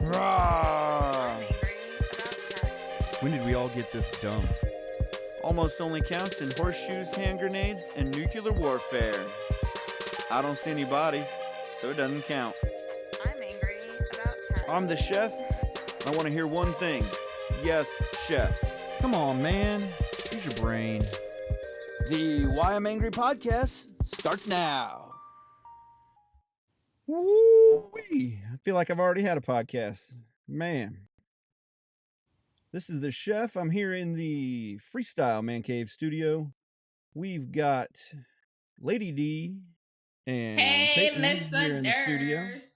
Rah! When did we all get this dumb? Almost only counts in horseshoes, hand grenades, and nuclear warfare. I don't see any bodies, so it doesn't count. I'm angry about taxes. I'm the chef. I want to hear one thing. Yes, chef. Come on, man. Use your brain. The Why I'm Angry podcast starts now. Woo-wee. I feel like I've already had a podcast. Man. This is the chef. I'm here in the Freestyle Man Cave studio. We've got Lady D and Hey, Payton here in the studio. listeners.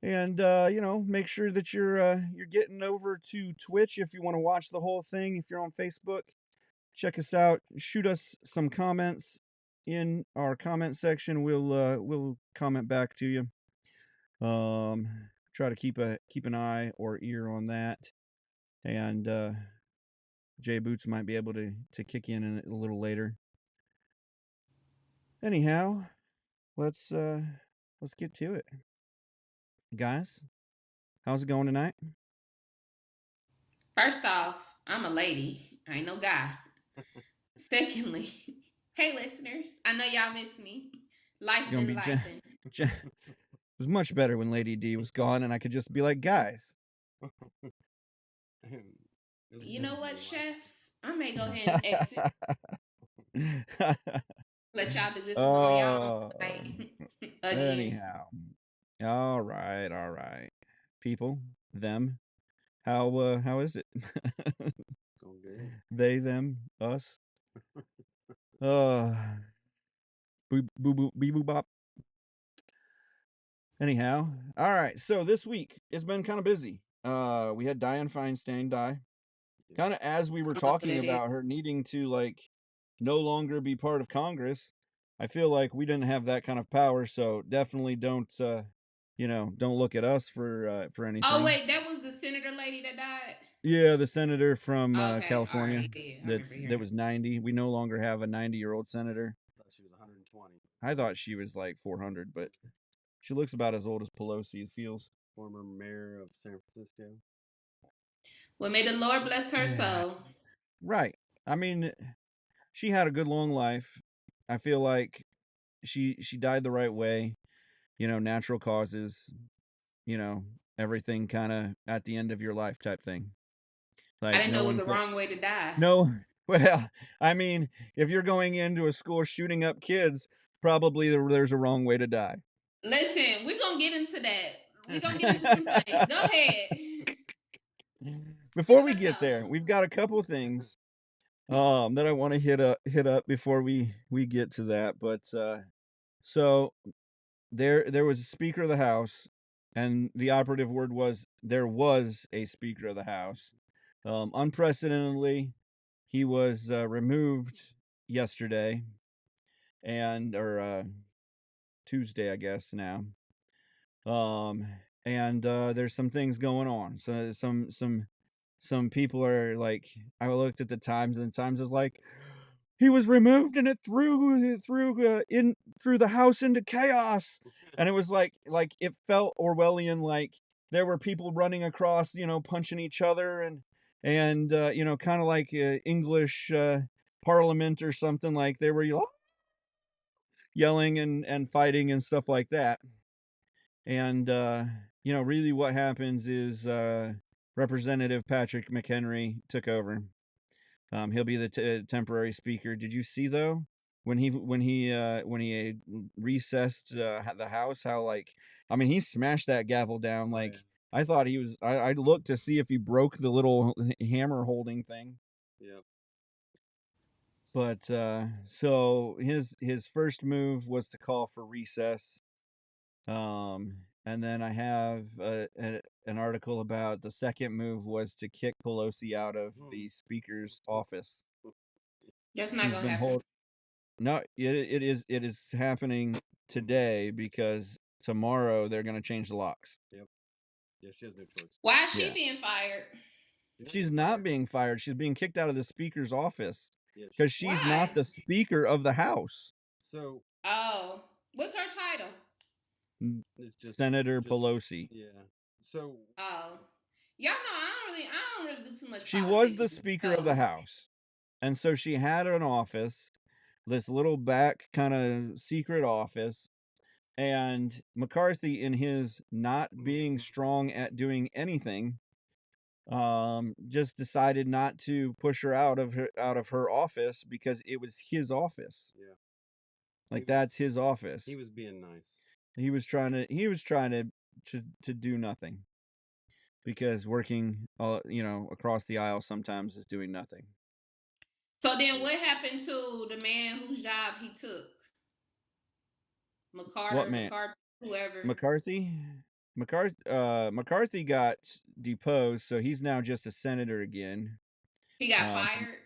And make sure that you're getting over to Twitch if you want to watch the whole thing. If you're on Facebook, check us out. Shoot us some comments in our comment section. We'll comment back to you. Try to keep an eye or ear on that. And Jay Boots might be able to kick in a little later. Anyhow, let's get to it. Guys, how's it going tonight? First off, I'm a lady. I ain't no guy. Secondly, hey, listeners. I know y'all miss me. Life Gonna been be lifing. It was much better when Lady D was gone and I could just be like, guys. You know what, Chef? I may go ahead and exit. Let y'all do this one on y'all night. Again. Anyhow. All right. People, them. How is it? Going good. They, them, us. Boo boo bop. Anyhow, all right. So this week it's been kind of busy. We had Dianne Feinstein die. Kind of as we were talking about her needing to no longer be part of Congress. I feel like we didn't have that kind of power, so definitely don't look at us for anything. Oh wait, that was the senator lady that died. Yeah, the senator from California. Right, yeah, that was 90. We no longer have a 90-year-old senator. I thought she was 120. I thought she was like 400, but she looks about as old as Pelosi, it feels. Former mayor of San Francisco. Well, may the Lord bless her soul. Right. I mean, she had a good long life. I feel like she died the right way. Natural causes, everything kind of at the end of your life type thing. I didn't know it was the wrong way to die. No. Well, I mean, if you're going into a school shooting up kids, probably there's a wrong way to die. Listen, we're going to get into that. We're going to get into some things. Go ahead. Before we get there, we've got a couple of things that I want to hit up before we get to that. But so there was a Speaker of the House, and the operative word was there was a Speaker of the House. Unprecedentedly, he was removed yesterday or Tuesday, I guess now. And there's some things going on. So some people are like, I looked at the Times, and the Times is like, he was removed and it threw the house into chaos. And it was like it felt Orwellian, like there were people running across, punching each other and kind of like English Parliament or something, like they were yelling and fighting and stuff like that. And really what happens is Representative Patrick McHenry took over. He'll be the temporary speaker. Did you see though when he recessed the House, how he smashed that gavel down like. Yeah. I thought he was. I looked to see if he broke the little hammer holding thing. Yep. But so his first move was to call for recess. And then I have an article about the second move was to kick Pelosi out of the Speaker's office. That's not going to happen. No, it is happening today because tomorrow they're going to change the locks. Yep. Yeah, she has no choice. Why is she being fired? She's not being fired. She's being kicked out of the Speaker's office because she's Why? not the Speaker of the House. So. Oh, what's her title? It's just Senator Pelosi. Yeah. So Oh, y'all know I don't really do too much. She was the politics, Speaker of the so House. And so she had an office, this little back kind of secret office. And McCarthy, in his not being strong at doing anything, just decided not to push her out of her office because it was his office. yeah, Like that's his office. he was being nice. He was trying to do nothing because working across the aisle sometimes is doing nothing. So then, what happened to the man whose job he took? What man? McCarthy, whoever. McCarthy got deposed, so he's now just a senator again. He got fired.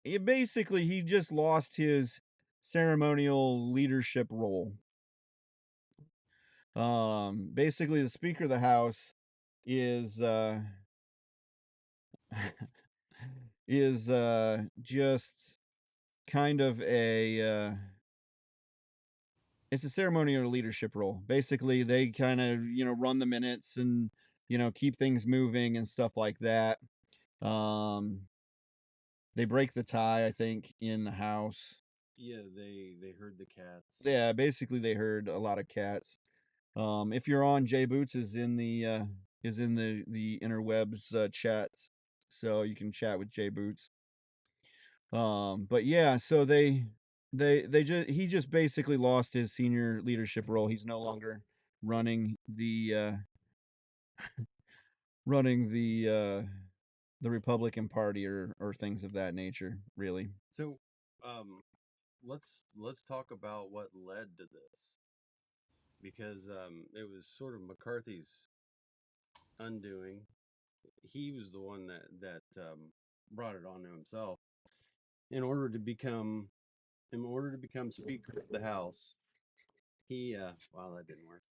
He just lost his ceremonial leadership role. Basically, the Speaker of the House is is just kind of it's a ceremonial leadership role. Basically, they kind of run the minutes and keep things moving and stuff like that. They break the tie, I think, in the house. Yeah, they heard the cats. Yeah, basically they heard a lot of cats. If you're on, Jay Boots is in the interwebs chats, so you can chat with Jay Boots. But yeah, so he just basically lost his senior leadership role. He's no longer running the the Republican Party or things of that nature, really. So, let's talk about what led to this, because it was sort of McCarthy's undoing. He was the one that brought it on to himself in order to become Speaker of the House. He wow, that didn't work.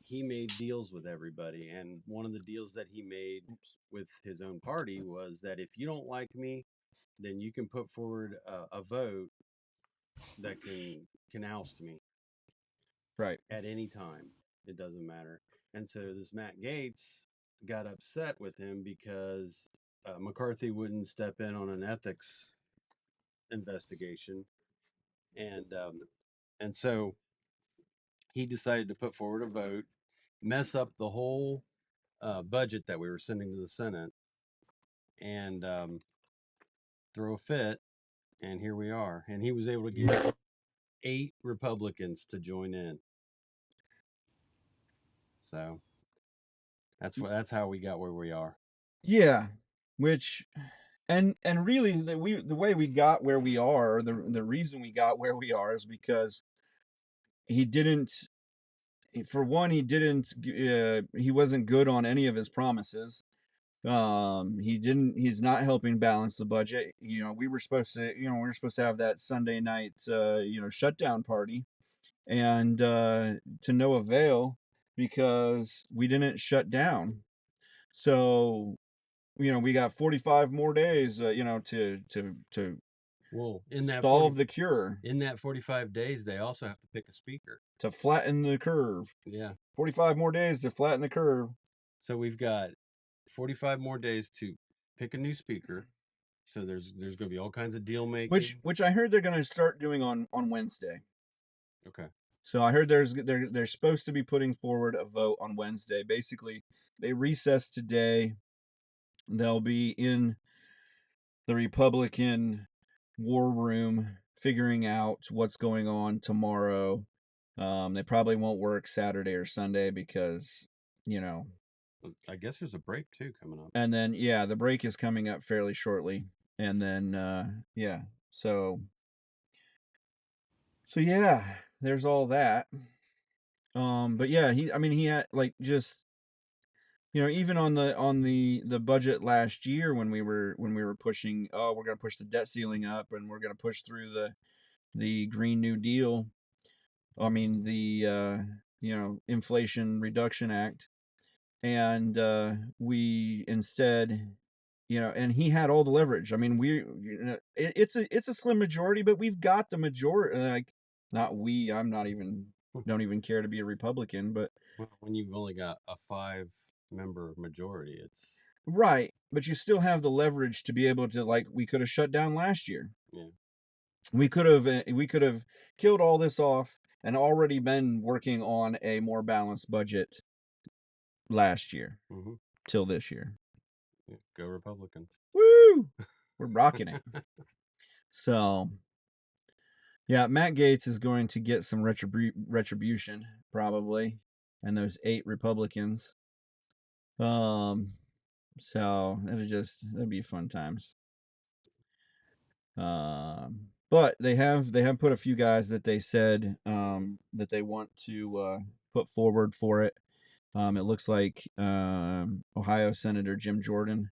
He made deals with everybody, and one of the deals that he made with his own party was that if you don't like me, then you can put forward a vote that can oust me Right. at any time. It doesn't matter. And so this Matt Gaetz got upset with him because McCarthy wouldn't step in on an ethics investigation, and so he decided to put forward a vote, mess up the whole budget that we were sending to the Senate, and throw a fit. And here we are. And he was able to get 8 Republicans to join in. So that's how we got where we are. Yeah, which and really the way we got where we are, the reason we got where we are is because he didn't for one he wasn't good on any of his promises. He's not helping balance the budget. We were supposed to have that Sunday night shutdown party, and to no avail because we didn't shut down. So we got 45 more days to Well, in that solve the cure, in that 45 days, they also have to pick a speaker to flatten the curve. Yeah. 45 more days to flatten the curve. So we've got 45 more days to pick a new speaker. So there's going to be all kinds of deal making. Which I heard they're going to start doing on Wednesday. Okay. So I heard they're supposed to be putting forward a vote on Wednesday. Basically, they recess today. They'll be in the Republican war room figuring out what's going on tomorrow. They probably won't work Saturday or Sunday because, I guess there's a break too coming up. And then the break is coming up fairly shortly. And then so yeah, there's all that. But yeah, he had just even on the budget last year when we were pushing, we're going to push the debt ceiling up and we're going to push through the Green New Deal. I mean the Inflation Reduction Act, and we instead and he had all the leverage. I mean, it's a slim majority, but we've got the majority. Not we. I'm not even don't even care to be a Republican. But Well, when you've only got a 5-member majority, it's right, but you still have the leverage to be able to, like, we could have shut down last year. yeah. We could have killed all this off and already been working on a more balanced budget last year Mm-hmm. till this year. Yeah. Go Republicans. Woo! We're rocking it. So, yeah, Matt Gaetz is going to get some retribution probably, and those 8 Republicans. So it'll be fun times. But they have put a few guys that they said that they want to put forward for it. It looks like Ohio Senator Jim Jordan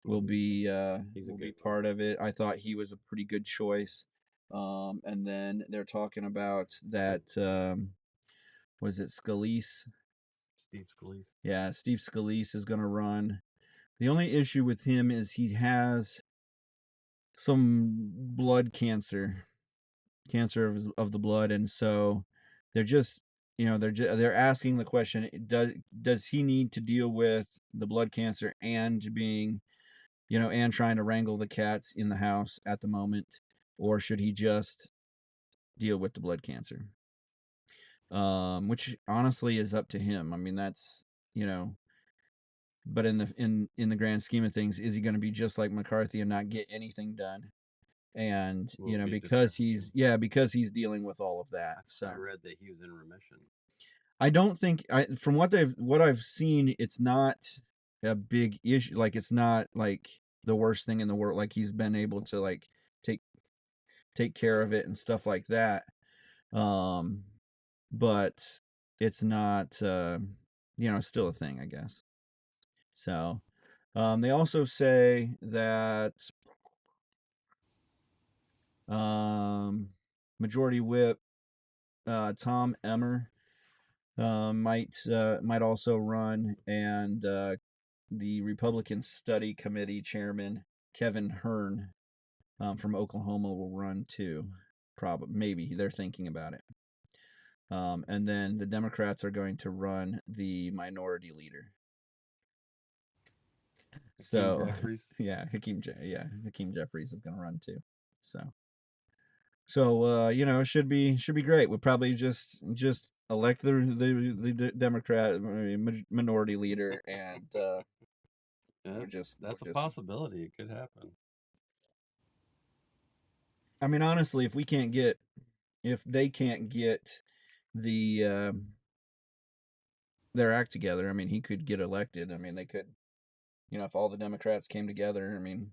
will be part of it. I thought he was a pretty good choice. And then they're talking about that was it Scalise? Steve Scalise. Yeah, Steve Scalise is going to run. The only issue with him is he has some blood cancer of the blood, and so they're just they're asking the question, does he need to deal with the blood cancer and being and trying to wrangle the cats in the house at the moment, or should he just deal with the blood cancer? Which honestly is up to him. I mean, that's but in the grand scheme of things, is he going to be just like McCarthy and not get anything done? And because he's dealing with all of that. So I read that he was in remission. I don't think from what I've seen, it's not a big issue. Like, it's not like the worst thing in the world. Like, he's been able to like take care of it and stuff like that. But it's not still a thing, I guess. So they also say that Majority Whip Tom Emmer might also run, and the Republican Study Committee Chairman Kevin Hearn from Oklahoma will run too. Probably, maybe they're thinking about it. And then the Democrats are going to run the minority leader. So Jeffries. Hakeem Jeffries is going to run too. So it should be great. We'll probably just elect the Democrat minority leader, and that's a possibility. It could happen. I mean, honestly, if they can't get the their act together, I mean, he could get elected. I mean, they could, if all the Democrats came together. I mean,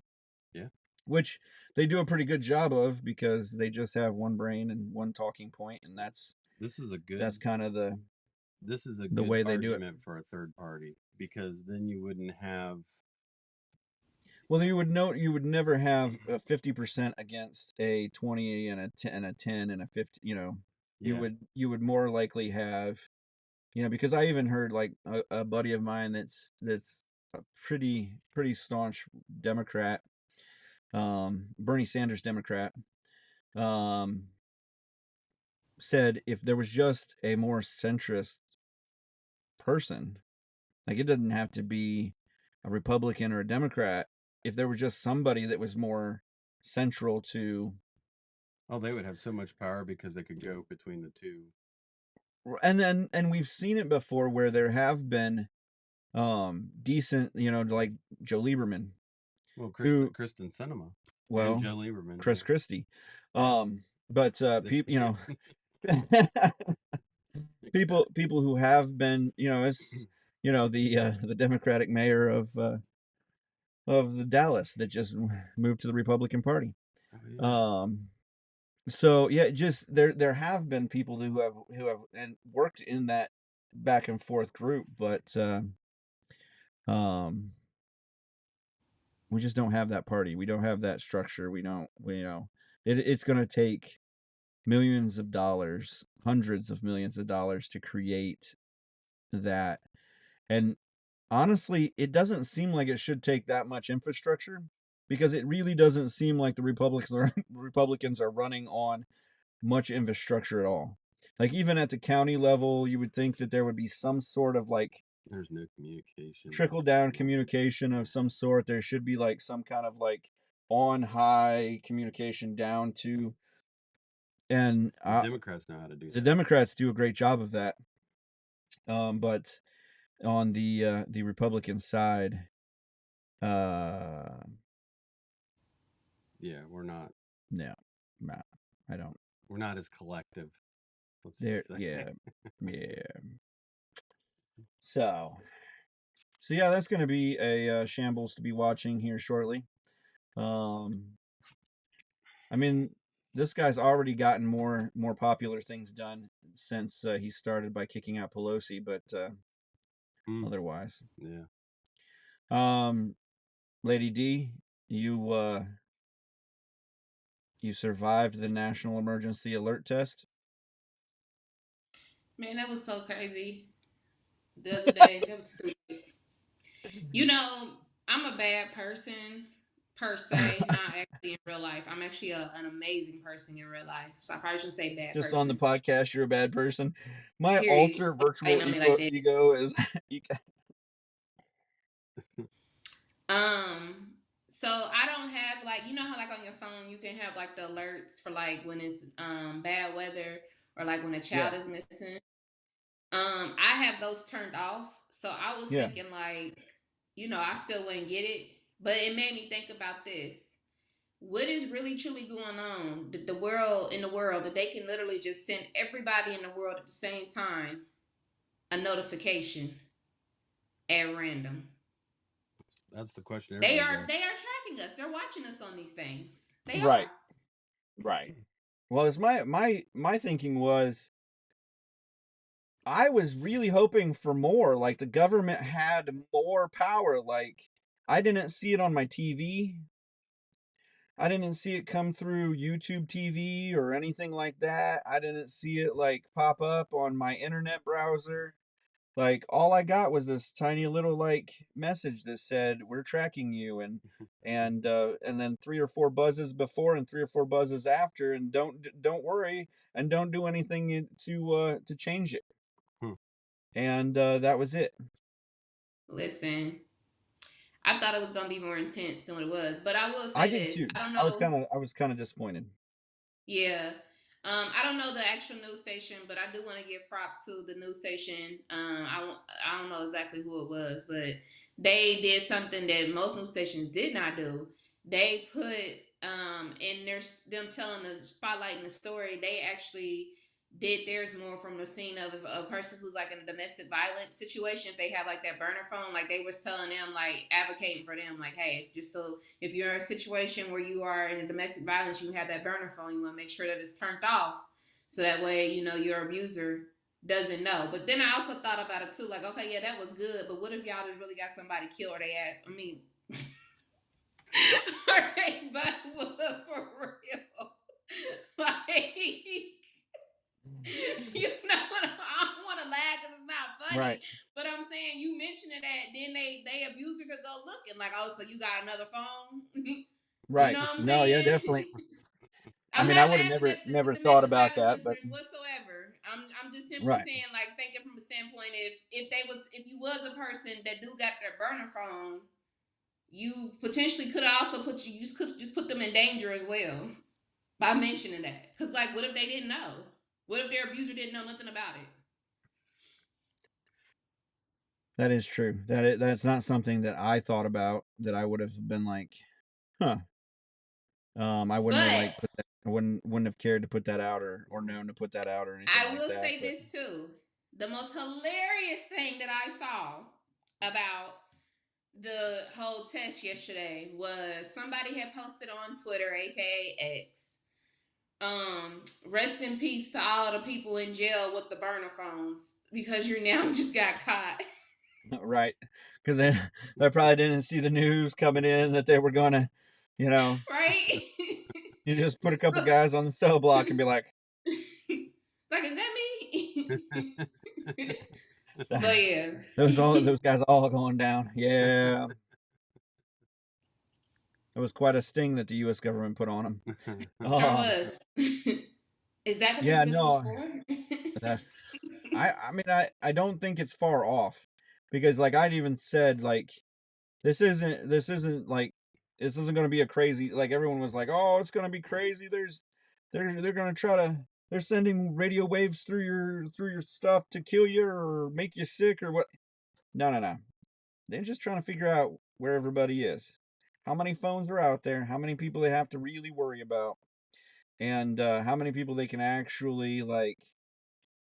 yeah, which they do a pretty good job of, because they just have one brain and one talking point, and that's kind of the way they do it for a third party, because then you wouldn't have. Well, you would never have a 50% against a 20 and a 10 and a 50. You would more likely have, because I even heard like a buddy of mine that's a pretty staunch Democrat, Bernie Sanders Democrat, said if there was just a more centrist person, like, it doesn't have to be a Republican or a Democrat. If there was just somebody that was more central to, they would have so much power because they could go between the two. And we've seen it before where there have been decent, like Joe Lieberman. Well, Kristen Sinema. Well, and Joe Lieberman. Chris Christie. But people, people who have been, it's the Democratic mayor of the Dallas that just moved to the Republican Party. Oh, yeah. So yeah, just there have been people who have and worked in that back and forth group, but we just don't have that party. We don't have that structure. It's going to take millions of dollars, hundreds of millions of dollars to create that. And honestly, it doesn't seem like it should take that much infrastructure, because it really doesn't seem like the Republicans are running on much infrastructure at all. Like even at the county level, you would think that there would be some sort of like There's no communication. trickle down communication of some sort. There should be like some kind of like on high communication down to, and The Democrats know how to do the that. Democrats do a great job of that. But on the Republican side, Yeah, we're not. no, I don't. We're not as collective. Let's There, say. yeah, yeah. So yeah, that's going to be a shambles to be watching here shortly. I mean, this guy's already gotten more popular things done since he started by kicking out Pelosi, but otherwise, Yeah. Lady D, you survived the national emergency alert test. Man, that was so crazy the other day. That was stupid. You know, I'm a bad person per se, not actually in real life. I'm actually an amazing person in real life. So I probably shouldn't say bad Just on the person. podcast, you're a bad person. My Period. alter I virtual know me like that. ego is So I don't have like, you know how like on your phone you can have like the alerts for like when it's bad weather or like when a child yeah, is missing. I have those turned off. So I was yeah. thinking like, I still wouldn't get it. But it made me think about this. What is really truly going on? That the world that they can literally just send everybody in the world at the same time a notification at random. That's the question. They Everybody's are asking. they are tracking us. They're watching us on these things. They Right, are. right. Well, it's my thinking was I was really hoping for more. Like the government had more power. Like I didn't see it on my TV. I didn't see it come through YouTube TV or anything like that. I didn't see it like pop up on my internet browser. Like all I got was this tiny little like message that said we're tracking you, and then 3 or 4 buzzes before and 3 or 4 buzzes after, and don't worry and don't do anything to change it. Hmm. And that was it. Listen, I thought it was gonna be more intense than what it was, but I will I say did this: too. I don't I was know. kind of disappointed. Yeah. I don't know the actual news station, but I do want to give props to the news station. I don't know exactly who it was, but they did something that most news stations did not do. They put in them telling the spotlighting the story. They actually did theirs more from the scene of a person who's like in a domestic violence situation. If they have like that burner phone, like they was telling them, like advocating for them, like, hey, just so if you're in a situation where you are in a domestic violence, you have that burner phone, you want to make sure that it's turned off, so that way your abuser doesn't know. But then I also thought about it too, like, okay, yeah, that was good, but what if y'all just really got somebody killed, or they had, I mean, are they but for real? Like, I don't want to laugh because it's not funny, Right. but I'm saying you mentioned it that then they abuser could go looking like, oh, so you got another phone. You Right. know what I'm No, yeah, saying? definitely. I I'm mean, I not would have laughing at the never thought domestic about violence that, but listeners whatsoever. I'm just simply right. saying, like, thinking from a standpoint, if you was a person that do got their burner phone, you potentially could also could just put them in danger as well by mentioning that. Because like, what if they didn't know? What if their abuser didn't know nothing about it? That is true. That's not something that I thought about that I would have been like, huh. I wouldn't have But like put that. I wouldn't have cared to put that out or known to put that out or anything I like will that. say But this too. The most hilarious thing that I saw about the whole test yesterday was somebody had posted on Twitter, aka X. Rest in peace to all the people in jail with the burner phones because you now just got caught. right, because they probably didn't see the news coming in that they were gonna, you know, Right? you just put a couple So, guys on the cell block and be like, like, is that me? But yeah. those guys all going down. Yeah, it was quite a sting that the U.S. government put on them. Sure Oh, was. Is that what this yeah, bill was no, for? That's I mean I don't think it's far off because like I'd even said like this isn't going to be a crazy like everyone was like, "Oh, it's going to be crazy. They're going to try to they're sending radio waves through your stuff to kill you or make you sick or what." No, no, no. They're just trying to figure out where everybody is. How many phones are out there? How many people they have to really worry about? And how many people they can actually like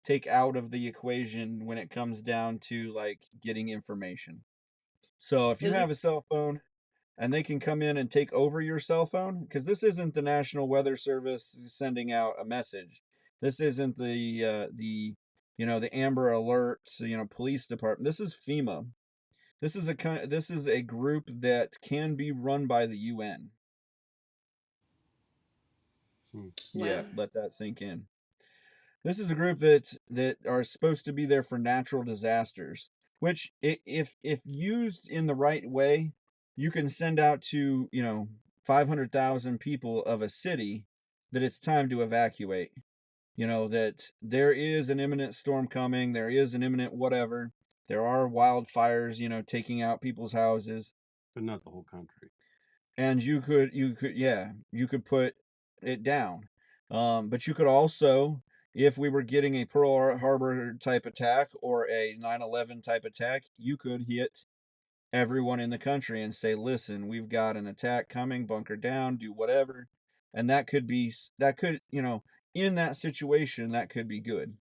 take out of the equation when it comes down to like getting information. So if you Is this have a cell phone and they can come in and take over your cell phone, because this isn't the National Weather Service sending out a message. This isn't the the Amber Alert police department. This is FEMA. This is a group that can be run by the UN. Yeah, well? let that sink in. This is a group that are supposed to be there for natural disasters, which if used in the right way, you can send out to 500,000 people of a city that it's time to evacuate. That there is an imminent storm coming, there is an imminent whatever. There are wildfires, taking out people's houses, but not the whole country. and you could put it down. But you could also, if we were getting a Pearl Harbor type attack or a 9/11 type attack, you could hit everyone in the country and say, listen, we've got an attack coming, bunker down, do whatever. And that could in that situation that could be good.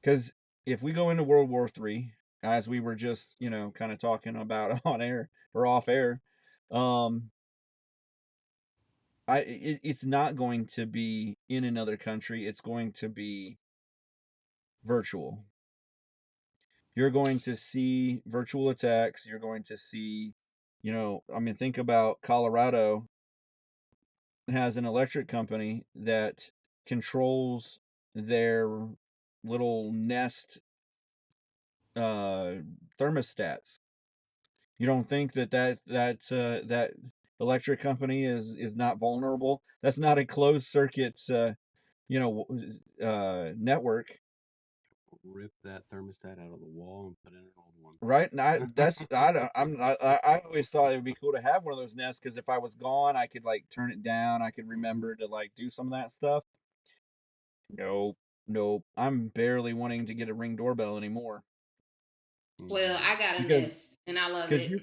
Because if we go into World War III, as we were just kind of talking about on air or off air, um it's not going to be in another country. It's going to be virtual. You're going to see virtual attacks. You're going to see, I mean, think about Colorado has an electric company that controls their little Nest thermostats. You don't think that electric company is not vulnerable? That's not a closed circuit network, Rip that thermostat out of the wall and put in an old one. right? And I don't I always thought it would be cool to have one of those nests because if I was gone, I could like turn it down. I could remember to like do some of that stuff. Nope, nope. I'm barely wanting to get a Ring doorbell anymore Well, I got a because Nest and I love because it.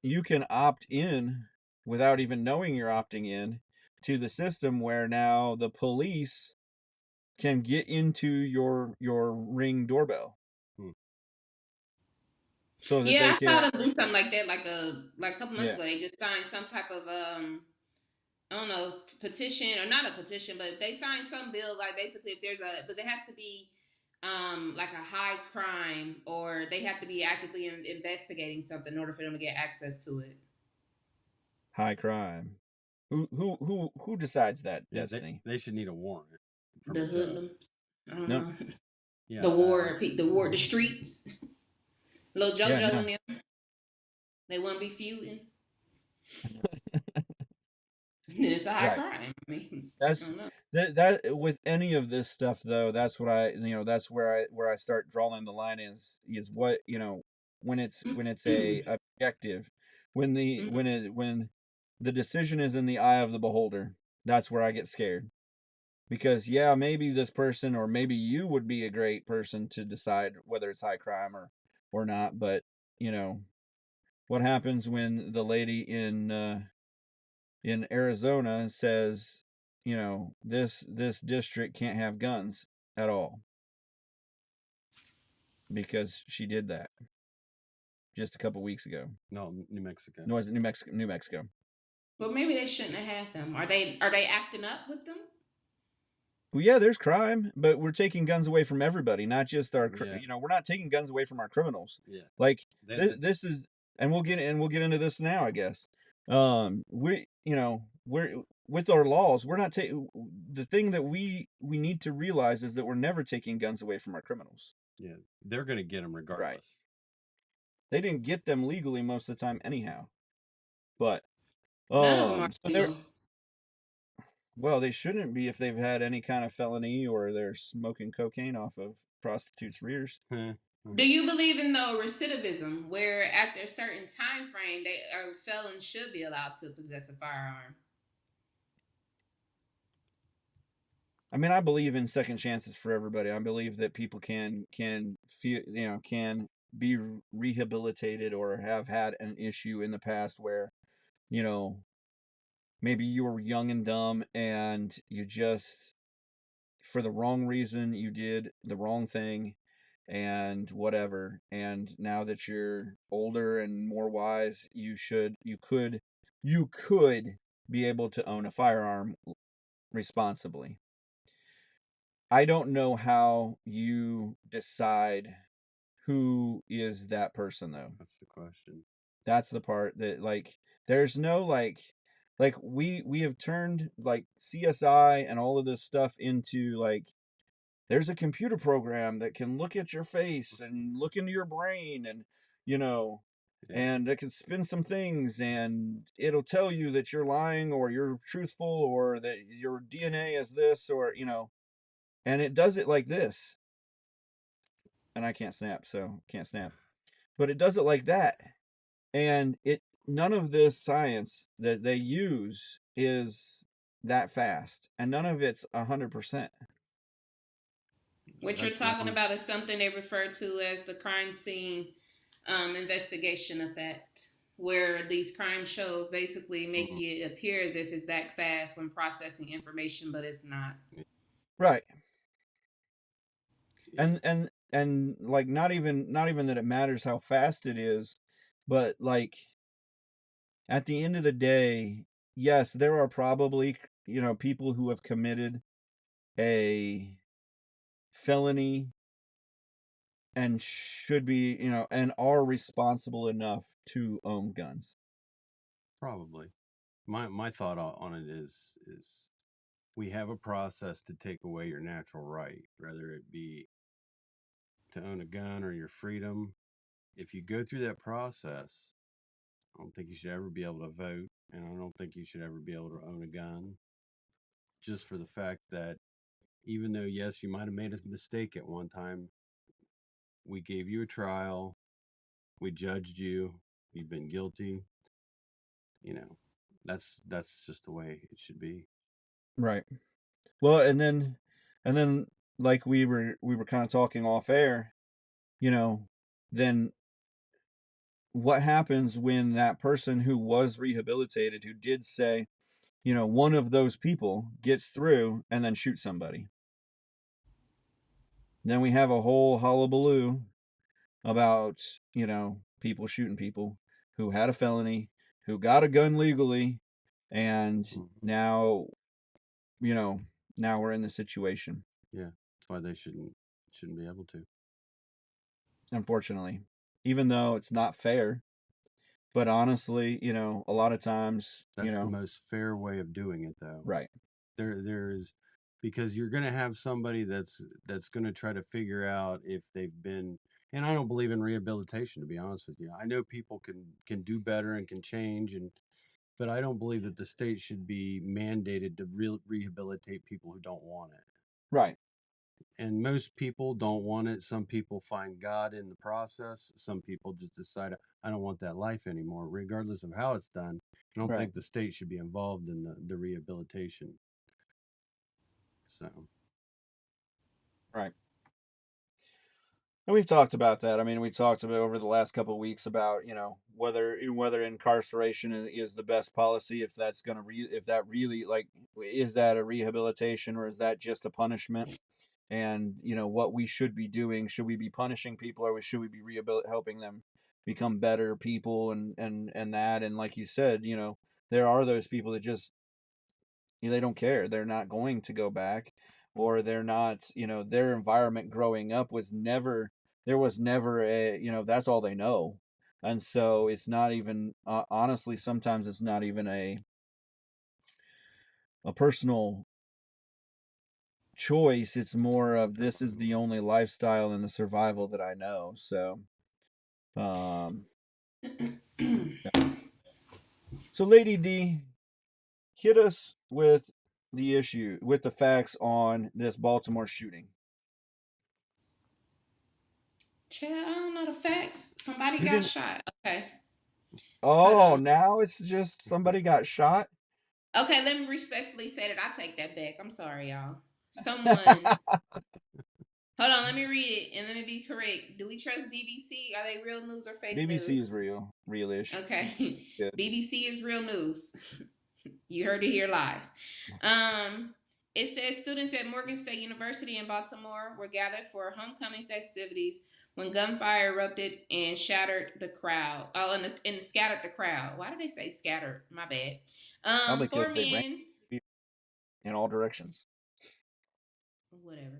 you can opt in without even knowing you're opting in to the system where now the police can get into your Ring doorbell Hmm. so that Yeah, they I saw can them do something like that, like a couple months yeah ago. They just signed some type of I don't know, petition or not a petition, but they signed some bill like basically if there's a, but it has to be like a high crime or they have to be actively investigating something in order for them to get access to it. high crime. Who decides that, Yeah, Destiny? they should need a warrant from The a judge. hoodlums, I don't No, know, Yeah, the streets, little yeah, JoJo no. and them, they want to be feuding. It's a high Right. crime. I mean, I That's don't know. that with any of this stuff though, that's what that's where I start drawing the line is what, when it's a objective, Mhm. when the decision is in the eye of the beholder, that's where I get scared. Because yeah, maybe this person or maybe you would be a great person to decide whether it's high crime or not, but you know, what happens when the lady in Arizona says, this district can't have guns at all because she did that just a couple weeks ago. no, New Mexico. No, was it New Mexico? New Mexico. But maybe they shouldn't have had them. Are they acting up with them? Well, yeah, there's crime, but we're taking guns away from everybody, not just Yeah, we're not taking guns away from our criminals. yeah. Like They, this is, and we'll get into this now, I guess. We're with our laws, we're not taking the thing that we need to realize is that we're never taking guns away from our criminals. yeah, they're gonna get them Right. regardless. They didn't get them legally most of the time anyhow. But None of them are so there legal. Well, they shouldn't be if they've had any kind of felony or they're smoking cocaine off of prostitutes' rears. Do you believe in though recidivism, where after a certain time frame, felons should be allowed to possess a firearm? I mean, I believe in second chances for everybody. I believe that people can feel, can be rehabilitated or have had an issue in the past where, you know, maybe you were young and dumb and you just for the wrong reason you did the wrong thing and whatever, and now that you're older and more wise, you could be able to own a firearm responsibly. I don't know how you decide who is that person though. That's the question. That's the part that there's no like we have turned like CSI and all of this stuff into there's a computer program that can look at your face and look into your brain and you know Yeah. and it can spin some things and it'll tell you that you're lying or you're truthful or that your DNA is this or and it does it like this. And I can't snap, so can't snap. But it does it like that. And it none of this science that they use is that fast. And none of it's 100%. What you're talking about is something they refer to as the crime scene investigation effect, where these crime shows basically make it appear as if it's that fast when processing information, but it's not. Right. And like not even that it matters how fast it is, but like at the end of the day, yes, there are probably, people who have committed a felony and should be, and are responsible enough to own guns. Probably. My thought on it is we have a process to take away your natural right, whether it be to own a gun or your freedom. If you go through that process, I don't think you should ever be able to vote, and I don't think you should ever be able to own a gun, just for the fact that even though, yes, you might have made a mistake at one time, we gave you a trial, we judged you, you've been guilty. That's just the way it should be. Right. Well, and then like we were kind of talking off air, then what happens when that person who was rehabilitated, who did say, one of those people gets through and then shoots somebody? Then we have a whole hullabaloo about, people shooting people who had a felony, who got a gun legally, and now, now we're in the situation. Yeah, that's why they shouldn't be able to. Unfortunately, even though it's not fair, but honestly, a lot of times, That's the most fair way of doing it, though. right. There's because you're going to have somebody that's going to try to figure out if they've been. And I don't believe in rehabilitation, to be honest with you. I know people can do better and can change, but I don't believe that the state should be mandated to rehabilitate people who don't want it. Right. And most people don't want it. Some people find God in the process. Some people just decide, I don't want that life anymore, regardless of how it's done. I don't think the state should be involved in the rehabilitation. So. Right. And we've talked about that. I mean, we talked about over the last couple of weeks about, whether incarceration is the best policy, if that's going to if that really is that a rehabilitation or is that just a punishment? And, what we should be doing, should we be punishing people or should we be helping them become better people and that? And like you said, there are those people that just, they don't care. They're not going to go back, or they're not, their environment growing up there was never that's all they know. And so it's not even, honestly, sometimes it's not even a personal choice. It's more of, this is the only lifestyle and the survival that I know. So, yeah. So Lady D, hit us with the issue with the facts on this Baltimore shooting? Child, I don't know the facts. Somebody You got didn't. shot. Okay, hold Oh, on. now it's just somebody got shot. Okay, let me respectfully say that I take that back. I'm sorry, y'all. Someone. Hold on, let me read it and let me be correct. Do we trust BBC? Are they real news or fake BBC is news? real, realish. Okay, Good. BBC is real news. You heard it here live. Um, it says students at Morgan State University in Baltimore were gathered for homecoming festivities when gunfire erupted and shattered the crowd. Oh, and scattered the crowd. Why did they say scattered? My bad. Probably Four because they ran men. in all directions. Whatever.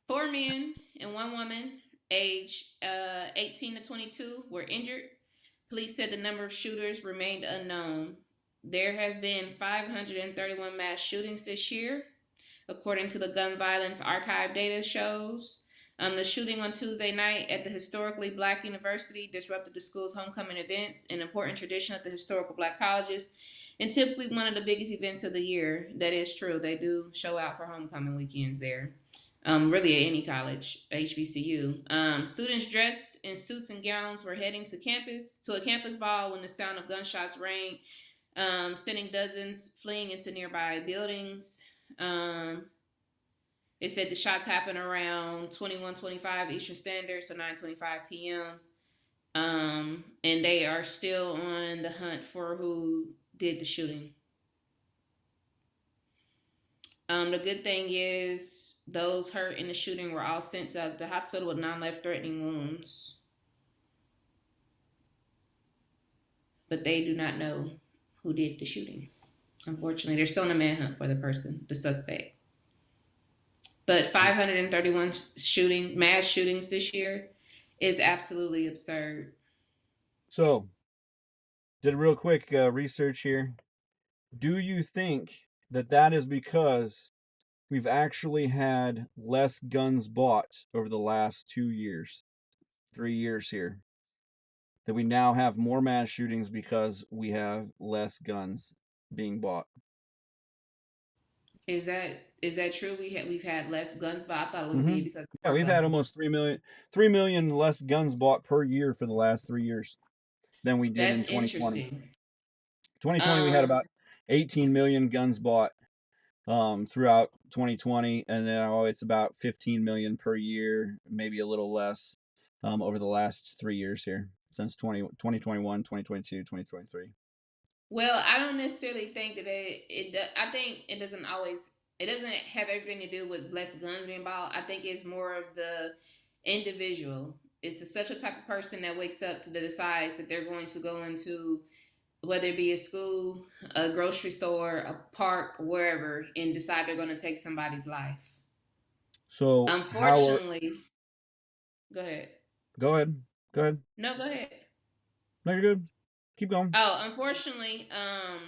Four men and one woman, age 18 to 22, were injured. Police said the number of shooters remained unknown. There have been 531 mass shootings this year, according to the Gun Violence Archive data shows. The shooting on Tuesday night at the historically black university disrupted the school's homecoming events, an important tradition at the historical black colleges, and typically one of the biggest events of the year. That is true. They do show out for homecoming weekends there. Really at any college, HBCU. Students dressed in suits and gowns were heading to a campus ball when the sound of gunshots rang, sending dozens fleeing into nearby buildings. It said the shots happened around 21:25 Eastern Standard, so 9:25 p.m. And they are still on the hunt for who did the shooting. The good thing is those hurt in the shooting were all sent to the hospital with non-life-threatening wounds, but they do not know who did the shooting. Unfortunately, they're still in a manhunt for the suspect. But 531 mass shootings this year is absolutely absurd. So, did a real quick research here. Do you think that that is because we've actually had less guns bought over the last 2 years, 3 years here? That we now have more mass shootings because we have less guns being bought. Is that true? We've had less guns, but I thought it was being because Yeah, more we've guns had were. almost 3 million less guns bought per year for the last 3 years than we did in That's 2020. interesting. 2020, we had Um, about 18 million guns bought throughout 2020, and now it's about 15 million per year, maybe a little less over the last 3 years here since 2021, 2022, 2023. well, I don't necessarily think that I think it doesn't have everything to do with less guns being bought. I think it's more of the individual. It's a special type of person that wakes up to decides that they're going to go into whether it be a school, a grocery store, a park, wherever, and decide they're going to take somebody's life. So Unfortunately, go ahead. go ahead, go ahead. No, go ahead. No, you're good. Keep going. Oh, unfortunately, I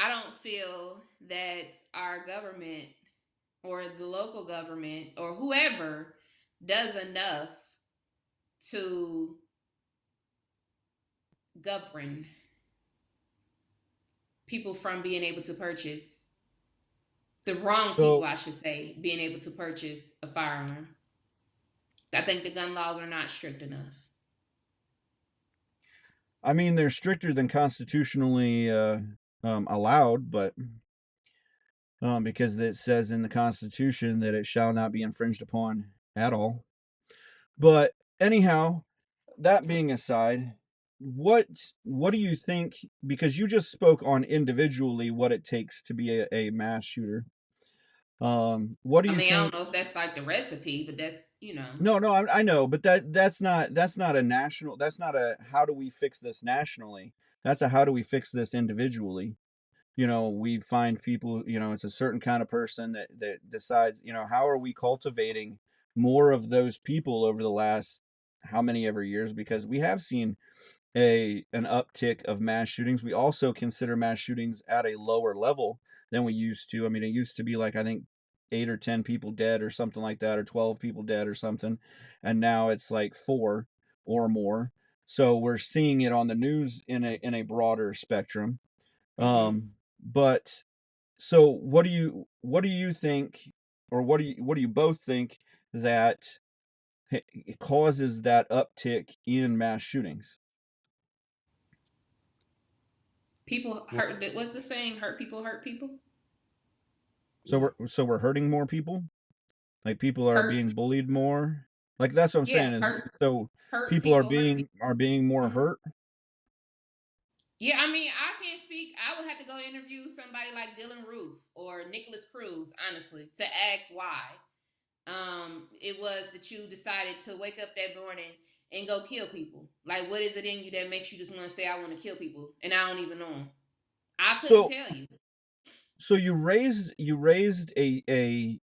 don't feel that our government or the local government or whoever does enough to govern people from being able to purchase the wrong people, So I should say, being able to purchase a firearm. I think the gun laws are not strict enough. I mean, they're stricter than constitutionally allowed, but because it says in the Constitution that it shall not be infringed upon at all. But anyhow, that being aside, what do you think? Because you just spoke on individually what it takes to be a mass shooter. What do I you mean, I don't think? know if that's like the recipe, but that's No, no, I know, but that's not a national. That's not a how do we fix this nationally. That's a how do we fix this individually. We find people, it's a certain kind of person that decides, how are we cultivating more of those people over the last how many ever years? Because we have seen an uptick of mass shootings. We also consider mass shootings at a lower level than we used to. I mean, it used to be like I think 8 or 10 people dead or something like that, or 12 people dead or something, and now it's like 4 or more. So we're seeing it on the news in a broader spectrum. Mm-hmm. But So what do you think, or what do you both think that causes that uptick in mass shootings? People hurt. What's the saying? Hurt people hurt people. So we're hurting more people? Like people are being Hurt. bullied more? Like that's what I'm Yeah, saying is, hurt. so Hurt people are people hurt being people. more Mhm. hurt? Yeah, I mean, I can't speak. I would have to go interview somebody like Dylan Roof or Nicholas Cruz, honestly, to ask why it was that you decided to wake up that morning and go kill people. Like, what is it in you that makes you just want to say, I want to kill people, and I don't even know them? I couldn't So tell you. so you raised a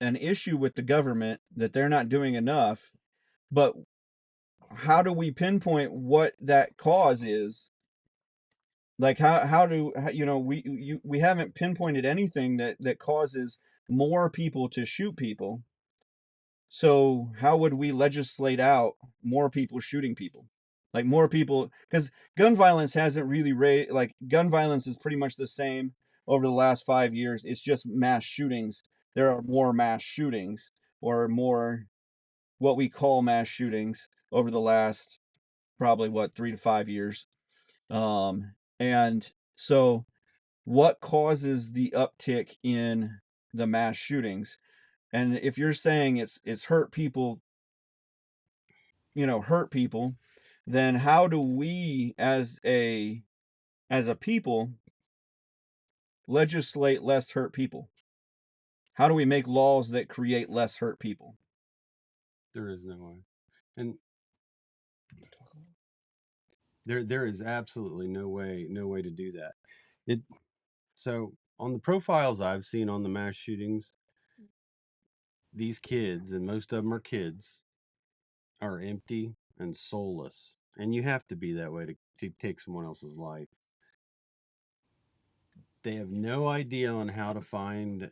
an issue with the government that they're not doing enough, but how do we pinpoint what that cause is? Like we haven't pinpointed anything that causes more people to shoot people. So how would we legislate out more people shooting people? Like more people, because gun violence hasn't really like gun violence is pretty much the same over the last 5 years. It's just mass shootings. There are more mass shootings, or more what we call mass shootings, over the last probably 3 to 5 years. And so what causes the uptick in the mass shootings? And if you're saying it's hurt people, hurt people, then how do we as a people legislate less hurt people? How do we make laws that create less hurt people? There is no way, and there is absolutely no way to do that. It so on the profiles I've seen on the mass shootings, these kids, and most of them are kids, are empty and soulless, and you have to be that way to take someone else's life. They have no idea on how to find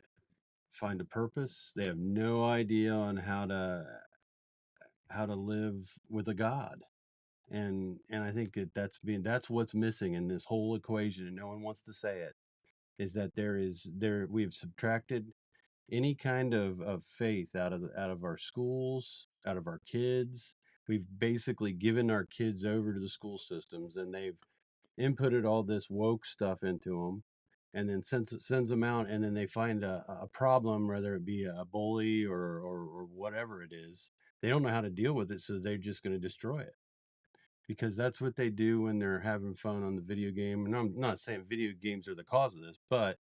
a purpose. They have no idea on how to live with a God. And I think that's what's missing in this whole equation, and no one wants to say it, is that we have subtracted any kind of faith out of our schools, out of our kids. We've basically given our kids over to the school systems, and they've inputted all this woke stuff into them, and then sends them out, and then they find a problem, whether it be a bully or whatever it is. They don't know how to deal with it, so they're just going to destroy it, because that's what they do when they're having fun on the video game. And I'm not saying video games are the cause of this, but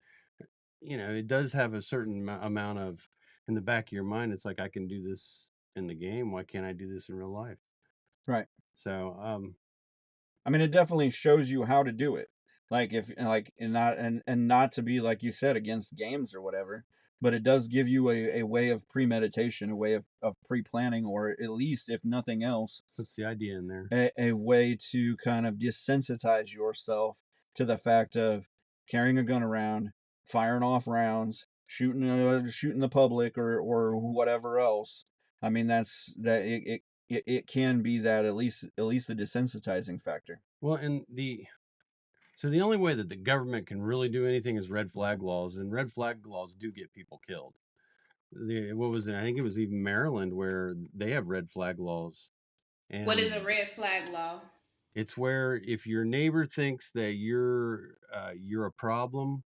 it does have a certain amount of, in the back of your mind, it's like, I can do this in the game, why can't I do this in real life? Right. So I mean, it definitely shows you how to do it. Like if like and not to be, like you said, against games or whatever, but it does give you a way of premeditation, a way of pre-planning, or at least, if nothing else, puts the idea in there. a way to kind of desensitize yourself to the fact of carrying a gun around, firing off rounds, shooting the public, or whatever else. I mean, it can be that, at least a desensitizing factor. Well, so the only way that the government can really do anything is red flag laws, and red flag laws do get people killed. What was it? I think it was even Maryland, where they have red flag laws. And What is a red flag law? it's where, if your neighbor thinks that you're a problem,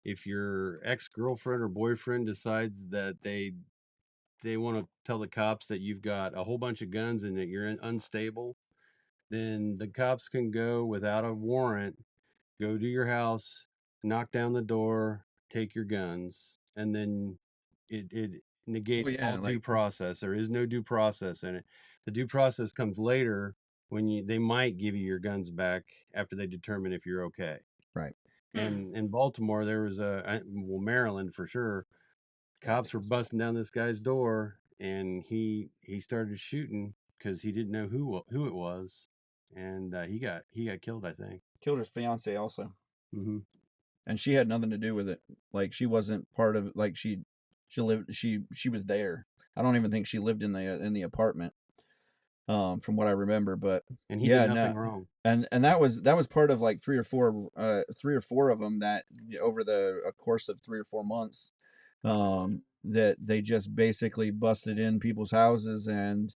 if your ex-girlfriend or boyfriend decides that they want to tell the cops that you've got a whole bunch of guns and that you're unstable, then the cops can go without a warrant, go to your house, knock down the door, take your guns, and then it negates all due process. There is no due process in it. The due process comes later, when they might give you your guns back after they determine if you're okay. Right. And in Baltimore, there was Maryland for sure, cops were busting down this guy's door, and he started shooting because he didn't know who it was, and he got killed, I think. Killed his fiance also. Mm-hmm. And she had nothing to do with it. Like, she wasn't part of, like, she lived, she was there. I don't even think she lived in the apartment. from what I remember. But And he yeah, did nothing no, wrong. and that was part of like three or four of them that over the course of 3 or 4 months, that they just basically busted in people's houses. And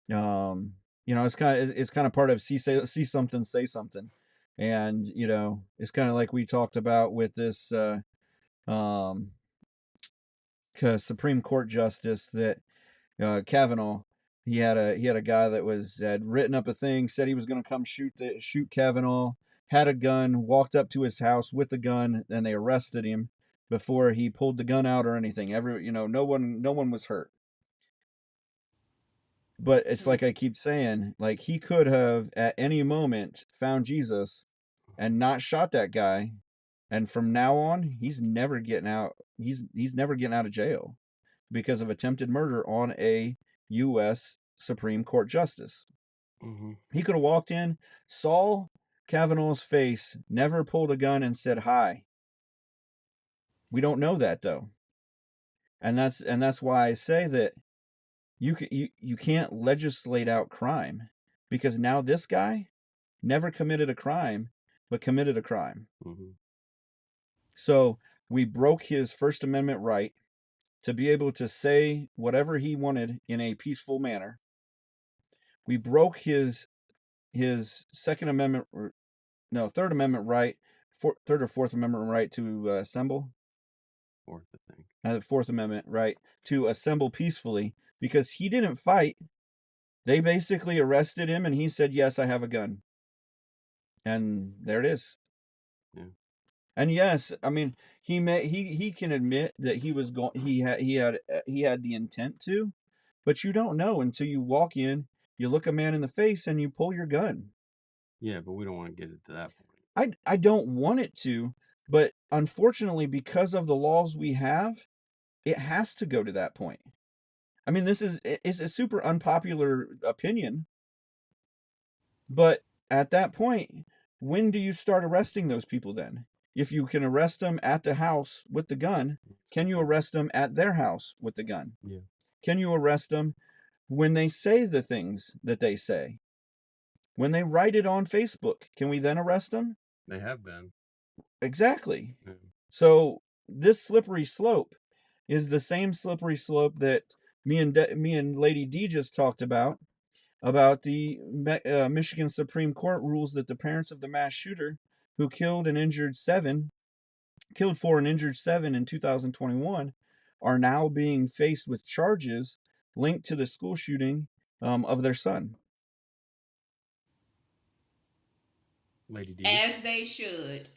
it's kind of part of see something, say something. And it's kind of like we talked about with this um Supreme Court justice that Kavanaugh. He had a guy that had written up a thing, said he was going to come shoot Kavanaugh, had a gun, walked up to his house with the gun, and they arrested him before he pulled the gun out or anything. No one was hurt. But it's like I keep saying, like he could have at any moment found Jesus and not shot that guy, and from now on he's never getting out. He's never getting out of jail because of attempted murder on a U.S. Supreme Court justice. Mm-hmm. He could have walked in, saw Kavanaugh's face, never pulled a gun and said hi. We don't know that though, and that's why I say that you can't legislate out crime, because now this guy never committed a crime, but committed a crime. Mm-hmm. So we broke his First Amendment right to be able to say whatever he wanted in a peaceful manner. We broke his Second Amendment, Third Amendment right, Third or Fourth Amendment right to assemble. Fourth, I think. Fourth Amendment right to assemble peacefully, because he didn't fight. They basically arrested him, and he said, "Yes, I have a gun," and there it is. Yeah. And yes, I mean he can admit that he had the intent to, but you don't know until you walk in, you look a man in the face, and you pull your gun. Yeah, but we don't want to get it to that point. I don't want it to, but unfortunately, because of the laws we have, it has to go to that point. I mean, it's a super unpopular opinion, but at that point, when do you start arresting those people then? If you can arrest them at the house with the gun, can you arrest them at their house with the gun? Yeah. Can you arrest them when they say the things that they say? When they write it on Facebook, can we then arrest them? They have been. Exactly. Yeah. So this slippery slope is the same slippery slope that me and Lady D just talked about the Michigan Supreme Court rules that the parents of the mass shooter who killed four and injured seven in 2021 are now being faced with charges linked to the school shooting of their son. Lady D. As they should.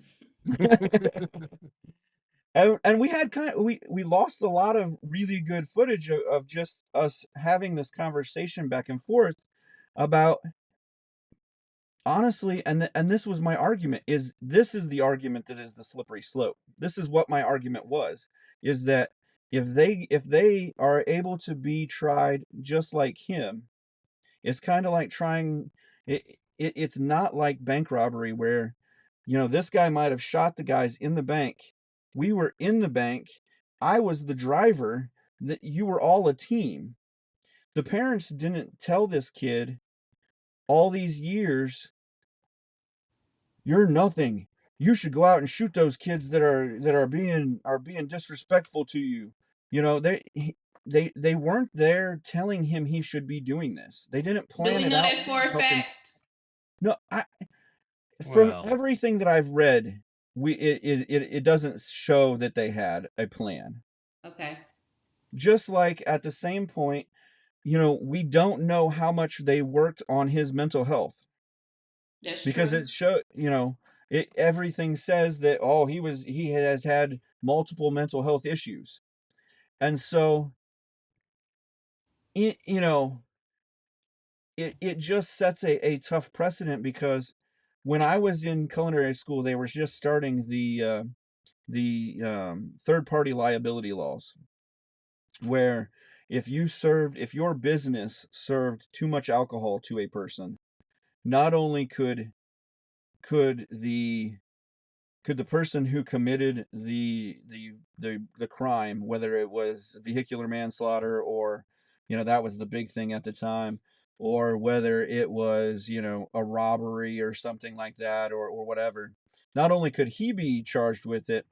And we had we lost a lot of really good footage of just us having this conversation back and forth about, honestly, and this was my argument, this is the argument that is the slippery slope. This is what my argument was, is that if they are able to be tried just like him, it's kind of like it's not like bank robbery where, this guy might have shot the guys in the bank. We were in the bank. I was the driver. That you were all a team. The parents didn't tell this kid all these years, "You're nothing. You should go out and shoot those kids that are being disrespectful to you." They weren't there telling him he should be doing this. They didn't Do plan we it know out. that for a fact? No, from Well, everything that I've read, it doesn't show that they had a plan. Okay. Just like at the same point, we don't know how much they worked on his mental health, That's because true. it showed, everything says that, oh, he has had multiple mental health issues. And so it just sets a tough precedent, because when I was in culinary school, they were just starting the third party liability laws, where if your business served too much alcohol to a person, not only could the person who committed the crime, whether it was vehicular manslaughter or, that was the big thing at the time, or whether it was, a robbery or something like that, or whatever. Not only could he be charged with it,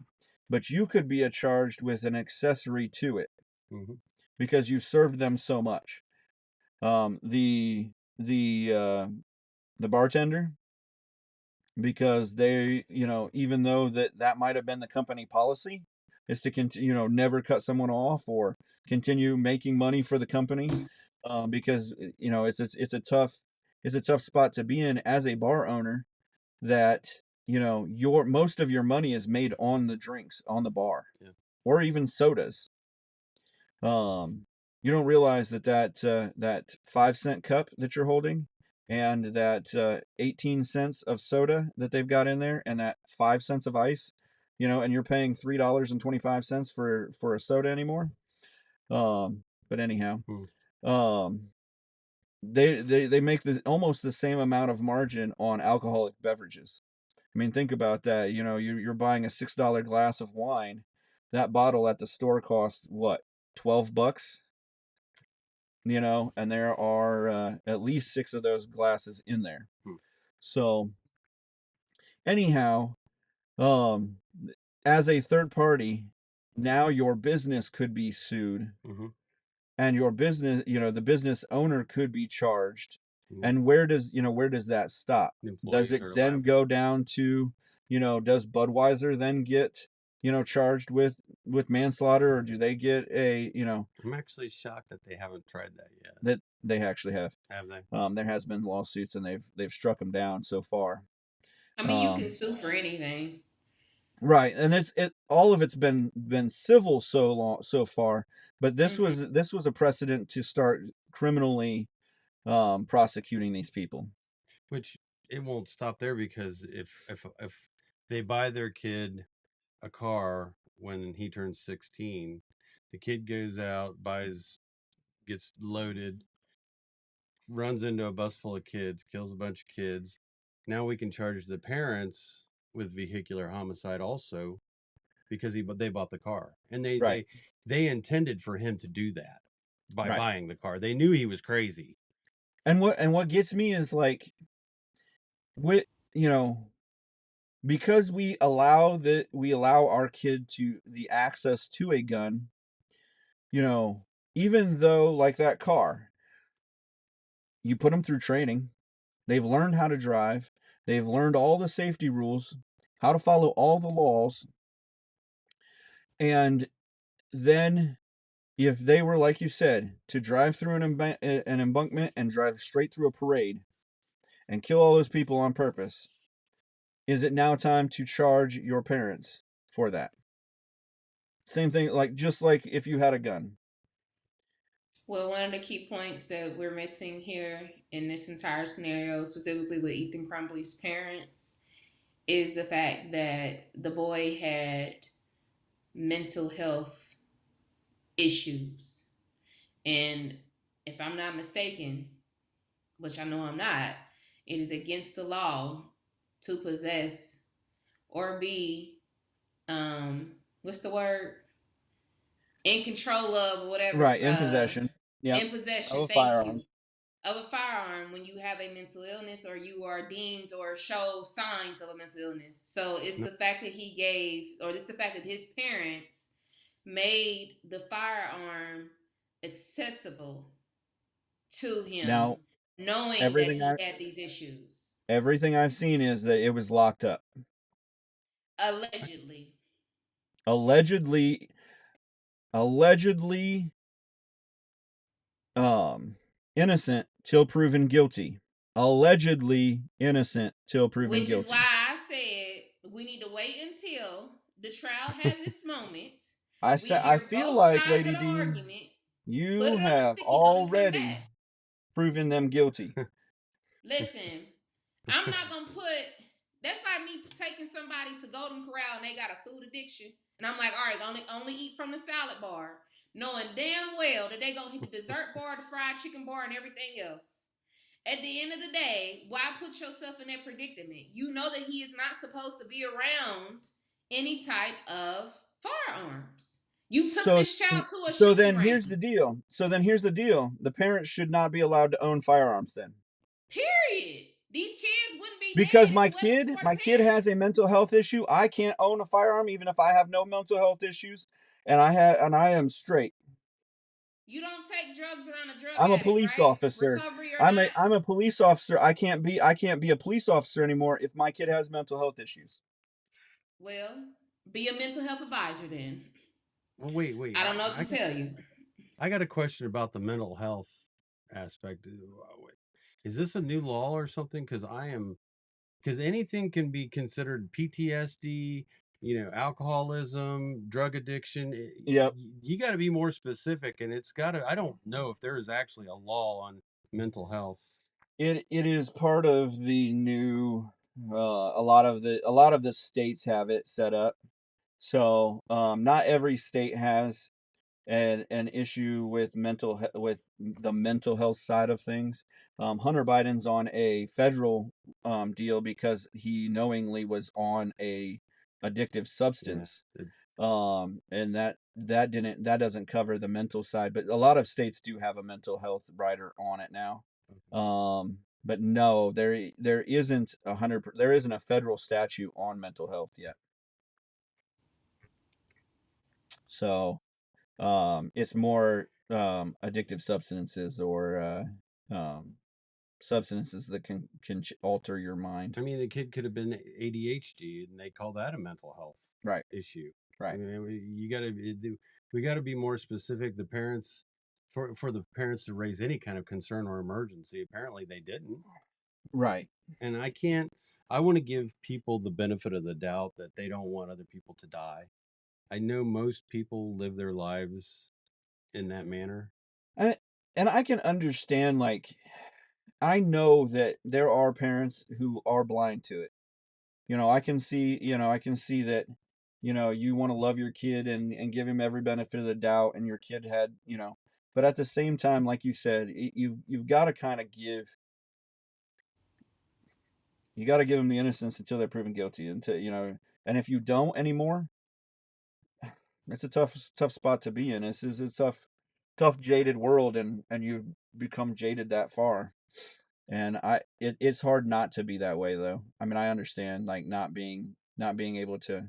but you could be charged with an accessory to it Hmm. because you served them so much. Um, the the uh, the bartender, because they, even though that might have been the company policy, is to continue, never cut someone off or continue making money for the company, because it's a tough spot to be in as a bar owner, that your most of your money is made on the drinks on the bar, Yeah. or even sodas. You don't realize that 5-cent cup that you're holding, and that 18 cents of soda that they've got in there, and that 5 cents of ice, and you're paying $3.25 for a soda anymore. But anyhow, Hmm. um, they make almost the same amount of margin on alcoholic beverages. I mean, think about that. You're buying a $6 glass of wine. That bottle at the store costs what, $12? And there are at least 6 of those glasses in there. Hmm. So anyhow, um, as a third party, now your business could be sued, Hmm. and your business, the business owner could be charged. Hmm. And where does that stop? The Does employees it are then liable. go down to, does Budweiser then get, charged with manslaughter, or do they get I'm actually shocked that they haven't tried that yet. that they actually have? Have they? There has been lawsuits, and they've struck them down so far. I mean, you can Um, sue for anything. right, and all of it's been civil so far, but this Hmm. was a precedent to start criminally prosecuting these people. Which it won't stop there, because if they buy their kid a car when he turns 16, the kid goes out, gets loaded, runs into a bus full of kids, kills a bunch of kids. Now we can charge the parents with vehicular homicide also, because they bought the car, and Right, they intended for him to do that by right. buying the car. They knew he was crazy. And what gets me is, like, with because we allow our kid to the access to a gun, you know, even though, like, that car, you put them through training. They've learned how to drive. They've learned all the safety rules, how to follow all the laws. And then, if they were, like you said, to drive through an embankment and drive straight through a parade and kill all those people on purpose, is it now time to charge your parents for that? Same thing, like, just like if you had a gun. Well, one of the key points that we're missing here in this entire scenario, specifically with Ethan Crumbley's parents, is the fact that the boy had mental health issues. And if I'm not mistaken, which I know I'm not, it is against the law to possess or be, what's the word? In control of, or whatever, Right, in possession. Yep. in Of possession, a thank you, firearm. of a firearm when you have a mental illness, or you are deemed or show signs of a mental illness. So it's the fact that he gave, or it's the fact that his parents made the firearm accessible to Now, him, knowing that everything he I had these issues. everything I've seen is that it was locked up. Allegedly. Allegedly, allegedly, um, innocent till proven guilty. Allegedly innocent till proven Which is why guilty. I said we need to wait until the trial has its moment. We I hear feel both like, sides of Lady the D, argument, put you it on a have sticky note, and come already back. proven them guilty. Listen, I'm not gonna put. That's like me taking somebody to Golden Corral and they got a food addiction, and I'm like, all right, only eat from the salad bar, knowing damn well that they gonna hit the dessert bar, the fried chicken bar, and everything else. At the end of the day, why put yourself in that predicament? You know that he is not supposed to be around any type of firearms. You took So this child to a so shooting then here's the range. deal. So then here's the deal. The parents should not be allowed to own firearms then. Period. These kids wouldn't be Because dead if it wasn't for my the kid has a parents. mental health issue. I can't own a firearm even if I have no mental health issues, and I am straight. You don't take drugs around a drug I'm a addict, police right? officer. Recovery or not. I'm a police officer. I can't be a police officer anymore if my kid has mental health issues. Well, be a mental health advisor then. Well, wait. I don't know what to tell you. I got a question about the mental health aspect. Is this a new law or something? Because anything can be considered PTSD, alcoholism, drug addiction. Yep. You got to be more specific, and I don't know if there is actually a law on mental health. It is part of the new a lot of the states have it set up. So, not every state has an issue with with the mental health side of things. Hunter Biden's on a federal deal because he knowingly was on a addictive substance. And that doesn't cover the mental side, but a lot of states do have a mental health rider on it now. But no, there isn't there isn't a federal statute on mental health yet. So it's more addictive substances or substances that can alter your mind. I mean, the kid could have been ADHD, and they call that a mental health Right. issue. Right. I mean, we got to be more specific. The parents, for the parents to raise any kind of concern or emergency, apparently they didn't. Right. And I want to give people the benefit of the doubt that they don't want other people to die. I know most people live their lives in that manner. And I can understand, like, I know that there are parents who are blind to it. I can see, that, you want to love your kid and give him every benefit of the doubt, and your kid had, but at the same time, like you said, you've got to kind of you got to give them the innocence until they're proven guilty, and if you don't anymore, it's a tough spot to be in. This is a tough jaded world, and you've become jaded that far. And it's hard not to be that way, though. I mean, I understand, like, not being able to.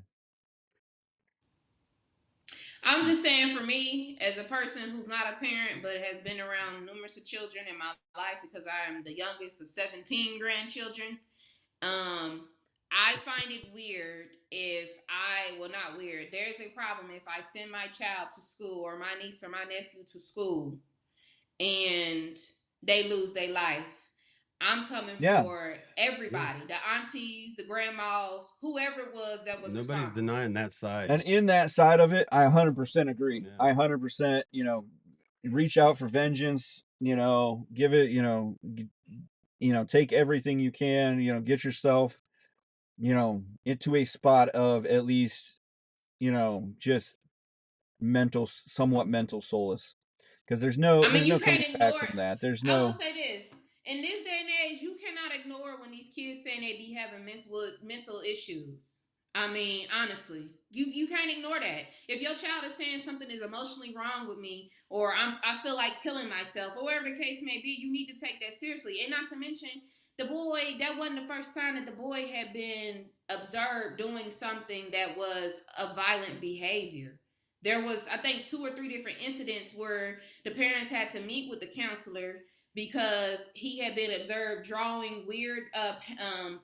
I'm just saying, for me, as a person who's not a parent but has been around numerous of children in my life, because I am the youngest of 17 grandchildren, I find it weird not weird. There's a problem if I send my child to school, or my niece or my nephew to school, and they lose their life. I'm coming for everybody, the aunties, the grandmas, whoever it was that was Nobody's responsible. denying that side. And in that side of it, I 100% agree. Yeah. I 100%, reach out for vengeance, give it, take everything you can, get yourself, into a spot of at least, just somewhat mental solace. Because there's no coming back from that. I will say this. In this day and age, you cannot ignore when these kids saying they be having mental issues. I mean, honestly, you can't ignore that. If your child is saying something is emotionally wrong with me, or I feel like killing myself, or whatever the case may be, you need to take that seriously. And not to mention, the boy, that wasn't the first time that the boy had been observed doing something that was a violent behavior. There was, I think, 2 or 3 different incidents where the parents had to meet with the counselor because he had been observed drawing weird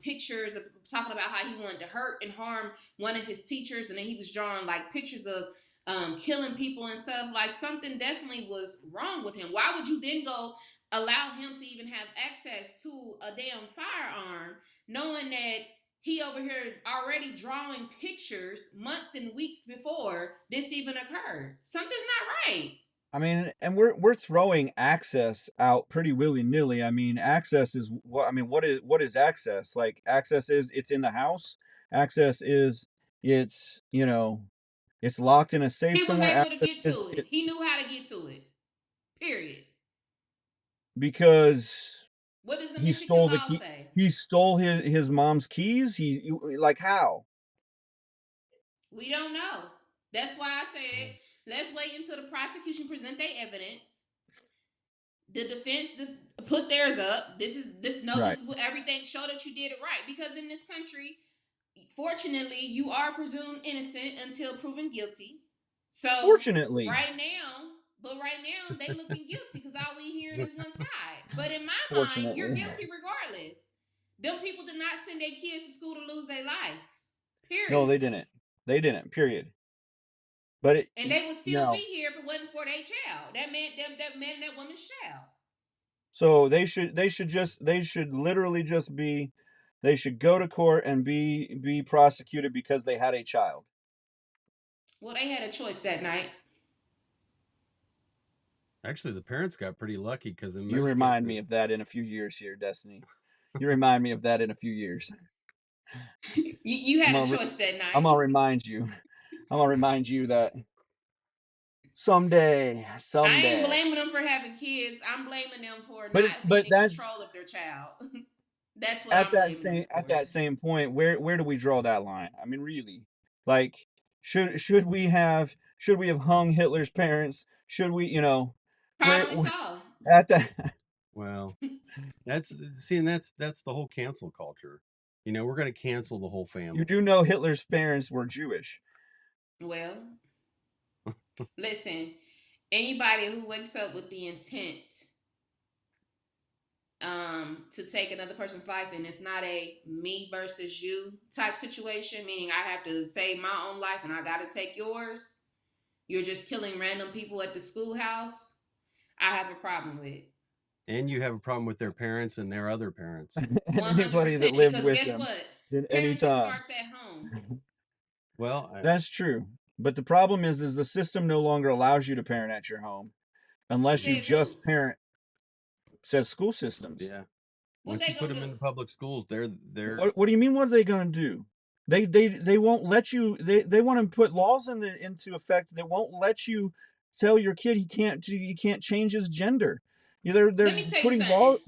pictures of talking about how he wanted to hurt and harm one of his teachers, and then he was drawing like pictures of killing people and stuff. Like, something definitely was wrong with him. Why would you then go allow him to even have access to a damn firearm, knowing that he over here already drawing pictures months and weeks before this even occurred? Something's not right. I mean, and we're throwing access out pretty willy nilly. I mean, access is what I mean. What is access? Like, access is it's in the house. Access is it's it's locked in a safe He was somewhere. able to Access get to it. He knew how to get to it. Period. Because what does the he Michigan stole law the key. say? He stole his mom's keys. Like, how? We don't know. That's why I said Let's wait until the prosecution present their evidence. The defense put theirs up. This is what everything show that you did it right. Because in this country, fortunately, you are presumed innocent until proven guilty. So Fortunately, right now, they looking guilty because all we hearing is one side. But in my mind, you're fortunately, guilty regardless. Them people did not send their kids to school to lose their life. Period. no, they didn't. They didn't. Period. But and they would still be here if it wasn't for their child. That man, that woman's child. So they should literally just be, they should go to court and be prosecuted because they had a child. Well, they had a choice that night. Actually, the parents got pretty lucky because in You most remind cases, me of that in a few years here, Destiny. You remind me of that in a few years. you had a choice that night. I'm gonna remind you. I'm gonna remind you that someday. I ain't blaming them for having kids. I'm blaming them for not being in control of their child. That's what I'm blaming them for. At that same point, where do we draw that line? I mean, really, like, should we have hung Hitler's parents? Should we, probably so. At that. Well, that's the whole cancel culture. We're going to cancel the whole family. You do know Hitler's parents were Jewish. Well, listen, anybody who wakes up with the intent to take another person's life, and it's not a me versus you type situation, meaning I have to save my own life and I got to take yours. You're just killing random people at the schoolhouse. I have a problem with. And you have a problem with their parents and their other parents. 100%. That lived because with guess them what? Parenting starts at home. Well, that's true. But the problem is the system no longer allows you to parent at your home unless you just parent. Says school systems. Yeah. Once you put them in the public schools, they're. What do you mean? What are they going to do? They won't let you. They want to put laws into effect that won't let you tell your kid he can't change his gender. They're putting laws.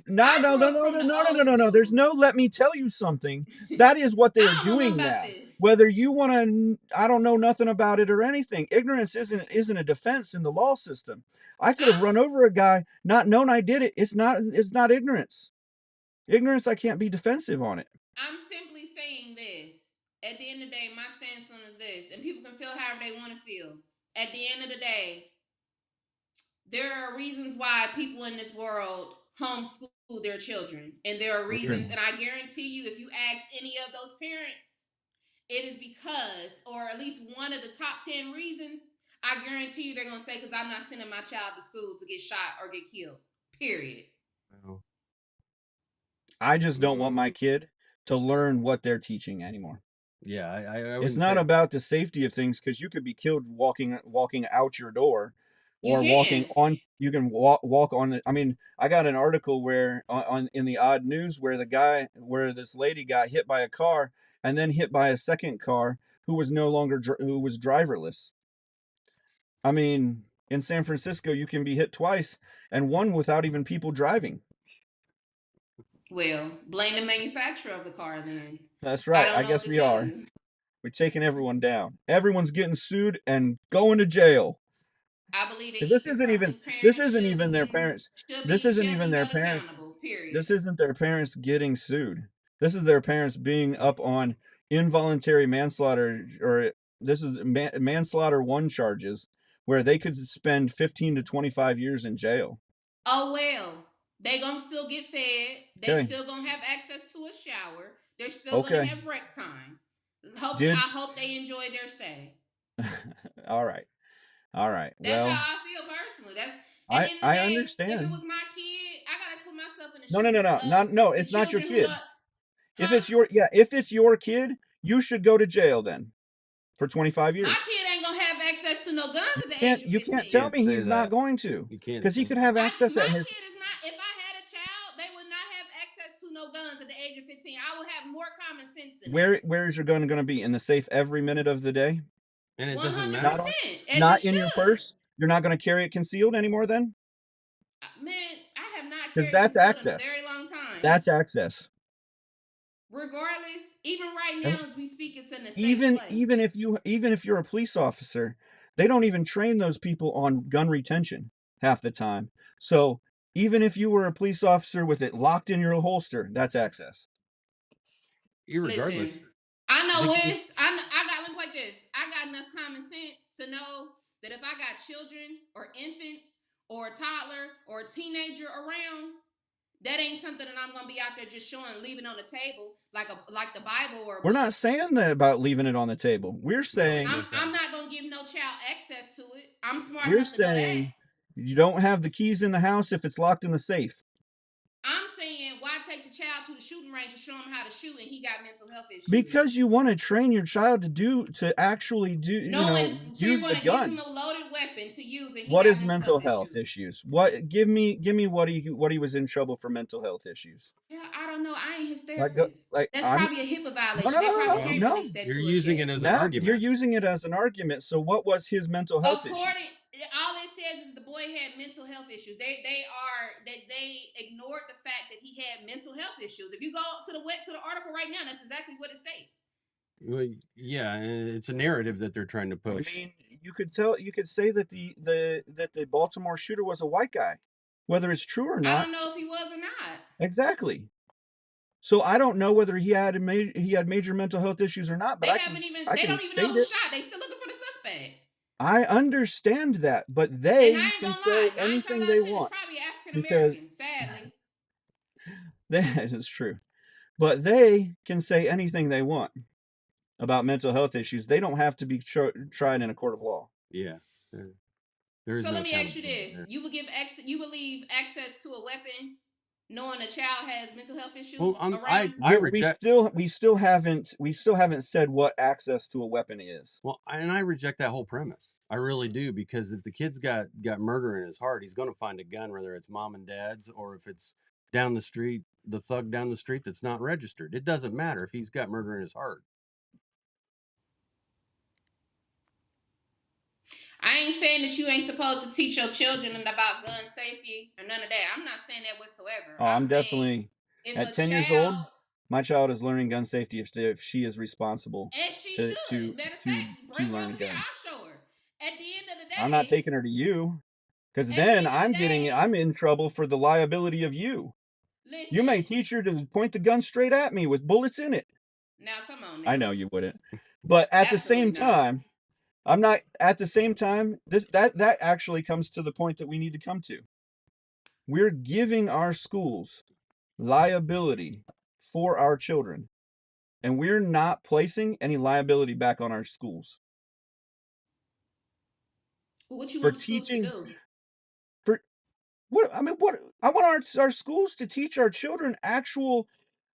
No. There's no let me tell you something. That is what they're doing now. Whether you want to, I don't know nothing about it or anything. Ignorance isn't a defense in the law system. I could have run over a guy, not known I did it. It's not ignorance. Ignorance, I can't be defensive on it. I'm simply saying this. At the end of the day, my stance on is this, and people can feel however they want to feel. At the end of the day, there are reasons why people in this world homeschool their children. And there are reasons, and I guarantee you, if you ask any of those parents, it is because, or at least one of the top 10 reasons, I guarantee you they're going to say, because I'm not sending my child to school to get shot or get killed. Period. Wow. I just don't want my kid to learn what they're teaching anymore. Yeah, I it's not about the safety of things, because you could be killed walking out your door, or walking on. You can walk on the. I mean, I got an article where in the Odd News where this lady got hit by a car and then hit by a second car who was who was driverless. I mean, in San Francisco, you can be hit twice, and one without even people driving. Well, blame the manufacturer of the car then. That's right. I guess we are. We're taking everyone down. Everyone's getting sued and going to jail. I believe this isn't even their parents. This isn't even their parents. Period. This isn't their parents getting sued. This is their parents being up on involuntary manslaughter, or this is manslaughter 1 charges, where they could spend 15 to 25 years in jail. Oh well. They gonna still get fed. They still gonna have access to a shower. They're still gonna have rec time. I hope they enjoy their stay. All right. That's how I feel personally. I understand. If it was my kid, I gotta put myself in the shoes. No. It's not your kid. If it's your kid, you should go to jail then for 25 years. My kid ain't gonna have access to no guns at the age of 15. You can't tell me he's not going to. Because he could have access at his. My kid is not. If I had a child, they would not have access to no guns at the age of 15. I would have more common sense than that. Where is your gun going to be? In the safe every minute of the day? And it doesn't 100%. matter. Not in your purse? You're not going to carry it concealed anymore then? Man, I have not carried because that's access. In a very long time. That's access. Regardless, even right now as we speak, it's in the safe even place. even if you're a police officer, They don't even train those people on gun retention half the time. So even if you were a police officer with it locked in your holster, that's access. Listen, Irregardless, I know the kid, Wes. I got look like this. I got enough common sense to know that if I got children or infants or a toddler or a teenager around, that ain't something that I'm gonna be out there just showing, leaving on the table like the Bible or a We're book. not saying that about leaving it on the table. We're no, saying I'm not gonna give no child access to it. I'm smart we're enough to know that. saying you don't have the keys in the house if it's locked in the safe. I'm saying why take the child to the shooting range and show him how to shoot and he got mental health issues? Because you want to train your child to actually Knowing, so you're use the gonna give him gun. a loaded weapon to use and he What got is mental mental health health issues. issues? What give me what he was in trouble for mental health issues? Yeah, I don't know. I ain't his Like therapist. like That's I'm probably a HIPAA no violation. no They no no probably no well, can't no. release that you're to us using it yet. as an Now you're argument. using it as an argument. So what was his mental health issue? According, all it says is the boy had mental health issues. They ignored the fact that he had mental health issues. If you go to the article right now, that's exactly what it states. Well, yeah, and it's a narrative that they're trying to I push. mean, you could say that the Baltimore shooter was a white guy, whether it's true or I not. don't know if he was or not. Exactly. So I don't know whether he had major mental health issues or not, but They haven't even. I They can don't even know state who it. shot. They still looking for the suspect. I understand that, but And I they ain't can gonna lie. say 9 times anything out they of 10, it's want probably African because American. Sadly. that is true. But they can say anything they want about mental health issues. They don't have to be tried in a court of law. Yeah, there is So no let me ask you accountability this: there. you believe access to a weapon, knowing a child has mental health Well, issues around? I We reject. still haven't said what access to a weapon is. Well, and I reject that whole premise. I really do, because if the kid's got murder in his heart, he's going to find a gun, whether it's mom and dad's or if it's down the street, the thug down the street that's not registered. It doesn't matter if he's got murder in his heart. I ain't saying that you ain't supposed to teach your children about gun safety or none of that. I'm not saying that whatsoever. Oh, I'm I'm saying definitely if at a 10 years old. child, My child is learning gun safety if she is responsible as she to should, matter of to fact, bring her learn over here. guns. I'll show her. At the end of the I'm not day, taking her to you because at the then end of the day, I'm in trouble for the liability of you. You may listen. teach her to point the gun straight at me with bullets in it. Now, come on I now. know you wouldn't. But at the Absolutely same not. time, I'm not at the same time that actually comes to the point that we need to come to. We're giving our schools liability for our children, and we're not placing any liability back on our schools What you for want the schools to teaching do? for what I want our schools to teach our children actual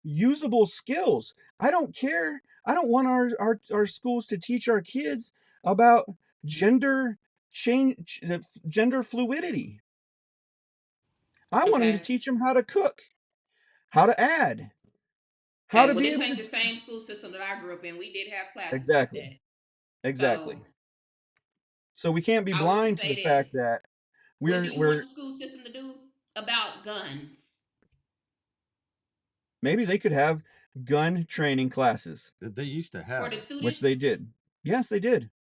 usable skills. I don't care. I don't want our schools to teach our kids about gender change, gender fluidity. I want them to Okay. teach them how to cook, how to add, how Okay. to Well, be this able ain't to. the same school system that I grew up in. We did have classes like Exactly. that. Exactly. So So we can't be I will blind to say the fact this. that What do you want we're the school system to do about guns? maybe they could have gun training classes, They used to For have the it. which they students? did. Yes, they did.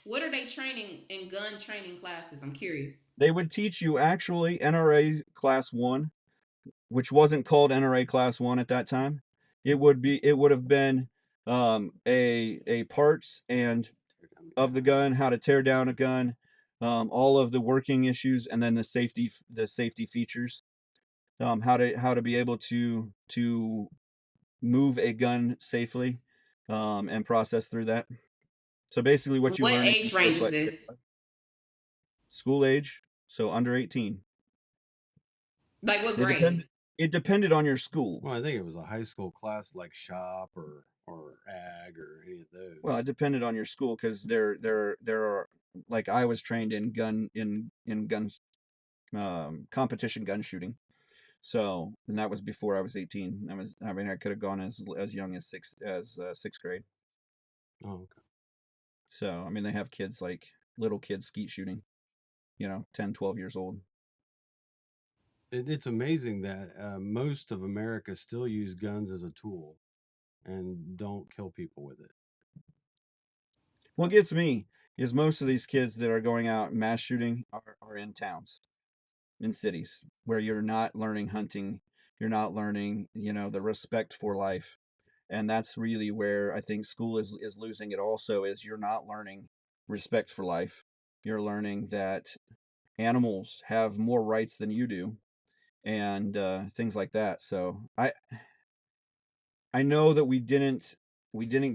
What are they training in gun training classes? I'm curious. They would teach you actually NRA class 1, which wasn't called NRA class 1 at that time. It would have been a parts and of the gun, how to tear down a gun, all of the working issues, and then the safety features, how to be able to move a gun safely, and process through that. So basically, what you What learn in age range is like this? school age, so under 18. Like what It grade? depended. It depended on your school. Well, I think it was a high school class like shop or ag or any of those. Well, it depended on your school because there are, like, I was trained in guns, competition gun shooting. So, and that was before I was 18. I mean, I could have gone as young as sixth grade. Oh, okay. So, I mean, they have kids, like little kids skeet shooting, 10, 12 years old. It's amazing that most of America still use guns as a tool and don't kill people with it. what gets me is most of these kids that are going out mass shooting are in towns, in cities where you're not learning hunting, you're not learning, the respect for life. And that's really where I think school is losing it also, is you're not learning respect for life. You're learning that animals have more rights than you do, and things like that. So I know that we didn't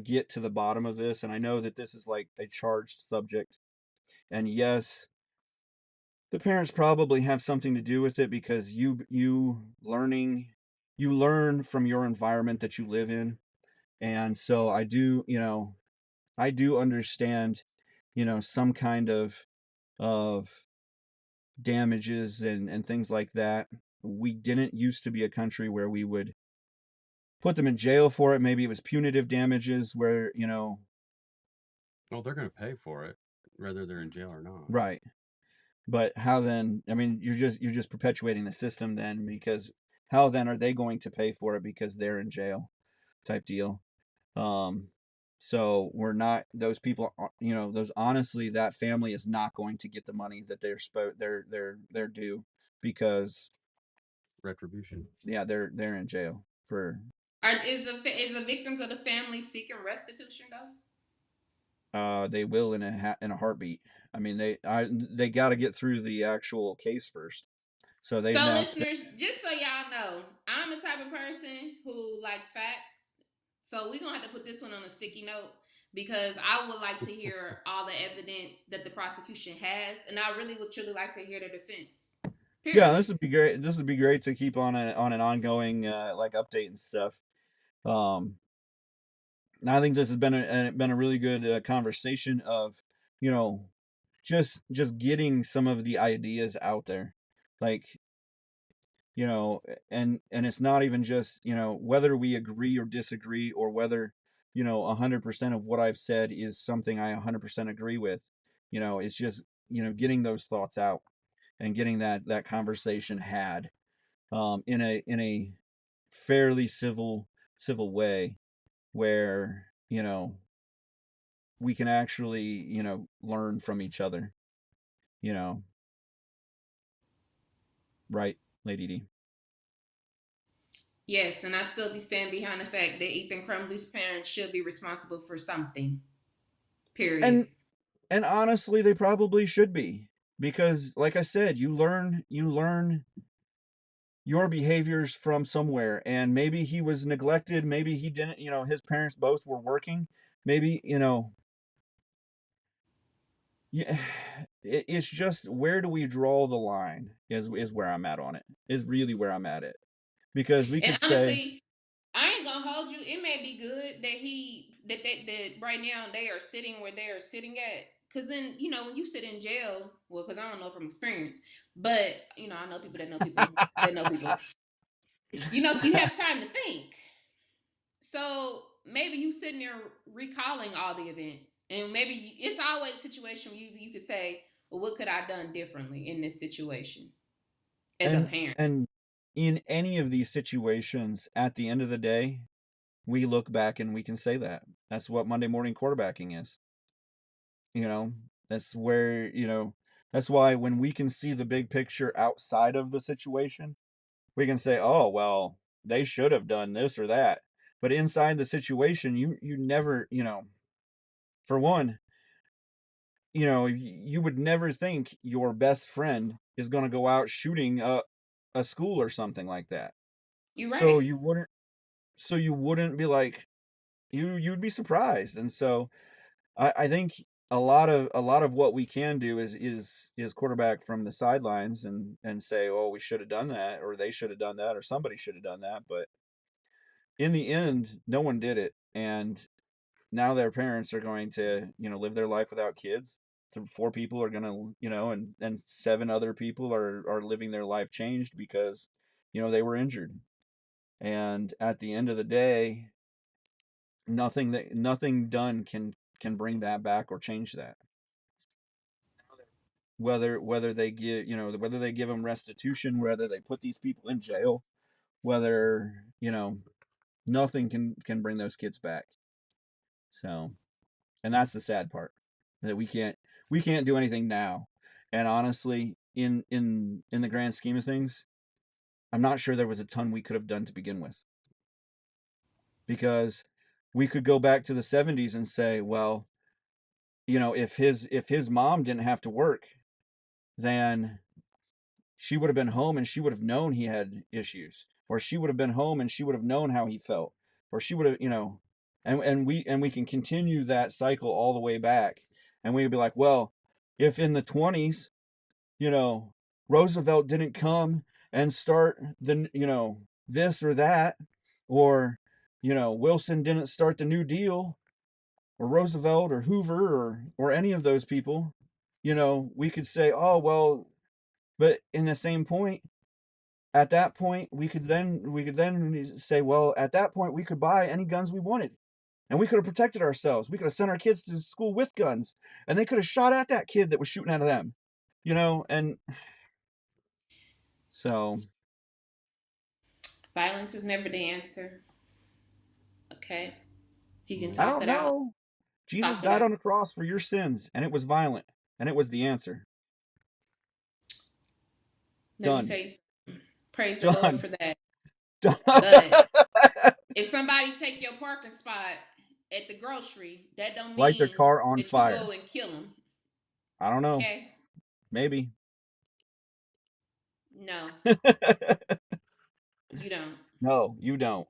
get to the bottom of this, and I know that this is like a charged subject. And yes, the parents probably have something to do with it, because you learn from your environment that you live in. And so I do understand, some kind of damages and things like that. We didn't used to be a country where we would put them in jail for it. Maybe it was punitive damages where, Well, they're going to pay for it, whether they're in jail or not. right. But how then? I mean, you're just perpetuating the system then, because how then are they going to pay for it because they're in jail, type deal? Um, so we're not those people. Those, honestly, that family is not going to get the money that they're due, because Retribution. yeah, they're in jail for. Is the victims of the family seeking restitution though? They will in a heartbeat. I mean, they got to get through the actual case first. So they've So, now spent. listeners, just so y'all know, I'm the type of person who likes facts. So we're gonna have to put this one on a sticky note, because I would like to hear all the evidence that the prosecution has, and I really would truly like to hear the defense. Yeah, Period. this would be great. This would be great to keep on an ongoing like update and stuff. Um, and I think this has been a really good conversation of, you know, just getting some of the ideas out there, like, and it's not even just, whether we agree or disagree, or whether, 100% of what I've said is something I 100% agree with. It's just, getting those thoughts out and getting that conversation had, in a fairly civil way, where, we can actually, learn from each other, you know right, Lady D? Yes, and I still be standing behind the fact that Ethan Crumley's parents should be responsible for something. Period. And honestly, they probably should be, because like I said, you learn your behaviors from somewhere. And maybe he was neglected, maybe he didn't, his parents both were working, maybe, yeah. It's just, where do we draw the line, is where I'm at on it, is really where I'm at it, because we And could say. honestly, I ain't gonna hold you. It may be good that that right now they are sitting where they are sitting at. Cause then, when you sit in jail, well, cause I don't know from experience, but I know people that know people that know people. You have time to think. So maybe you sitting there recalling all the events, and maybe it's always a situation where you could say, well, what could I have done differently in this situation as a and parent? and in any of these situations, at the end of the day, we look back and we can say that. That's what Monday morning quarterbacking is. You know, that's where, that's why when we can see the big picture outside of the situation, we can say, "Oh, well, they should have done this or that." But inside the situation, you never, for one, you would never think your best friend is going to go out shooting a school or something like that. You're So right. you wouldn't be like, you'd be surprised. And so I think a lot of what we can do is quarterback from the sidelines, and say, "Oh, we should have done that," or "They should have done that," or "Somebody should have done that." But in the end, no one did it, and now their parents are going to, live their life without kids. Four people are gonna, and seven other people are living their life changed because, they were injured. And at the end of the day, nothing done can bring that back or change that. Whether they give, whether they give them restitution, whether they put these people in jail, whether, nothing can bring those kids back. So And that's the sad part, that we can't do anything now. And honestly, in the grand scheme of things, I'm not sure there was a ton we could have done to begin with, because we could go back to the 70s and say, well, if his mom didn't have to work, then she would have been home and she would have known he had issues, or she would have been home and she would have known how he felt, or she would have, and we can continue that cycle all the way back, and we'd be like, well, if in the 20s, Roosevelt didn't come and start this or that, or Wilson didn't start the New Deal, or Roosevelt or Hoover or any of those people, we could say, oh well, but in the same point, at that point we could then say, well, at that point we could buy any guns we wanted, and we could have protected ourselves. We could have sent our kids to school with guns, and they could have shot at that kid that was shooting at them, and so Violence is never the answer. Okay. If you can I talk don't it out, know. Jesus talk it died out. on the cross for your sins, and it was violent, and it was the answer. Let me Done. tell you something. Praise the Lord Done. for that. Done. But if somebody take your parking spot at the grocery, that don't Light their mean car on that you fire. go and kill them. I don't know. Okay? Maybe. No, you don't. No, you don't.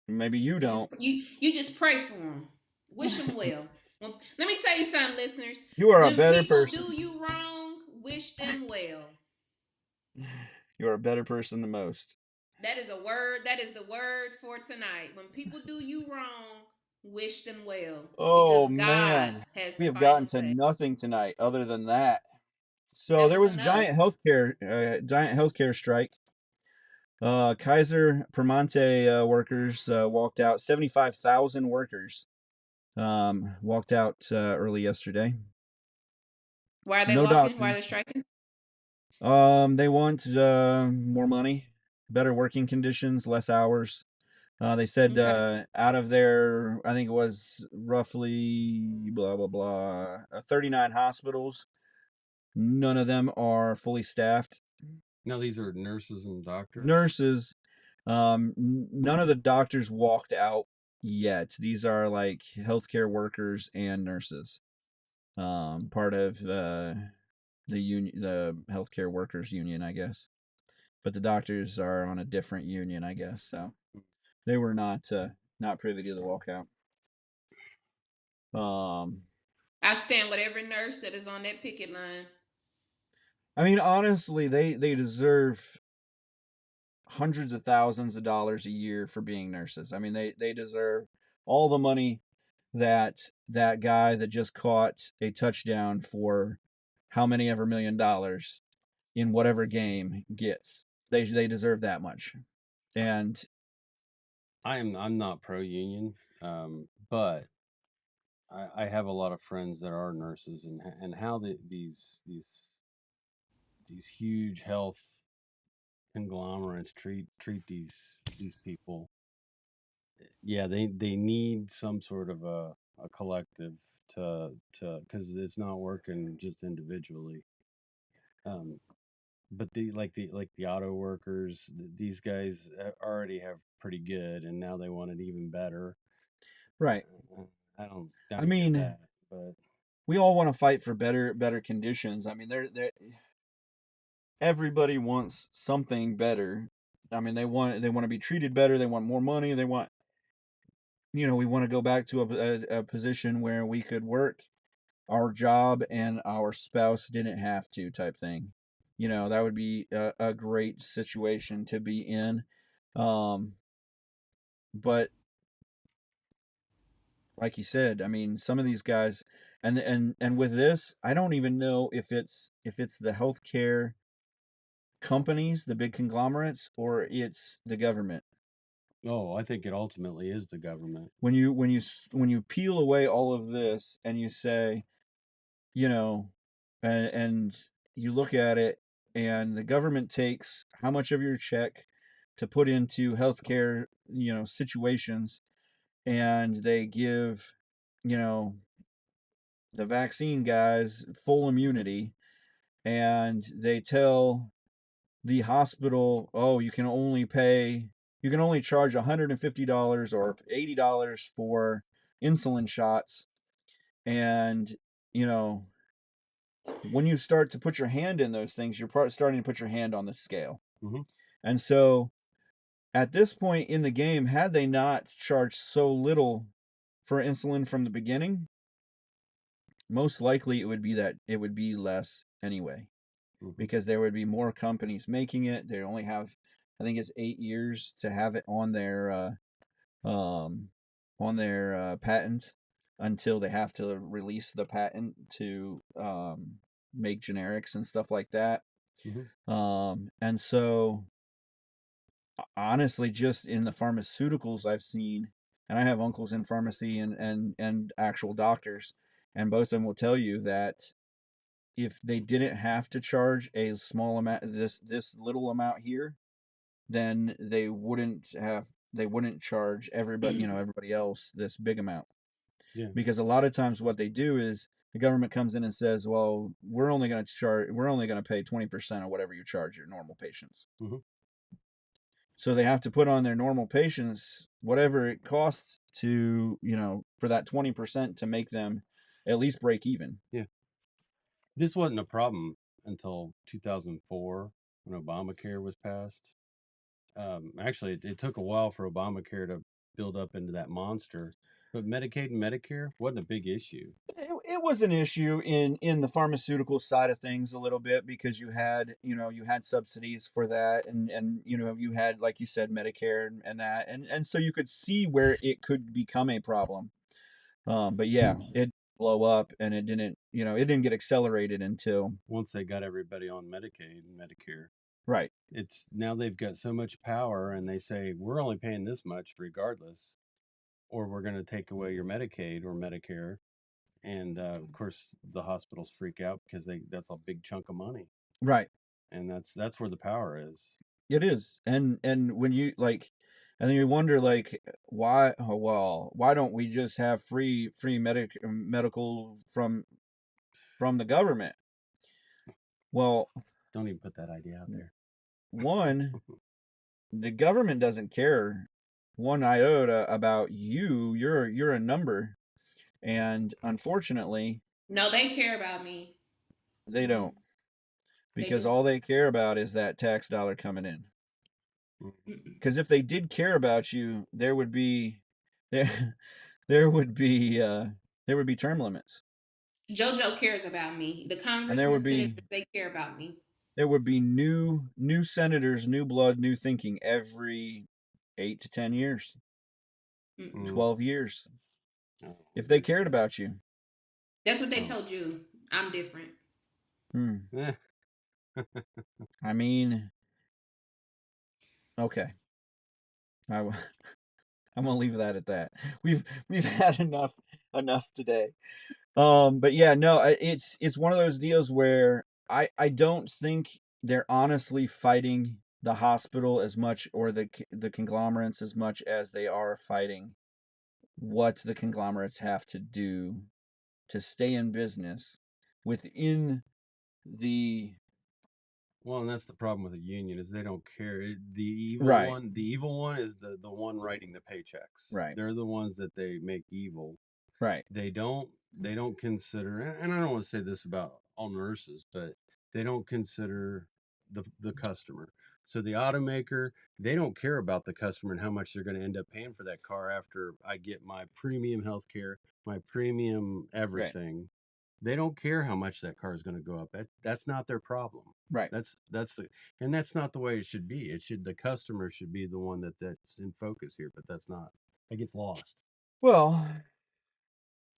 Maybe you You just don't. you just pray for them. Wish them well. Let me tell you something, listeners. You are a When better people person. do you wrong, wish them well. You are a better person than most. That is a word. That is the word for tonight. When people do you wrong, wish them well, because Oh God man, has we the have final gotten to say. nothing tonight other than that. So That there was was a enough. giant healthcare strike. Kaiser Permanente workers walked out. 75,000 workers walked out early yesterday. Why are they No walking? Why are they doctors. striking? They want more money, better working conditions, less hours. They said Okay. out of their, I think it was roughly blah blah blah, 39 hospitals, none of them are fully staffed. Now these are nurses and doctors. Nurses, none of the doctors walked out yet. These are like healthcare workers and nurses, part of the union, the healthcare workers union, I guess. But the doctors are on a different union, I guess. So they were not privy to the walkout. I stand with every nurse that is on that picket line. I mean, honestly, they deserve hundreds of thousands of dollars a year for being nurses. I mean, they deserve all the money that guy that just caught a touchdown for how many ever $1 million in whatever game gets. They deserve that much. And I'm not pro union, but I have a lot of friends that are nurses, and how these huge health conglomerates treat these people. Yeah, they need some sort of a collective to, because it's not working just individually. Um, but the auto workers, these guys already have pretty good, and now they want it even better. right. I I don't get mean, that, but we all want to fight for better conditions. I mean, they're everybody wants something better. I mean, they want to be treated better. They want more money. They want, we want to go back to a position where we could work our job and our spouse didn't have to, type thing. That would be a great situation to be in. Um, but like you said, I mean, some of these guys, and with this, I don't even know if it's the healthcare companies, the big conglomerates, or it's the government. oh, I think it ultimately is the government. When you peel away all of this and you say, you know, and you look at it, and the government takes how much of your check to put into healthcare, situations, and they give you know, the vaccine guys full immunity, and they tell the hospital, oh, you can only charge $150 or $80 for insulin shots. And, you know, when you start to put your hand in those things, you're starting to put your hand on the scale. Mhm. And so at this point in the game, had they not charged so little for insulin from the beginning, most likely it would be less anyway, Mhm. because there would be more companies making it. They only have, I think it's 8 years to have it on their patent, until they have to release the patent to make generics and stuff like that. And so honestly, just in the pharmaceuticals I've seen, and I have uncles in pharmacy and actual doctors, and both of them will tell you that if they didn't have to charge a small amount, this little amount here, then they wouldn't charge everybody else this big amount. Yeah. Because a lot of times what they do is the government comes in and says, well, we're only going to pay 20% of whatever you charge your normal patients. Mhm. So they have to put on their normal patients whatever it costs to, for that 20% to make them at least break even. Yeah. This wasn't a problem until 2004 when Obamacare was passed. Actually, it took a while for Obamacare to build up into that monster, but Medicaid and Medicare wasn't a big issue. It was an issue in the pharmaceutical side of things a little bit, because you had subsidies for that, and you had, like you said, Medicare and that, and so you could see where it could become a problem. But yeah, it blow up, and it didn't get accelerated until Once they got everybody on Medicaid and Medicare. right. It's now they've got so much power, and they say we're only paying this much regardless, or we're going to take away your Medicaid or Medicare. And of course, the hospitals freak out because that's a big chunk of money, Right. and that's where the power is. It is. And when you and then you wonder, why, why don't we just have free medical from the government? Well, Don't even put that idea out there. one, the government doesn't care one iota about you. You're a number, and unfortunately, No, they care about me. they don't, They because do. all they care about is that tax dollar coming in. Mm-mm. Because if they did care about you, there would be there there would be term limits, JoJo cares about me. The and Congress and the senators, they care about me. there would be new senators, new blood, new thinking every 8 to 10 years, Mm-mm. 12 years, Oh, if they cared about you. That's what they told you. I'm different. Eh, I mean, okay. I'm gonna leave that at that. We've had enough today. But yeah, no, it's one of those deals where I don't think they're honestly fighting the hospital as much, or the conglomerates as much, as they are fighting what the conglomerates have to do to stay in business within the well, and that's the problem with a union is they don't care. right, The evil one is the one writing the paychecks. right, They're the ones that they make evil. right, They don't consider, and I don't want to say this about all nurses, but they don't consider the customer. So the automaker, they don't care about the customer and how much they're going to end up paying for that car after I get my premium healthcare, my premium right, everything. They don't care how much that car is going to go up. That's not their problem. right. That's not the way it should be. The customer should be the one that's in focus here, but that's not. It gets lost. Well,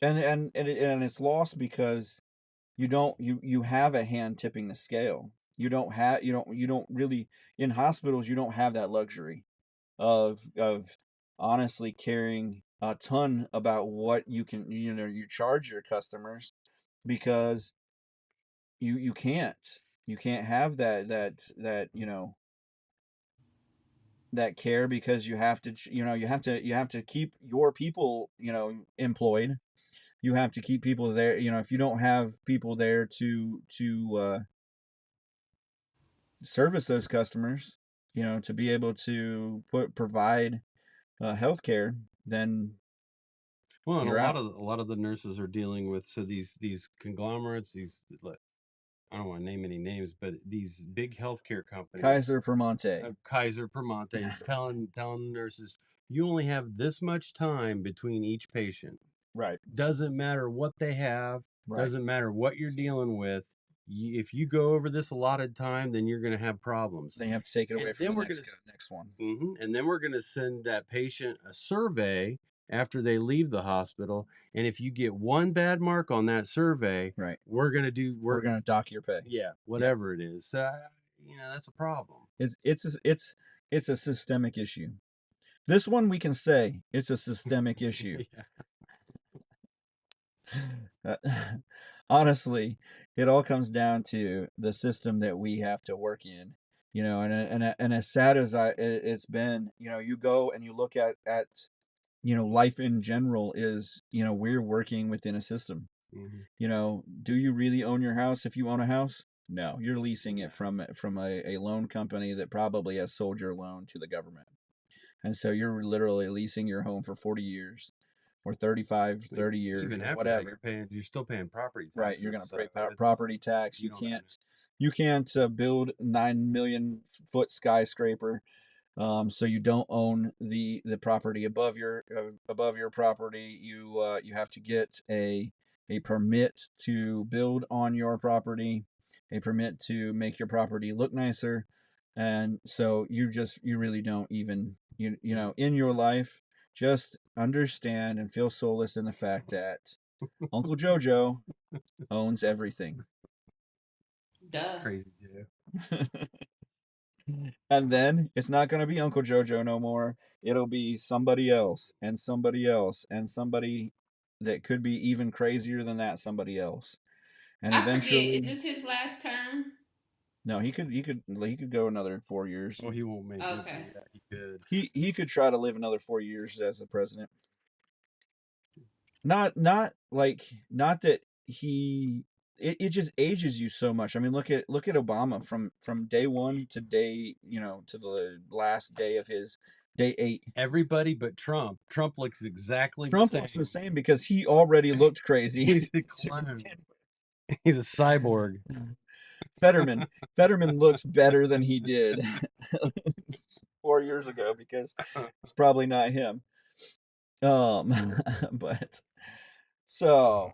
and it's lost because you have a hand tipping the scale. You don't really, in hospitals, you don't have that luxury of honestly caring a ton about what you charge your customers, because you can't have that care, because you have to keep your people employed, you have to keep people there. If you don't have people there to service those customers, to be able to provide healthcare, then Well, and you're out. a lot of the nurses are dealing with these conglomerates, I don't want to name any names, but these big healthcare companies, Kaiser Permanente. Kaiser Permanente is telling the nurses, you only have this much time between each patient. Right. Doesn't matter what they have, Right. doesn't matter what you're dealing with. If you go over this allotted time, then you're going to have problems. Then you have to take it away And from then the we're next one. And then we're going to send that patient a survey after they leave the hospital. And if you get one bad mark on that survey, Right. we're going to dock your pay. Yeah, whatever it is. That's a problem. It's a systemic issue. This one we can say it's a systemic issue. Honestly, it all comes down to the system that we have to work in. And as sad as it's been, you go and you look at life in general is, we're working within a system. Do you really own your house if you own a house? No, you're leasing it from a loan company that probably has sold your loan to the government. And so you're literally leasing your home for 40 years or 35, 30 years, Even or after whatever. that, you're still paying property taxes. Right, you're going to pay property tax. You can't build 9 million foot skyscraper. So you don't own the property above your property. You have to get a permit to build on your property, a permit to make your property look nicer, and so you really don't even in your life, just understand and feel solace in the fact that Uncle Jojo owns everything. Duh. Crazy too. And then it's not going to be Uncle Jojo no more. It'll be somebody else and somebody else and somebody that could be even crazier than that somebody else. And I eventually, forget. Is this his last term? no, he could go another 4 years. Well, he won't make it. Okay. Yeah, he could. He could try to live another 4 years as the president. Not that it just ages you so much. I mean, look at Obama from day 1 to day, to the last day of his day 8. Everybody but Trump. Trump looks exactly Trump the same. looks the same because he already looked crazy. He's a clone. He's a cyborg. Fetterman looks better than he did 4 years ago because it's probably not him. But so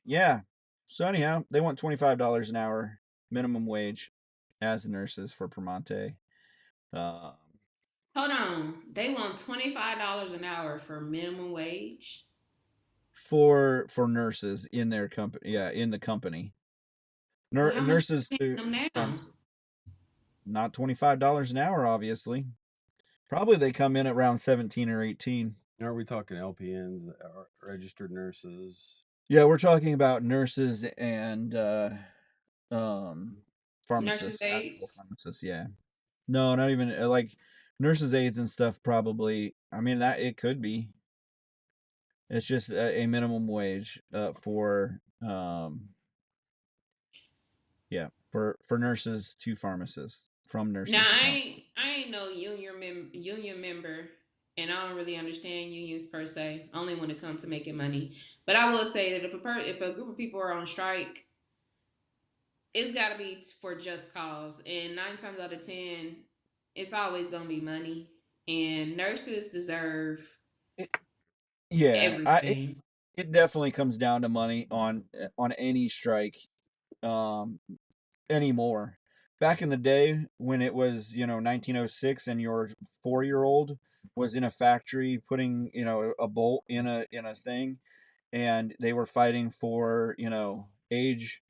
yeah. So anyhow, they want $25 an hour minimum wage as nurses for Permonte. Hold on. They want $25 an hour for minimum wage for nurses in their company. Yeah, in the company. Well, how much Nurses are you to paying them now? pharmacists. Not $25 an hour, obviously. Probably they come in at around 17 or 18. Are we talking LPNs, registered nurses? Yeah, we're talking about nurses and Nurses pharmacists, actual aides. pharmacists. Yeah, no, not even like nurses aides and stuff. Probably, I mean that it could be. It's just a minimum wage for yeah, for nurses to pharmacists, from nurses Now to I ain't no union member, and I don't really understand unions per se. Only when it comes to making money. But I will say that if a group of people are on strike, it's got to be for just cause. And 9 times out of 10, it's always gonna be money. And nurses deserve yeah, everything. it definitely comes down to money on any strike anymore. Back in the day when it was 1906 and your 4-year-old was in a factory putting a bolt in a thing, and they were fighting for age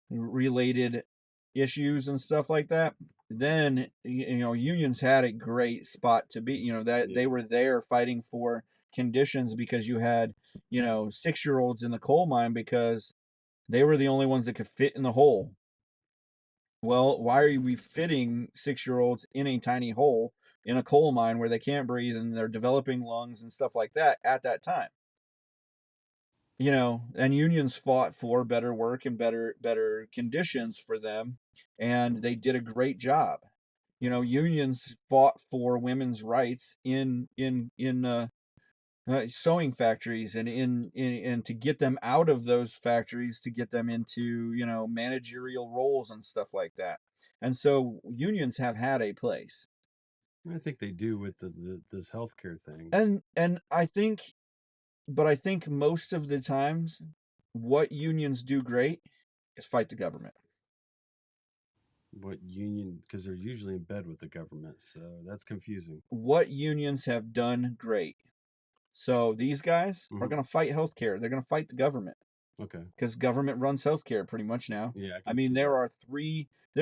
related issues and stuff like that, then unions had a great spot to be. That they were there fighting for conditions because you had 6-year-olds in the coal mine because they were the only ones that could fit in the hole. Well, why are we fitting 6-year-olds in a tiny hole in a coal mine where they can't breathe and they're developing lungs and stuff like that at that time? and unions fought for better work and better conditions for them, and they did a great job. Unions fought for women's rights in sewing factories and and to get them out of those factories to get them into managerial roles and stuff like that. And so unions have had a place. I think they do with this healthcare thing. And I think most of the times what unions do great is fight the government. What union? Because they're usually in bed with the government, so that's confusing. What unions have done great. So these guys are going to fight healthcare. They're going to fight the government. Okay. Because government runs healthcare pretty much now. Yeah, I mean, there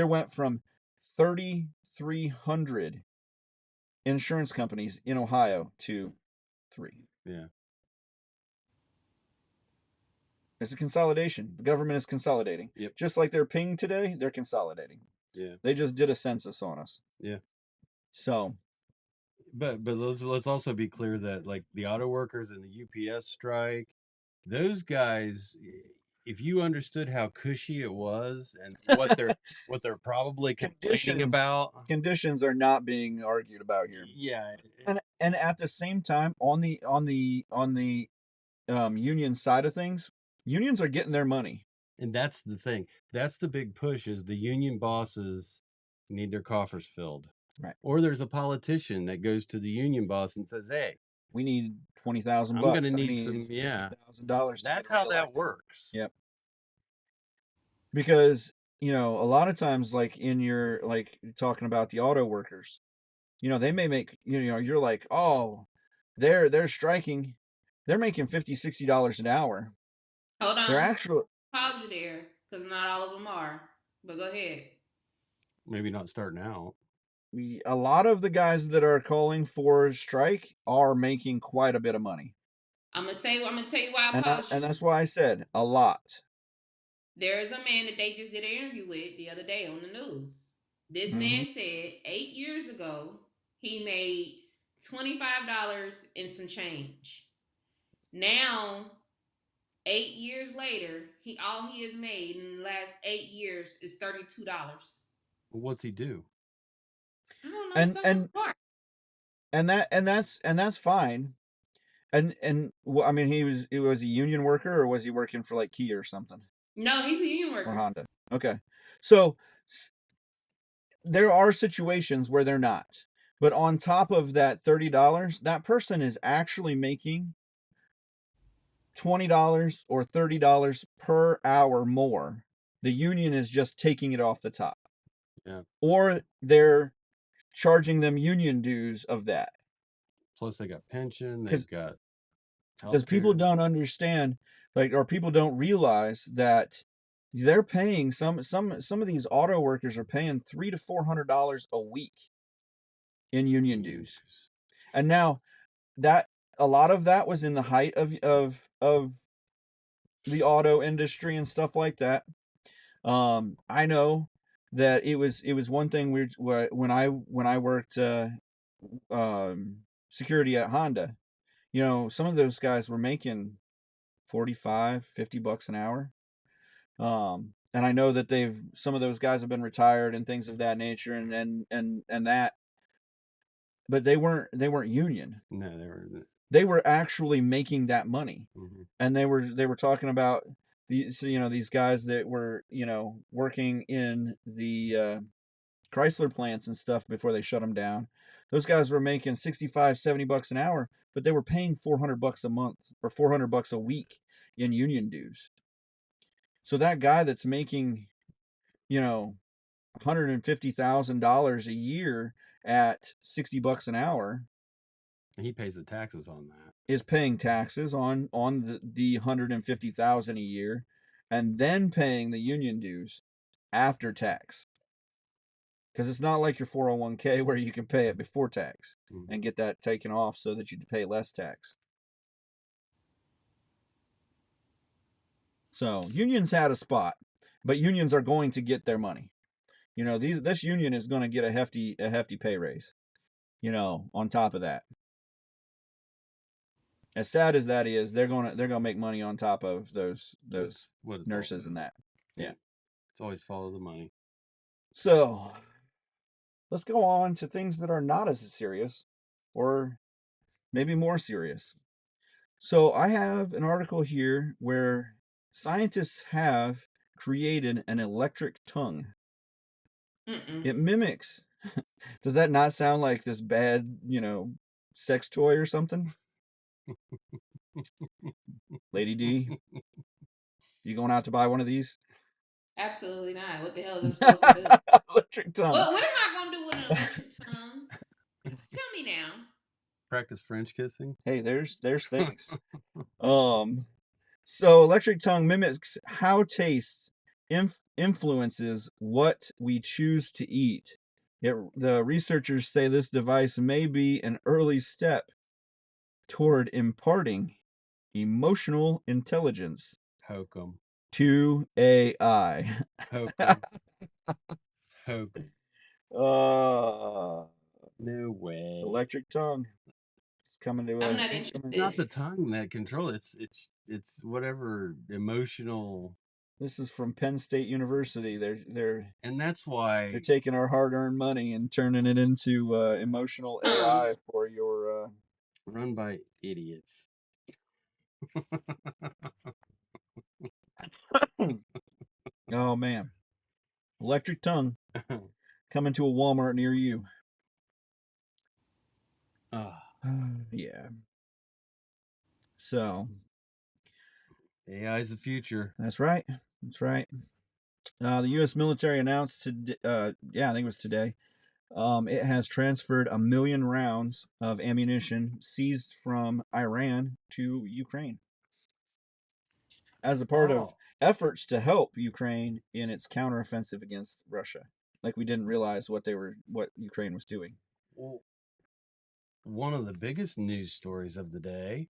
went from 3,300 insurance companies in Ohio to 3. Yeah. It's a consolidation. The government is consolidating. Yep. Just like they're ping today, they're consolidating. Yeah. They just did a census on us. Yeah. So. But let's also be clear that like the auto workers and the UPS strike, those guys, if you understood how cushy it was and what they're probably complaining about, conditions are not being argued about here. Yeah. And at the same time, on the union side of things, unions are getting their money. And that's the thing. That's the big push is the union bosses need their coffers filled. Right. Or there's a politician that goes to the union boss and says, "Hey, we need $20,000. I'm going to need some, $50,000. That's how that works. Yep. Because, a lot of times, like in your, like talking about the auto workers, they may make, you're like, oh, they're striking. They're making $50, $60 an hour. Hold on. They're actually. Pause you there, because not all of them are. But go ahead. Maybe not starting out. A lot of the guys that are calling for strike are making quite a bit of money. I'm gonna tell you why I paused you. And that's why I said a lot. There is a man that they just did an interview with the other day on the news. This man said 8 years ago he made $25 and some change. Now, 8 years later, all he has made in the last 8 years is $32. Well, what's he do? I don't know. And that's fine. And I mean, he was a union worker, or was he working for like Kia or something? No, he's a union worker. Or Honda. Okay. So there are situations where they're not. But on top of that $30, that person is actually making $20 or $30 per hour more. The union is just taking it off the top. Yeah. Or they're charging them union dues of that. Plus they got pension, they've got healthcare. Because people don't understand, or people don't realize that they're paying some of these auto workers are paying $300 to $400 a week in union dues. And now that a lot of that was in the height of the auto industry and stuff like that. I know that it was one thing when I worked security at Honda. Some of those guys were making $45, $50 an hour. And I know that some of those guys have been retired and things of that nature and that, but they weren't union. No, they were actually making that money. And they were talking about these guys that were, working in the Chrysler plants and stuff before they shut them down. Those guys were making $65, $70 an hour, but they were paying $400 a month or $400 a week in union dues. So that guy that's making, $150,000 a year at $60 an hour, he pays the taxes on that. Is paying taxes on the $150,000 a year, and then paying the union dues after tax. Because it's not like your 401k where you can pay it before tax and get that taken off so that you pay less tax. So unions had a spot, but unions are going to get their money. This union is going to get a hefty pay raise. On top of that. as sad as that is, they're gonna make money on top of those That's what it's all nurses and about. that. Yeah. It's always follow the money. So let's go on to things that are not as serious, or maybe more serious. So I have an article here where scientists have created an electric tongue. Mm-mm. It mimics. Does that not sound like this bad, sex toy or something? Lady D, you going out to buy one of these? Absolutely not. What the hell is it supposed to do? Electric tongue. What am I gonna do with an electric tongue? Tell me now. Practice French kissing. Hey, there's things. So electric tongue mimics how taste influences what we choose to eat. The researchers say this device may be an early step toward imparting emotional intelligence Hokum. to AI. Hokum. Hokum. uh, No way. Electric tongue. It's coming to I'm not It's interested. not the tongue that controls. It's whatever emotional. This is from Penn State University. They're And that's why They're taking our hard-earned money and turning it into emotional AI for your. Run by idiots. Oh man, electric tongue coming to a Walmart near you. Yeah. So AI is the future. that's right. That's right. The U.S. military announced today. I think it was today. It has transferred 1 million rounds of ammunition seized from Iran to Ukraine as a part of efforts to help Ukraine in its counteroffensive against Russia. Like we didn't realize what Ukraine was doing. Well, one of the biggest news stories of the day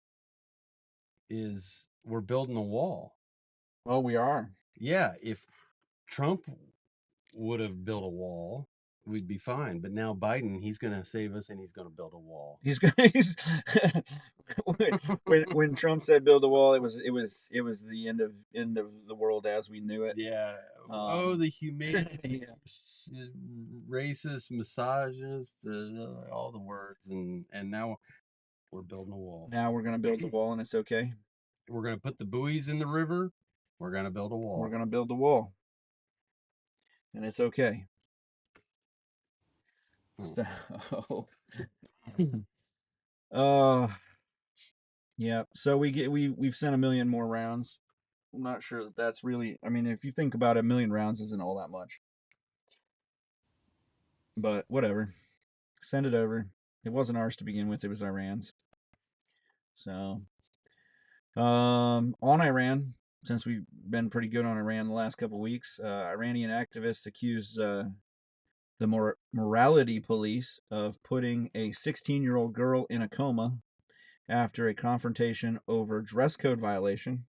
is we're building a wall. Oh, we are. Yeah, if Trump would have built a wall, we'd be fine. But now Biden, he's going to save us and he's going to build a wall. He's when Trump said build a wall, it was the end of the world as we knew it. Yeah. The humanity, yeah. racist, misogynist, all the words, and now we're building a wall. Now we're gonna build the wall, and it's okay. We're gonna put the buoys in the river. We're gonna build a wall. We're gonna build the wall, and it's okay. Yeah. So we've sent 1 million more rounds. I'm not sure that that's really. I mean, if you think about it, 1 million rounds isn't all that much. But whatever. Send it over. It wasn't ours to begin with. It was Iran's. So, on Iran, since we've been pretty good on Iran the last couple of weeks, Iranian activists accused the morality police of putting a 16-year-old girl in a coma after a confrontation over dress code violation.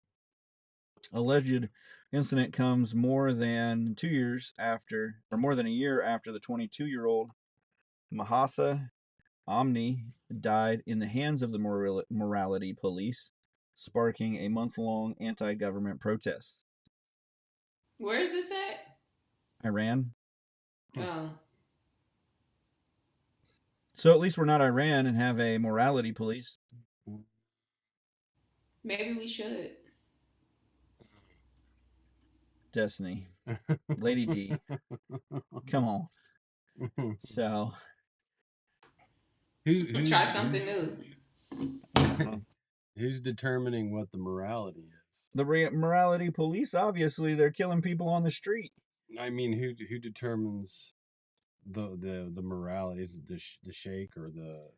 Alleged incident comes more than a year after the 22-year-old Mahsa Amini died in the hands of the morality police, sparking a month-long anti-government protest. Where is this at? Iran. Oh. So at least we're not Iran and have a morality police. Maybe we should. Destiny. Lady D. Come on. So. Try something new. Who's determining what the morality is? The morality police, obviously, they're killing people on the street. I mean, who determines the morality? Is it the sheikh or the?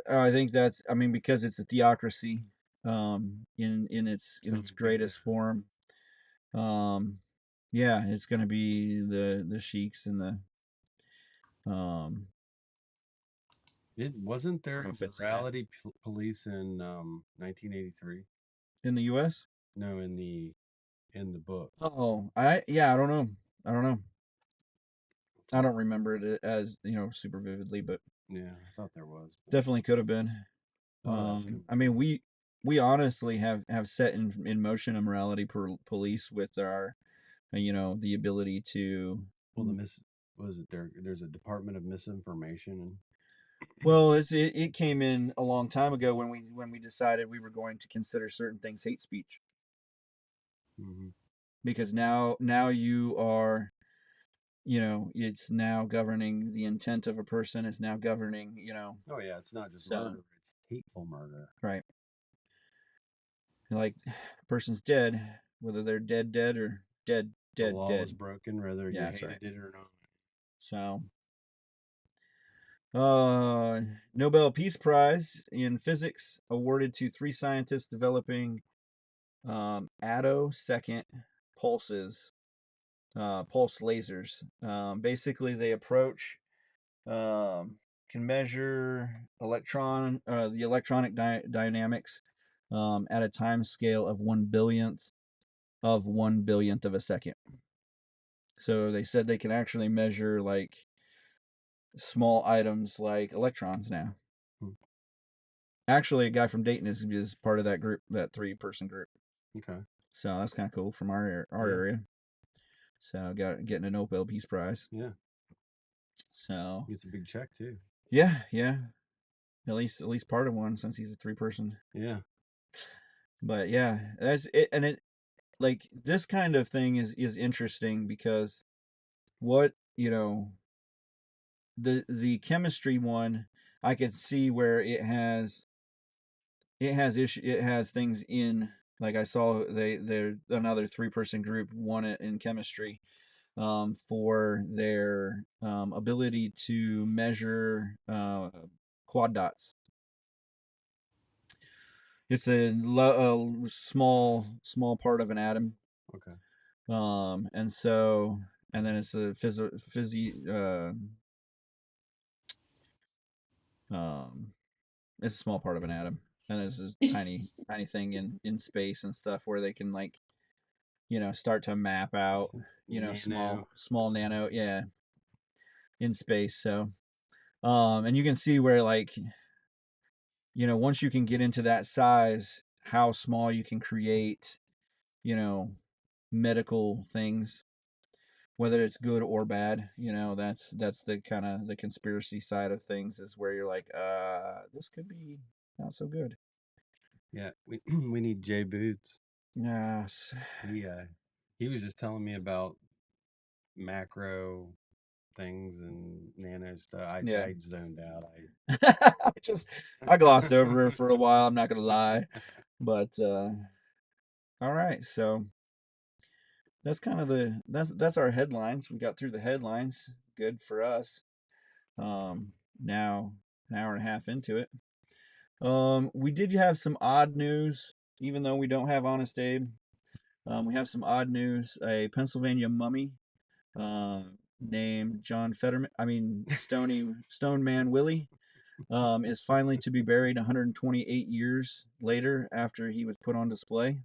I think that's. I mean, because it's a theocracy, in its greatest form. Yeah, it's going to be the sheiks and the. It wasn't there a morality police in 1983 in the U.S. No, in the book. Oh, I don't know. I don't remember it as super vividly, but yeah, I thought there was. Definitely could have been. Oh, that's good. I mean, we honestly have set in motion a morality police with our, the ability to. Well, was it there? There's a Department of Misinformation. Well, it came in a long time ago when we decided we were going to consider certain things hate speech. Mm-hmm. Because now you are, it's now governing the intent of a person. It's now governing, Oh yeah, it's not just so murder; it's hateful murder. right. Like, person's dead, whether they're dead or dead The law was dead. broken, whether you Yeah, that's hated right. it or not. So, Nobel Peace Prize in Physics awarded to 3 scientists developing attosecond pulses, pulse lasers. Basically, they approach, can measure the electronic dynamics at a time scale of 1/100000th of a second. So they said they can actually measure like small items like electrons now. Hmm. Actually, a guy from Dayton is part of that group, that 3-person group. Okay. So that's kind of cool from our Yeah. area. So getting a Nobel Peace Prize. Yeah. So Gets a big check too. yeah. At least part of one, since he's a 3-person. Yeah. But yeah, that's it. And it, like, this kind of thing is interesting because what, the chemistry one, I could see where it has things in, like, I saw they're another 3-person group won it in chemistry, for their ability to measure quad dots. It's a small part of an atom. Okay. And so, and then it's a it's a small part of an atom, and it's a tiny thing in space and stuff where they can, like, start to map out, Nano. small nano, yeah, in space. So, and you can see where, like, once you can get into that size, how small you can create, medical things, whether it's good or bad. That's the kind of the conspiracy side of things, is where you're like, this could be not so good. Yeah, we need Jay Boots. Yes. He was just telling me about macro things and nano stuff. Yeah. I zoned out. I glossed over it for a while, I'm not gonna lie. But all right, so that's kind of that's our headlines. We got through the headlines. Good for us. Now an hour and a half into it. We did have some odd news, even though we don't have Honest Abe. We have some odd news. A Pennsylvania mummy, named John Fetterman, Stone Man Willie, is finally to be buried 128 years later after he was put on display.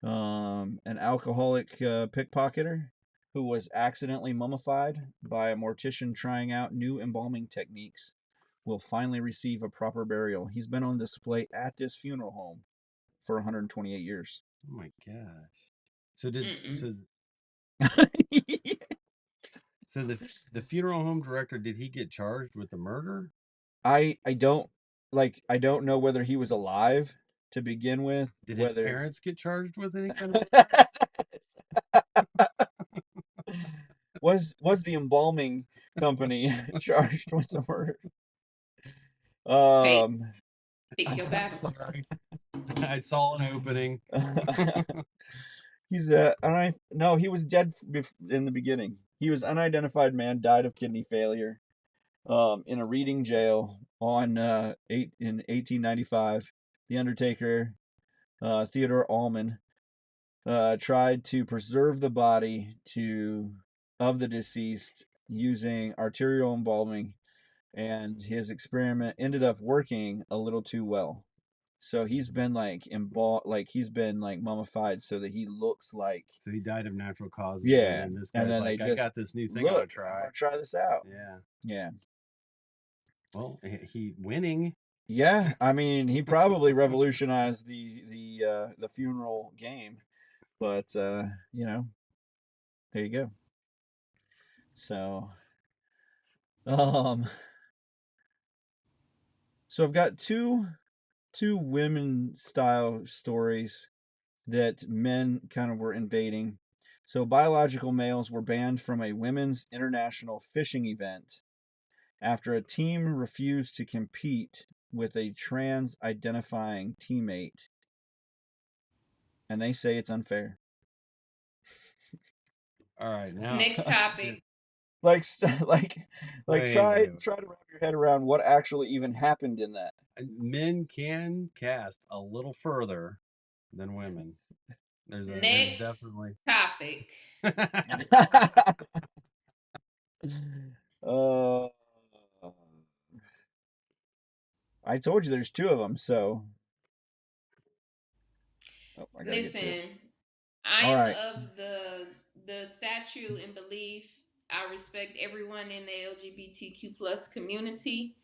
An alcoholic pickpocketer who was accidentally mummified by a mortician trying out new embalming techniques will finally receive a proper burial. He's been on display at this funeral home for 128 years. Oh my gosh! So so the funeral home director, did he get charged with the murder? I don't know whether he was alive to begin with. Did his Whether parents get charged with any kind of was the embalming company charged with the murder? Hey, Um, pick your battles. Sorry. I saw an opening. He's no, he was dead in the beginning. He was unidentified man, died of kidney failure, in a Reading jail in 1895. The Undertaker, Theodore Allman, tried to preserve the body of the deceased using arterial embalming, and his experiment ended up working a little too well. So he's been he's been like mummified so that he looks like. So he died of natural causes. Yeah, And then this and guy's then like, I got this new thing I want to I try. want to try this out. Yeah. Yeah. Well, he winning. Yeah, I mean, he probably revolutionized the funeral game, but you know, there you go. So, um, so I've got two women style stories that men kind of were invading. So biological males were banned from a women's international fishing event after a team refused to compete with a trans identifying teammate, and they say it's unfair. All right, now. Next topic. like Wait, try wait, wait. to wrap your head around what actually even happened in that. Men can cast a little further than women. There's Next definitely. topic. uh, I told you there's two of them, so I gotta get to it. Listen, I All am right. of the statue and belief. I respect everyone in the LGBTQ plus community,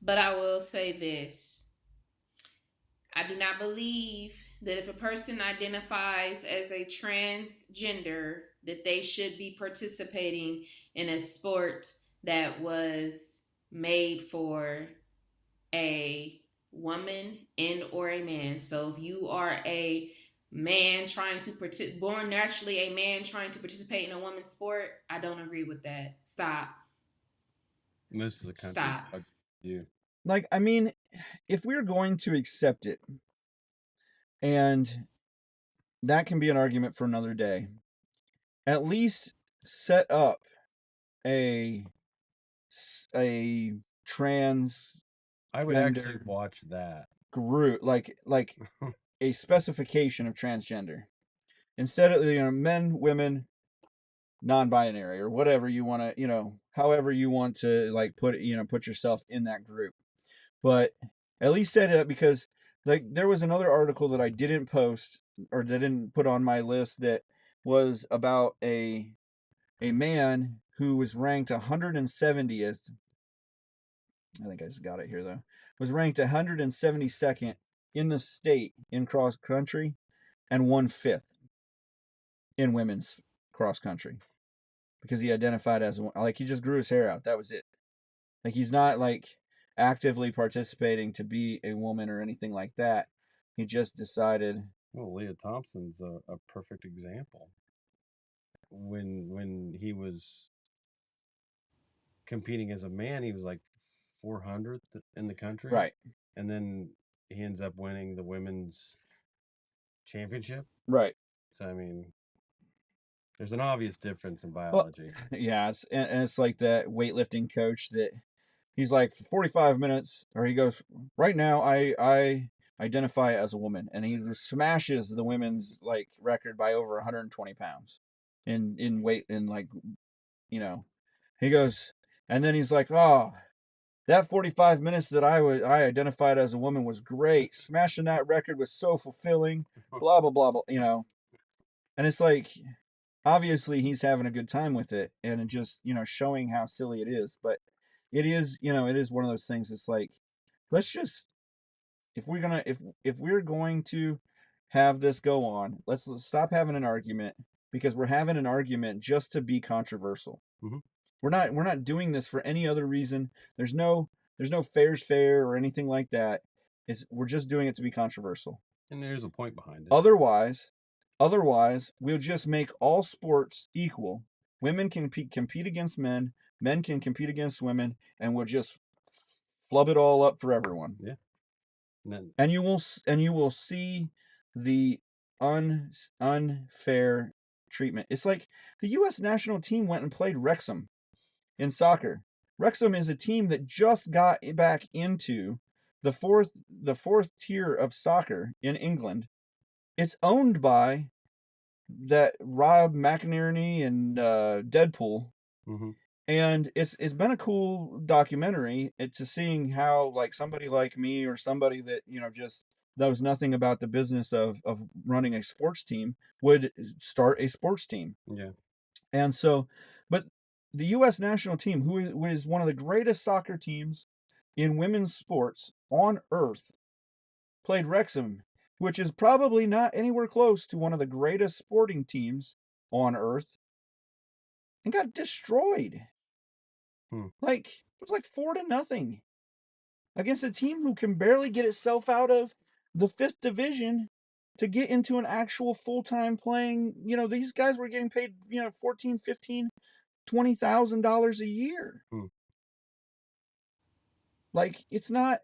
but I will say this. I do not believe that if a person identifies as a transgender, that they should be participating in a sport that was made for a woman and or a man. So if you are a man trying to born naturally a man trying to participate in a woman's sport, I don't agree with that. Stop. Most of the country. Stop. You. Like, I mean, if we're going to accept it, and that can be an argument for another day, at least set up a trans I would actually watch that group, like a specification of transgender, instead of men, women, non-binary, or whatever you want to, however you want to like put yourself in that group. But at least set it up, because like there was another article that I didn't post or didn't put on my list that was about a man who was ranked 170th. I think I just got it here though. Was ranked 172nd in the state in cross country and won 5th in women's cross country because he identified as like he just grew his hair out. That was it. Like he's not like actively participating to be a woman or anything like that. He just decided. Well, Leah Thompson's a perfect example. When he was competing as a man, he was like 400th in the country. Right. And then he ends up winning the women's championship. Right. So, I mean, there's an obvious difference in biology. Well, yeah, and it's like that weightlifting coach that he's like 45 minutes, or he goes, right now I identify as a woman, and he smashes the women's like record by over 120 pounds in weight, and like, he goes, and then he's like, oh, that 45 minutes that I identified as a woman was great. Smashing that record was so fulfilling. Blah blah blah blah. And it's like, obviously he's having a good time with it, and it just showing how silly it is. But it is it is one of those things. It's like, let's just, if we're going to have this go on, let's stop having an argument, because we're having an argument just to be controversial. Mm-hmm. We're not doing this for any other reason. There's no fair's fair or anything like that. We're just doing it to be controversial. And there's a point behind it. Otherwise, we'll just make all sports equal. Women can compete against men. Men can compete against women, and we'll just flub it all up for everyone. Yeah. And you will see the unfair treatment. It's like the U.S. national team went and played Wrexham in soccer. Wrexham is a team that just got back into the fourth tier of soccer in England. It's owned by that Rob McInerney and Deadpool. Mm-hmm. And it's been a cool documentary to seeing how like somebody like me, or somebody that just knows nothing about the business of running a sports team, would start a sports team. Yeah. And so, but the U.S. national team, who is one of the greatest soccer teams in women's sports, on earth played Wrexham, which is probably not anywhere close to one of the greatest sporting teams on earth, and got destroyed. Like, it was like 4-0 against a team who can barely get itself out of the 5th division to get into an actual full-time playing. These guys were getting paid, $14, $15, $20,000 a year. Like, it's not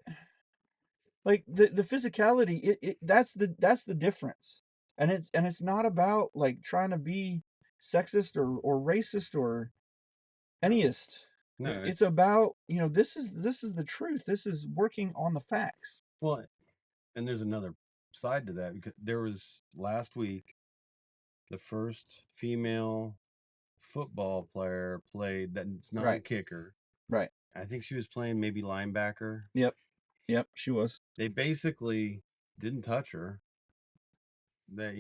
like the physicality. That's the difference, and it's not about like trying to be sexist or racist or anyist. No, It's about, this is the truth. This is working on the facts. well, and there's another side to that, because there was last week the first female football player played that's not a Right. kicker. Right. I think she was playing maybe linebacker. Yep, she was. They basically didn't touch her. That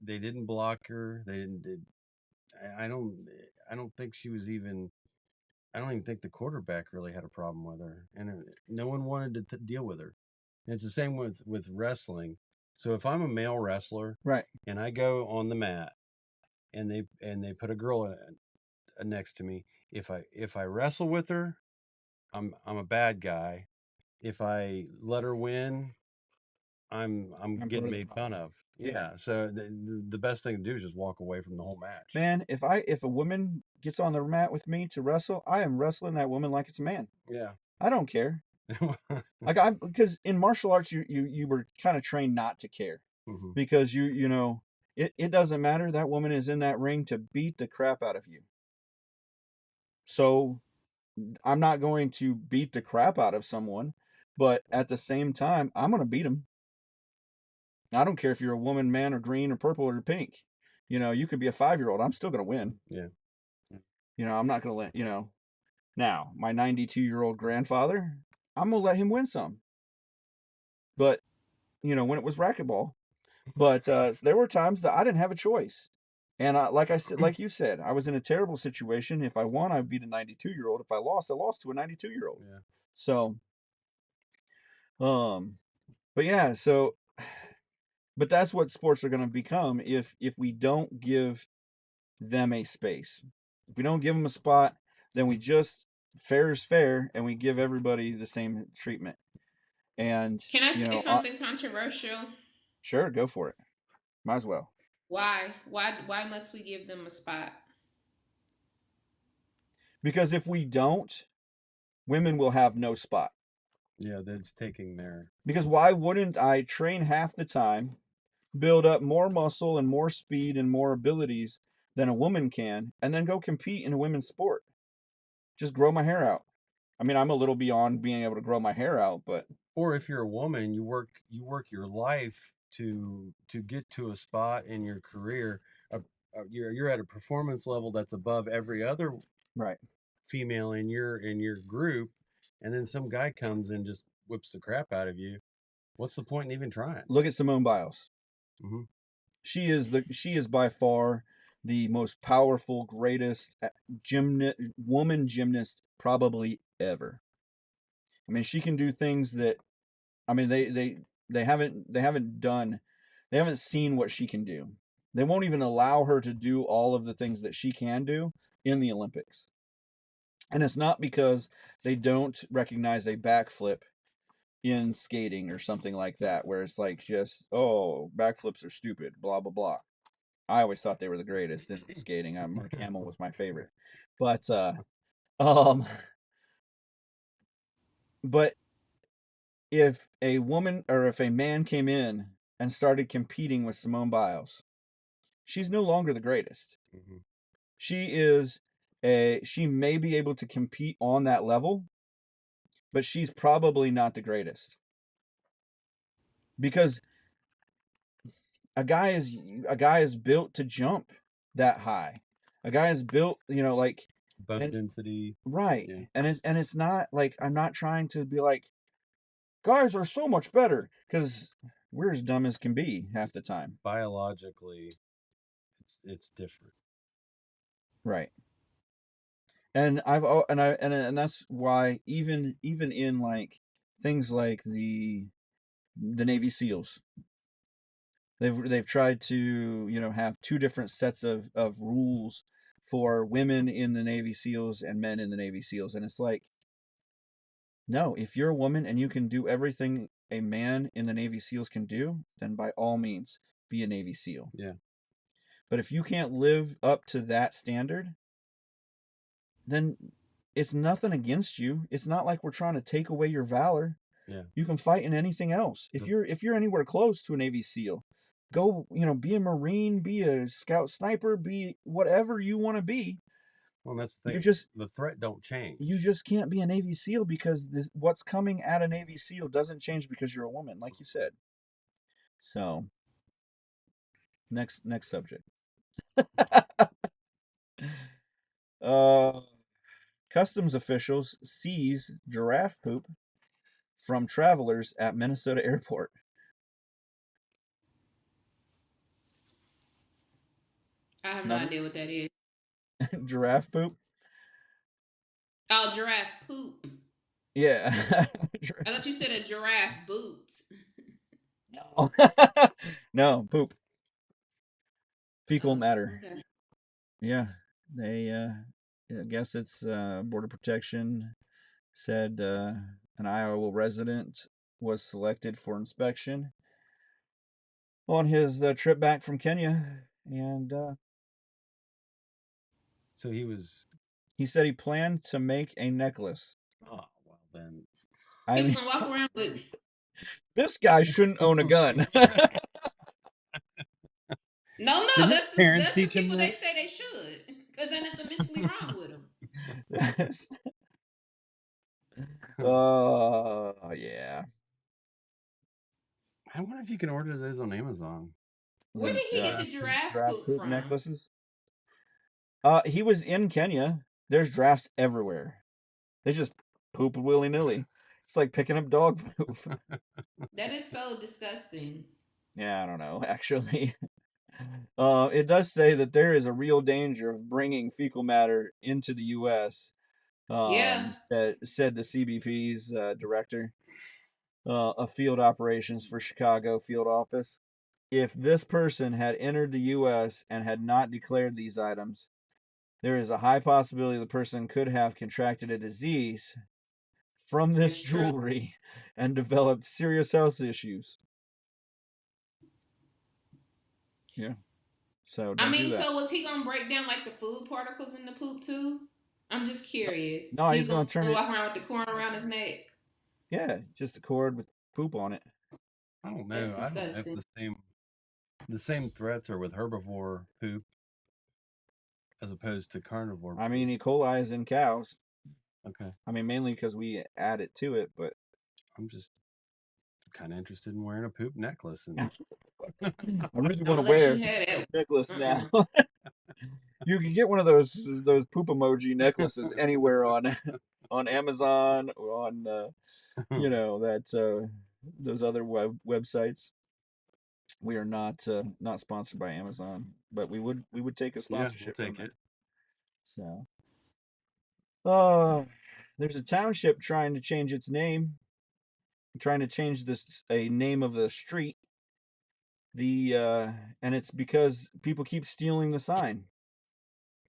they didn't block her. They didn't. I don't think she was even. I don't even think the quarterback really had a problem with her, and no one wanted to deal with her. And it's the same with wrestling. So if I'm a male wrestler, Right, and I go on the mat, and they put a girl next to me, if I wrestle with her, I'm a bad guy. If I let her win, I'm getting made fun of. Yeah. So the best thing to do is just walk away from the whole match. man. If a woman gets on the mat with me to wrestle, I am wrestling that woman like it's a man. Yeah. I don't care. Like, because in martial arts you were kind of trained not to care, because it doesn't matter. That woman is in that ring to beat the crap out of you. So I'm not going to beat the crap out of someone, but at the same time, I'm going to beat them. I don't care if you're a woman, man, or green or purple or pink. You could be a 5-year-old. I'm still going to win. Yeah. I'm not going to let, now my 92-year-old grandfather, I'm going to let him win some. But, when it was racquetball, but there were times that I didn't have a choice. And like you said, I was in a terrible situation. If I won, I beat a 92-year-old. If I lost to a 92-year-old. Yeah. So, but yeah, but that's what sports are going to become if we don't give them a space. If we don't give them a spot, then we just fair is fair, and we give everybody the same treatment. And Can I say something controversial? Sure, go for it. Might as well. Why? Why must we give them a spot? Because if we don't, women will have no spot. Yeah, that's taking their. Because why wouldn't I train half the time, build up more muscle and more speed and more abilities than a woman can, and then go compete in a women's sport? Just grow my hair out. I mean, I'm a little beyond being able to grow my hair out, but Or if you're a woman, you work your life to get to a spot in your career. You're at a performance level that's above every other right female in your group, and then some guy comes and just whips the crap out of you. What's the point in even trying? Look at Simone Biles. Mm-hmm. She is by far the most powerful, greatest woman gymnast probably ever. I mean, she can do things that, I mean, they haven't seen what she can do. They won't even allow her to do all of the things that she can do in the Olympics. And it's not because they don't recognize a backflip in skating or something like that, where it's like just, oh, backflips are stupid, blah blah blah. I always thought they were the greatest in skating. Mark Hamill was my favorite, but but if a woman or if a man came in and started competing with Simone Biles, she's no longer the greatest. Mm-hmm. She may be able to compete on that level, but she's probably not the greatest. Because a guy is built to jump that high. A guy is built, like bone density. Right. Yeah. And it's not like, I'm not trying to be like, guys are so much better, because we're as dumb as can be half the time. Biologically, it's different. Right. And and that's why even in like things like the Navy SEALs. They've tried to have two different sets of rules for women in the Navy SEALs and men in the Navy SEALs, and it's like, no, if you're a woman and you can do everything a man in the Navy SEALs can do, then by all means be a Navy SEAL. Yeah. But if you can't live up to that standard, then it's nothing against you. It's not like we're trying to take away your valor. Yeah. You can fight in anything else. If you're anywhere close to a Navy SEAL, go, be a Marine, be a scout sniper, be whatever you want to be. Well, that's the thing. The threat don't change. You just can't be a Navy SEAL because what's coming at a Navy SEAL doesn't change because you're a woman, like you said. So, next subject. Customs officials seize giraffe poop from travelers at Minnesota airport. I have no idea what that is. Giraffe poop? Oh, giraffe poop. Yeah. I thought you said a giraffe boot. No. No, poop. Fecal matter. Okay. Yeah. They I guess it's border protection said an Iowa resident was selected for inspection on his trip back from Kenya, and so he said he planned to make a necklace. Oh, well then. He was gonna walk around with. This guy shouldn't own a gun. No, Did his that's the parents teach him people that? they say they should, because there's nothing mentally wrong with them. Yeah. I wonder if you can order those on Amazon. Where did he get the giraffe poop from? Necklaces? He was in Kenya. There's giraffes everywhere. They just poop willy-nilly. It's like picking up dog poop. That is so disgusting. Yeah, I don't know, actually. It does say that there is a real danger of bringing fecal matter into the U.S. Yeah. Said the CBP's director of field operations for Chicago field office. If this person had entered the U.S. and had not declared these items, there is a high possibility the person could have contracted a disease from this jewelry and developed serious health issues. Yeah. So don't do that. So was he gonna break down like the food particles in the poop too? I'm just curious. No, he's gonna turn it. Walk around with the cord around his neck. Yeah, just a cord with poop on it. I don't know. That's disgusting. I don't know if the same threats are with herbivore poop as opposed to carnivore poop. I mean, E. coli is in cows. Okay. I mean, mainly because we add it to it, but I'm just kind of interested in wearing a poop necklace. And I really want to wear a necklace now. You can get one of those poop emoji necklaces anywhere on Amazon or on those other websites. We are not sponsored by Amazon, but we would take a sponsorship. Yeah, we'll take it. So, there's a township trying to change its name, trying to change a name of the street. And it's because people keep stealing the sign.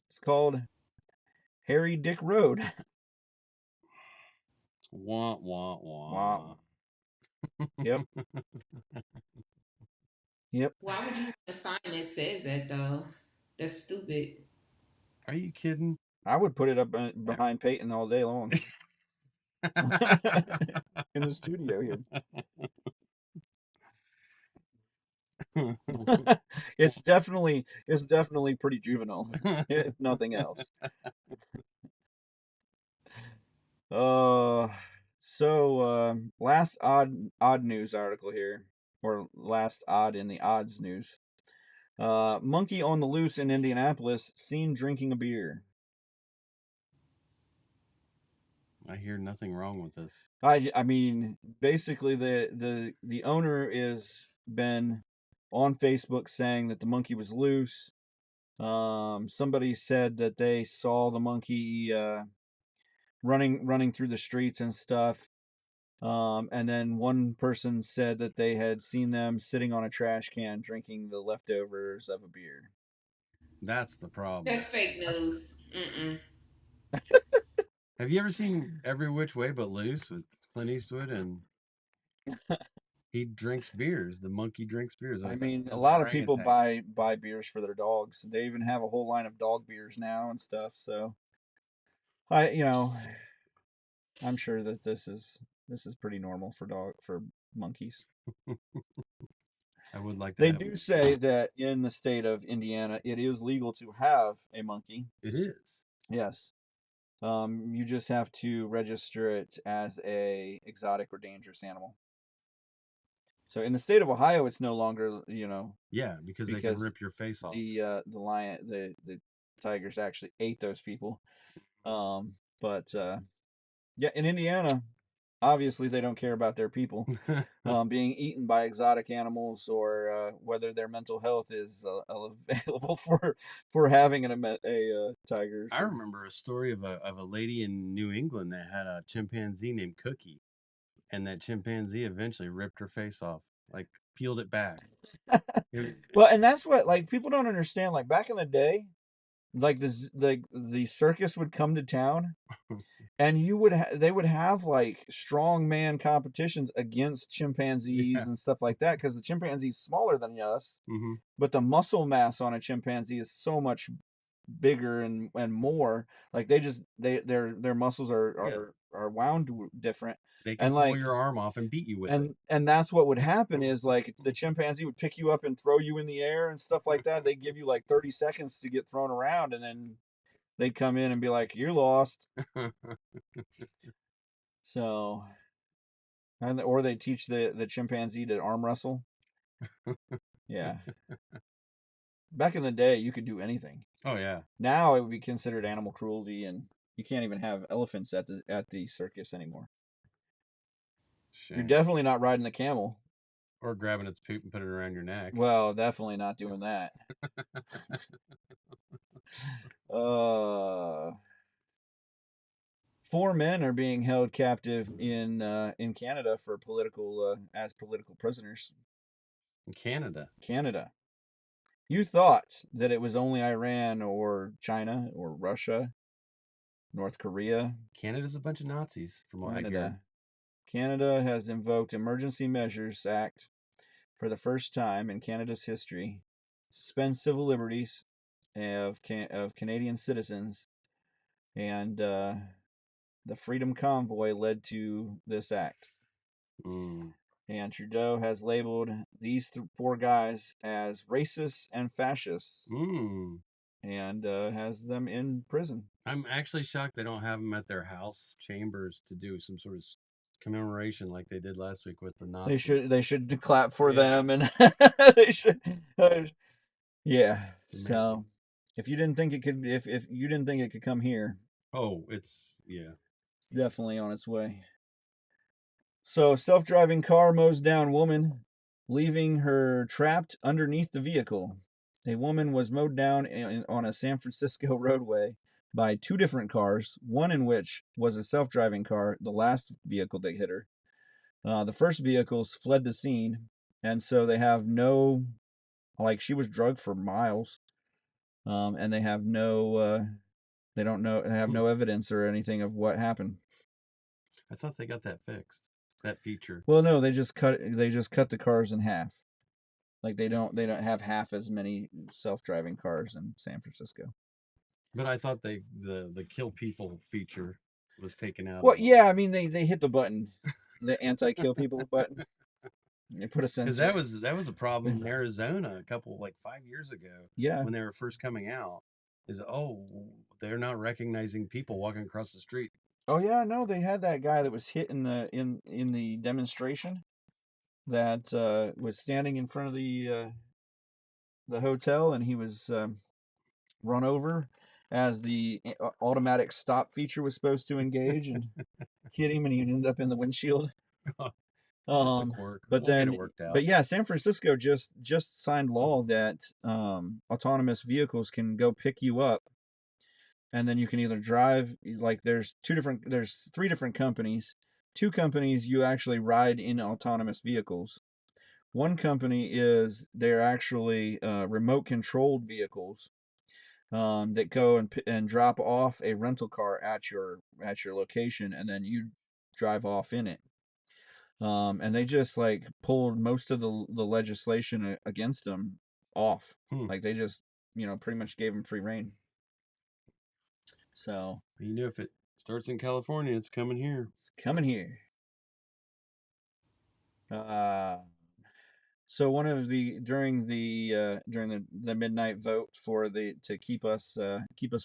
It's called Harry Dick Road. Wah, wah, wah. Yep. Yep. Why would you want a sign that says that though? That's stupid. Are you kidding? I would put it up behind Payton all day long. In the studio here. It's definitely pretty juvenile, if nothing else. Last odd news article here, or last odd in the odds news. Monkey on the loose in Indianapolis seen drinking a beer. I hear nothing wrong with this. I mean, basically the owner is been on Facebook saying that the monkey was loose. Somebody said that they saw the monkey running through the streets and stuff. And then one person said that they had seen them sitting on a trash can drinking the leftovers of a beer. That's the problem. That's fake news. Mm-mm. Have you ever seen Every Which Way But Loose with Clint Eastwood? And he drinks beers. The monkey drinks beers. I mean, a As an lot of people orangutan. buy beers for their dogs. They even have a whole line of dog beers now and stuff. So I'm sure that this is pretty normal for monkeys. I would like to They have do one. say that in the state of Indiana, it is legal to have a monkey. It is. Yes. You just have to register it as a exotic or dangerous animal. So in the state of Ohio, it's no longer, Yeah, because they can rip your face off. the tigers actually ate those people. But yeah, in Indiana, obviously they don't care about their people being eaten by exotic animals, or whether their mental health is available for having a tiger. I remember a story of a lady in New England that had a chimpanzee named Cookie, and that chimpanzee eventually ripped her face off, like peeled it back. Well, and that's what, like, people don't understand. Like, back in the day, like the circus would come to town, and they would have like strongman competitions against chimpanzees Yeah. and stuff like that, because the chimpanzee's smaller than us, Mm-hmm. but the muscle mass on a chimpanzee is so much bigger and more. Like, their muscles are wound different, They can and pull like your arm off and beat you with it. and that's what would happen is, like, the chimpanzee would pick you up and throw you in the air and stuff like that. They give you like 30 seconds to get thrown around, and then they'd come in and be like, "You're lost." So, or they teach the chimpanzee to arm wrestle. Yeah. Back in the day, you could do anything. Oh yeah. Now it would be considered animal cruelty, and you can't even have elephants at the circus anymore. Shame. You're definitely not riding the camel. Or grabbing its poop and putting it around your neck. Well, definitely not doing that. 4 men are being held captive in Canada for as political prisoners. In Canada. Canada. You thought that it was only Iran or China or Russia, North Korea. Canada's a bunch of Nazis, from what I hear. Canada has invoked Emergency Measures Act for the first time in Canada's history, suspend civil liberties of Canadian citizens, and the Freedom Convoy led to this act. And Trudeau has labeled these 4 guys as racists and fascists, and has them in prison. I'm actually shocked they don't have them at their house chambers to do some sort of commemoration like they did last week with the Nazis. They should clap for them, and they should. Yeah. So, if you didn't think it could, if you didn't think it could come here, it's definitely on its way. So, self-driving car mows down woman, leaving her trapped underneath the vehicle. A woman was mowed down on a San Francisco roadway by 2 different cars, one in which was a self-driving car, the last vehicle that hit her. The first vehicles fled the scene, and so they have no, like, she was drugged for miles, and they have no, they have no evidence or anything of what happened. I thought they got that fixed, that feature. Well, no, they just cut the cars in half. Like, they don't have half as many self-driving cars in San Francisco. But I thought the kill people feature was taken out. Well, yeah, I mean, they hit the button, the anti-kill people button. They put a sensor. Because that was a problem in Arizona a couple, like 5 years ago. Yeah. When they were first coming out, they're not recognizing people walking across the street. Oh yeah, no, they had that guy that was hit in the demonstration that was standing in front of the hotel, and he was run over as the automatic stop feature was supposed to engage, and hit him, and he ended up in the windshield. Just a quirk. But we'll get it worked out. But yeah, San Francisco just signed law that autonomous vehicles can go pick you up, and then you can either drive, like, there's 3 different companies two companies you actually ride in autonomous vehicles. One company is they're actually remote controlled vehicles that go and drop off a rental car at your location, and then you drive off in it. And they just like pulled most of the legislation against them off. Like they just pretty much gave them free reign. So if it starts in California, it's coming here. It's coming here. So one of the during the midnight vote for to keep us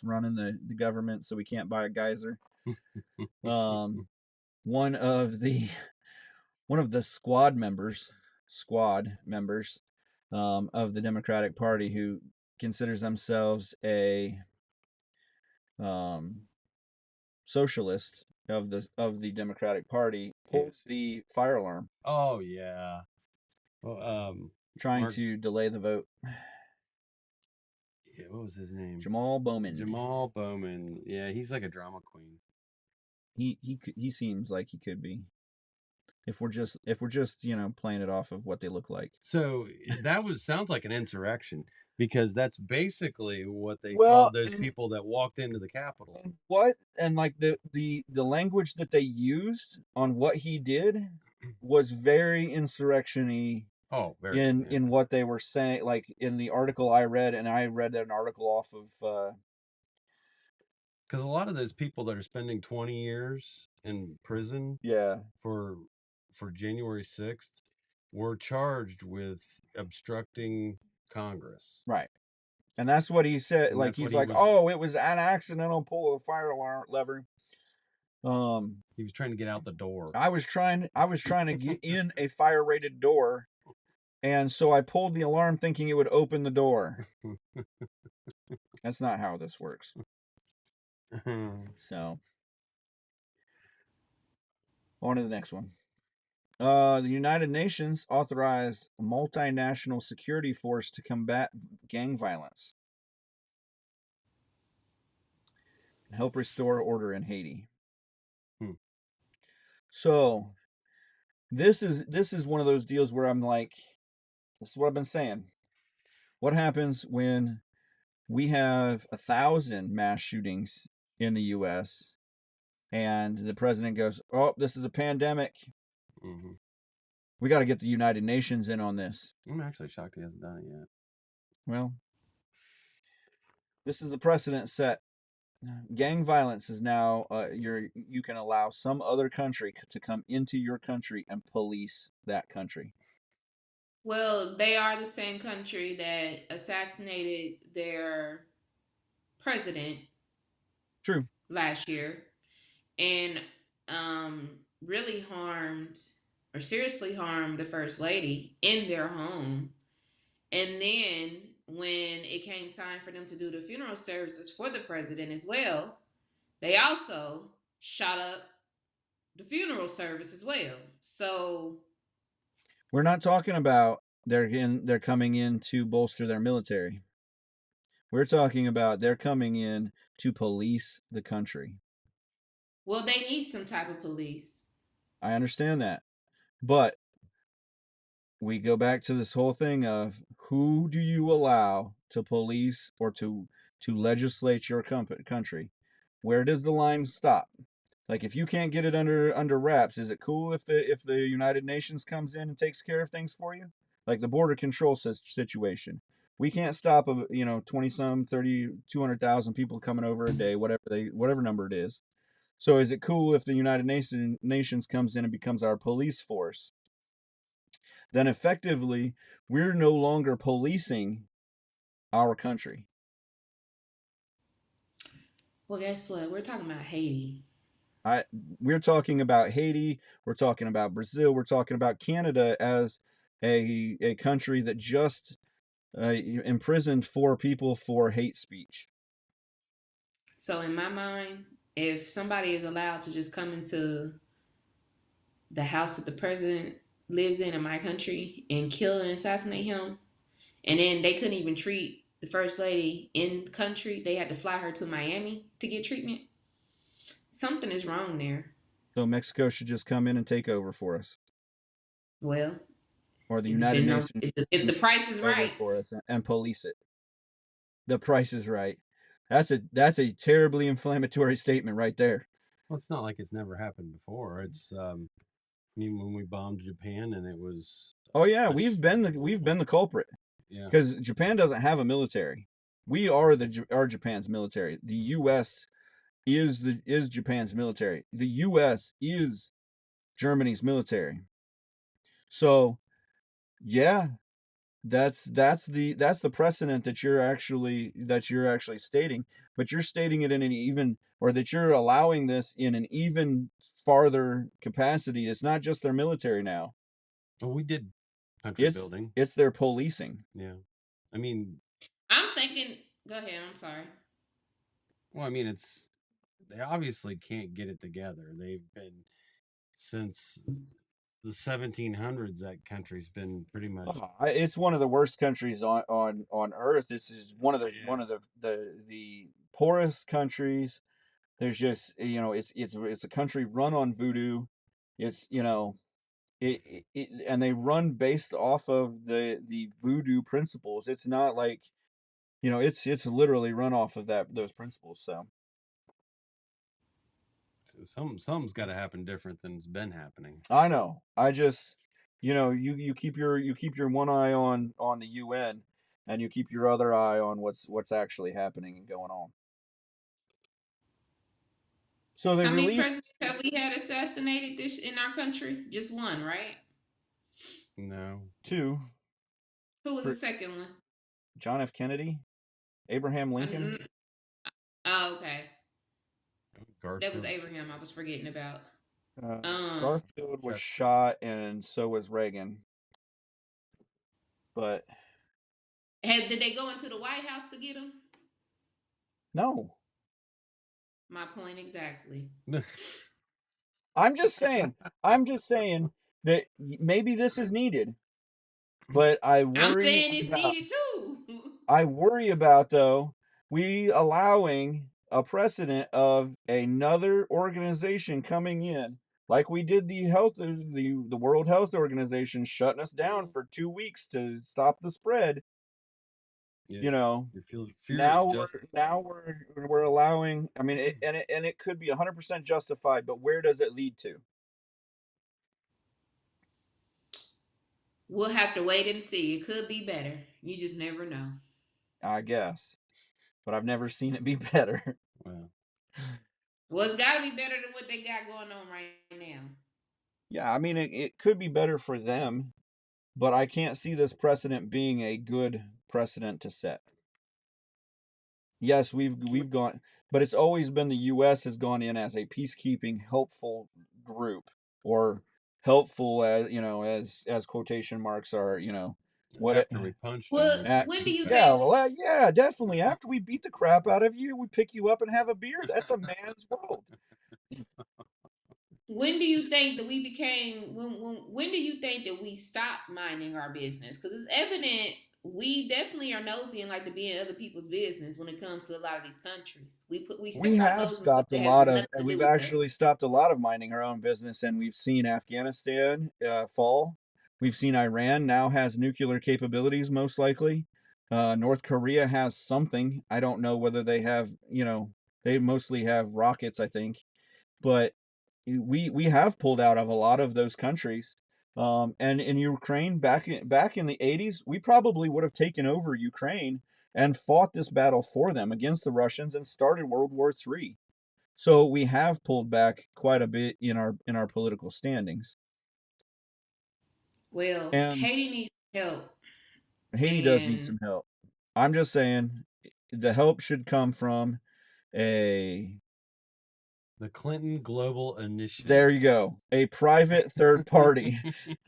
running the government so we can't buy a geyser. One of the squad members of the Democratic Party who considers themselves a socialist of the Democratic Party pulled the fire alarm. Oh yeah. Well, trying to delay the vote. Yeah, what was his name? Jamal Bowman. Jamal Bowman. Yeah, he's like a drama queen. He seems like he could be. If we're just playing it off of what they look like. So that sounds like an insurrection, because that's basically what they called those people that walked into the Capitol. And like the language that they used on what he did was very insurrection-y. Oh, very. In what they were saying, like in the article I read, and I read an article off of. Because a lot of those people that are spending 20 years in prison, for January 6th, were charged with obstructing Congress. Right. And that's what he said. Like he's like, oh, it was an accidental pull of the fire alarm lever. He was trying to get out the door. I was trying to get in a fire rated door, and so I pulled the alarm thinking it would open the door. That's not how this works. So on to the next one. The United Nations authorized a multinational security force to combat gang violence and help restore order in Haiti. So this is one of those deals where I'm like, this is what I've been saying. What happens when we have 1,000 mass shootings in the U.S. and the president goes, oh, this is a pandemic. Mm-hmm. We got to get the United Nations in on this. I'm actually shocked he hasn't done it yet. Well, this is the precedent set. Gang violence is now you can allow some other country to come into your country and police that country. Well, they are the same country that assassinated their president. True. Last year, and really harmed or seriously harmed the first lady in their home. And then when it came time for them to do the funeral services for the president as well, they also shot up the funeral service as well. So we're not talking about they're coming in to bolster their military. We're talking about they're coming in to police the country. Well, they need some type of police. I understand that. But we go back to this whole thing of who do you allow to police or to legislate your country? Where does the line stop? Like, if you can't get it under wraps, is it cool if the United Nations comes in and takes care of things for you? Like the border control situation. We can't stop 20-some, 30, 200,000 people coming over a day, whatever number it is. So is it cool if the United Nations comes in and becomes our police force? Then effectively, we're no longer policing our country. Well, guess what? We're talking about Haiti. We're talking about Haiti. We're talking about Brazil. We're talking about Canada as a country that just imprisoned 4 people for hate speech. So in my mind, if somebody is allowed to just come into the house that the president lives in my country and kill and assassinate him, and then they couldn't even treat the first lady in the country, they had to fly her to Miami to get treatment, something is wrong there. So Mexico should just come in and take over for us, Well, or the it United depends on Nations if the price is take over right. for us and police it. The price is right. That's a terribly inflammatory statement right there. Well, it's not like it's never happened before. It's when we bombed Japan and it was Oh yeah, a we've been the culprit yeah. because Japan doesn't have a military. We are Japan's military. The U.S. is Japan's military. The U.S. is Germany's military. So yeah, that's the precedent that you're actually stating, but you're stating it in an even, or that you're allowing this in an even farther capacity. It's not just their military now. Well, we did country building. It's their policing. Yeah. I mean, I'm thinking. Go ahead. I'm sorry. well, I mean, they obviously can't get it together. They've been since the 1700s. That country's been pretty much. It's one of the worst countries on earth. This is one of the poorest countries. There's just it's a country run on voodoo. It's and they run based off of the voodoo principles. It's not like it's literally run off of those principles. So Something's got to happen different than's been happening. I know. I just you keep your one eye on the UN, and you keep your other eye on what's actually happening and going on. So they How many released presidents have we had assassinated this in our country? Just one, right? No. 2. Who was the second one? John F. Kennedy, Abraham Lincoln. Oh, okay. That was Garfield. Abraham. I was forgetting about. Garfield was shot, and so was Reagan. But did they go into the White House to get him? no. My point exactly. I'm just saying that maybe this is needed, but I'm saying it's needed too. I worry about, though, we allowing a precedent of another organization coming in, like we did the World Health Organization shutting us down for 2 weeks to stop the spread. Yeah, now we're allowing. I mean, it could be 100% justified, but where does it lead to? We'll have to wait and see. It could be better. You just never know. I guess, but I've never seen it be better. Well, it's got to be better than what they got going on right now. Yeah, I mean, it could be better for them, but I can't see this precedent being a good precedent to set. Yes, we've gone, but it's always been the U.S. has gone in as a peacekeeping, helpful group, or helpful as quotation marks are, what after we punched well, them. When do you think? Yeah, definitely. After we beat the crap out of you, we pick you up and have a beer. That's a man's world. When do you think that we became? When do you think that we stopped minding our business? Because it's evident we definitely are nosy and like to be in other people's business when it comes to a lot of these countries. We stick our have nose in stopped stuff a that has lot of, nothing to do we've with actually us. stopped a lot of minding our own business, and we've seen Afghanistan fall. We've seen Iran now has nuclear capabilities, most likely. North Korea has something. I don't know whether they have, they mostly have rockets, I think. But we have pulled out of a lot of those countries. And in Ukraine, back in the 80s, we probably would have taken over Ukraine and fought this battle for them against the Russians and started World War III. So we have pulled back quite a bit in our political standings. Well, And Haiti needs help. Haiti does need some help. I'm just saying the help should come from the Clinton Global Initiative. There you go. A private third party.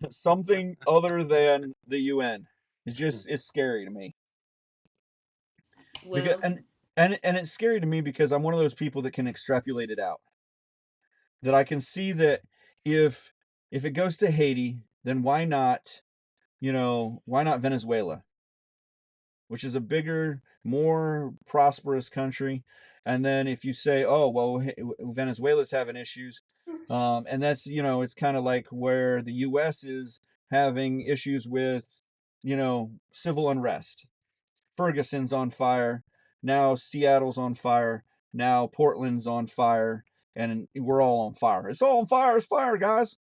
Something other than the UN. It's scary to me. Well, Because, and it's scary to me because I'm one of those people that can extrapolate it out. That I can see that if it goes to Haiti, then why not Venezuela, which is a bigger, more prosperous country. And then if you say, oh, well, Venezuela's having issues, And that's, it's kind of like where the U.S. is having issues with, civil unrest. Ferguson's on fire. Now Seattle's on fire. Now Portland's on fire. And we're all on fire. It's all on fire. It's fire, guys.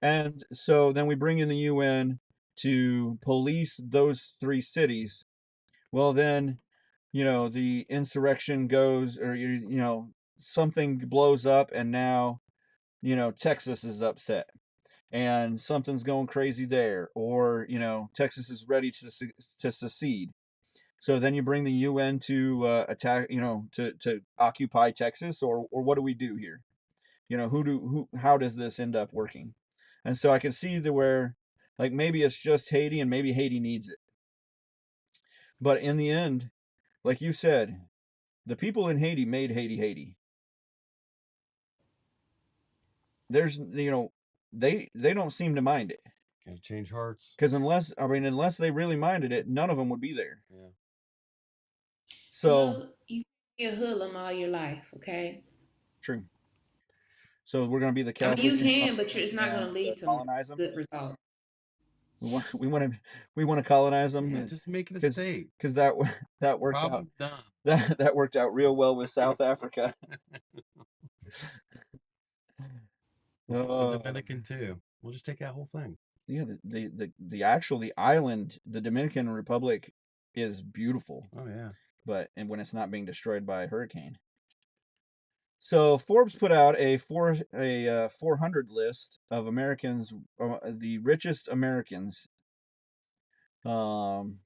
And so then we bring in the UN to police those three cities. Well, then, the insurrection goes, or, something blows up, and now, Texas is upset and something's going crazy there, or, Texas is ready to secede. So then you bring the UN to attack, to occupy Texas, or what do we do here? How does this end up working? And so I can see where, like, maybe it's just Haiti and maybe Haiti needs it. But in the end, like you said, the people in Haiti made Haiti. There's, they don't seem to mind it. Gotta change hearts. Because unless they really minded it, none of them would be there. Yeah. So you be a hoodlum all your life, okay? True. So we're going to be the I mean, Catholics. you can, but it's not going to lead to colonize them. good results. We want to colonize them. Yeah, just make it a state. Because that worked Problem out. done. That worked out real well with South Africa. The Dominican too. We'll just take that whole thing. Yeah, the actual island, the Dominican Republic, is beautiful. Oh yeah. And when it's not being destroyed by a hurricane. So Forbes put out a 400 list of Americans, the richest Americans. Elon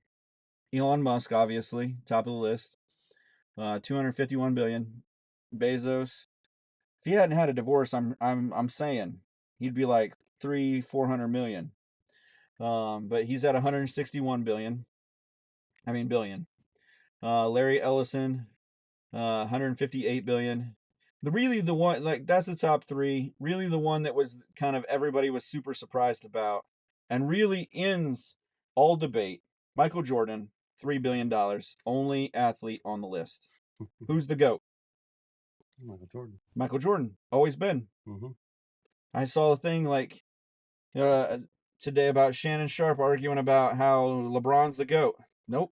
Musk, obviously, top of the list. 251 billion. Bezos. If he hadn't had a divorce, I'm saying he'd be like 400 million. But he's at 161 billion. Billion. Larry Ellison, 158 billion. The one, like, that's the top three. Really, the one that was kind of everybody was super surprised about, and really ends all debate. Michael Jordan, $3 billion, only athlete on the list. Who's the GOAT? Michael Jordan. Michael Jordan, always been. Mm-hmm. I saw a thing like today about Shannon Sharp arguing about how LeBron's the GOAT. Nope.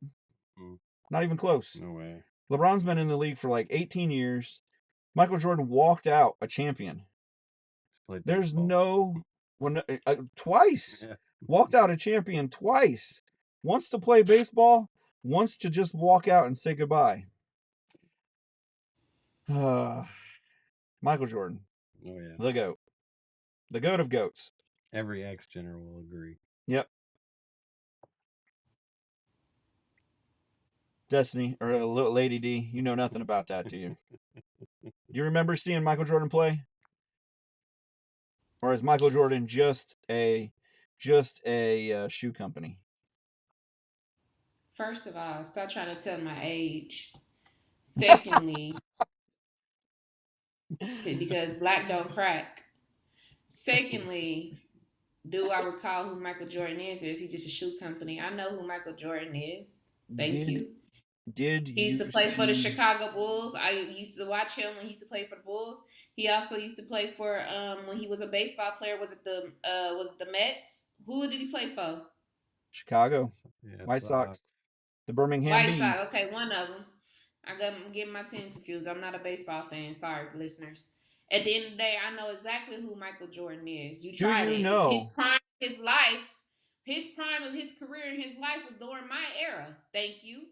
Not even close. No way. LeBron's been in the league for like 18 years. Michael Jordan walked out a champion. There's twice. Yeah. Walked out a champion twice. Once to play baseball, once to just walk out and say goodbye. Michael Jordan. Oh yeah. The GOAT. The GOAT of GOATs. Every ex-general will agree. Yep. Destiny, or a little Lady D, you know nothing about that, do you? Do you remember seeing Michael Jordan play? Or is Michael Jordan just a shoe company? First of all, stop trying to tell my age. Secondly, because black don't crack. Secondly, do I recall who Michael Jordan is, or is he just a shoe company? I know who Michael Jordan is. Thank you. He used to play for the Chicago Bulls. I used to watch him when he used to play for the Bulls. He also used to play for when he was a baseball player. Was it the Mets? Who did he play for? Chicago. Yeah, White Sox. The Birmingham White Bees. Sox. Okay, one of them. I'm getting my teams confused. I'm not a baseball fan. Sorry, listeners. At the end of the day, I know exactly who Michael Jordan is. You tried it. Know? His prime, his life, his prime of his career and his life was during my era. Thank you.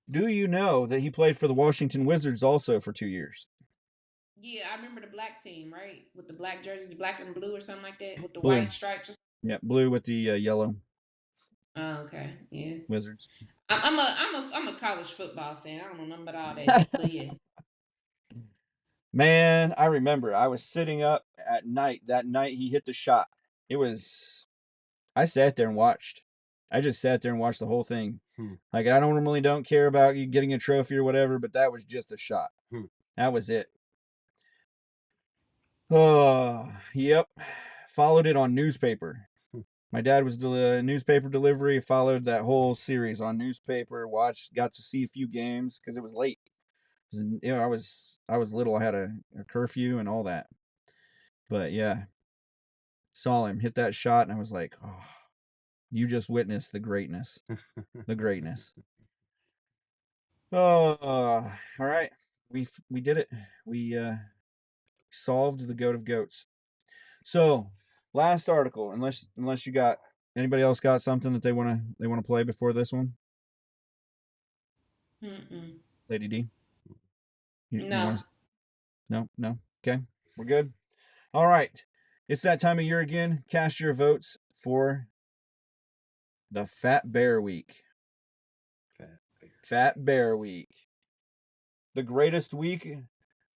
Do you know that he played for the Washington Wizards also for 2 years? Yeah, I remember the black team, right? With the black jerseys, black and blue or something like that, with the white stripes. Yeah, blue with the yellow. Oh, okay, yeah. Wizards. I'm a college football fan. I don't know nothing about all that, but yeah. Man, I remember I was sitting up at night. That night he hit the shot. I sat there and watched. I just sat there and watched the whole thing. Like, I normally don't care about you getting a trophy or whatever, but that was just a shot. That was it. Oh, yep. Followed it on newspaper. My dad was the newspaper delivery. Followed that whole series on newspaper. Got to see a few games because it was late. I was little. I had a curfew and all that. But yeah, saw him hit that shot, and I was like, oh, you just witnessed the greatness. The greatness. Oh, all right. We did it. We solved the goat of goats. So, last article, unless you got anybody else got something that they want to play before this one? Mm-mm. Lady D. You No. want to? No. Okay. We're good. All right. It's that time of year again. Cast your votes for the Fat Bear Week. Fat Bear Week. The greatest week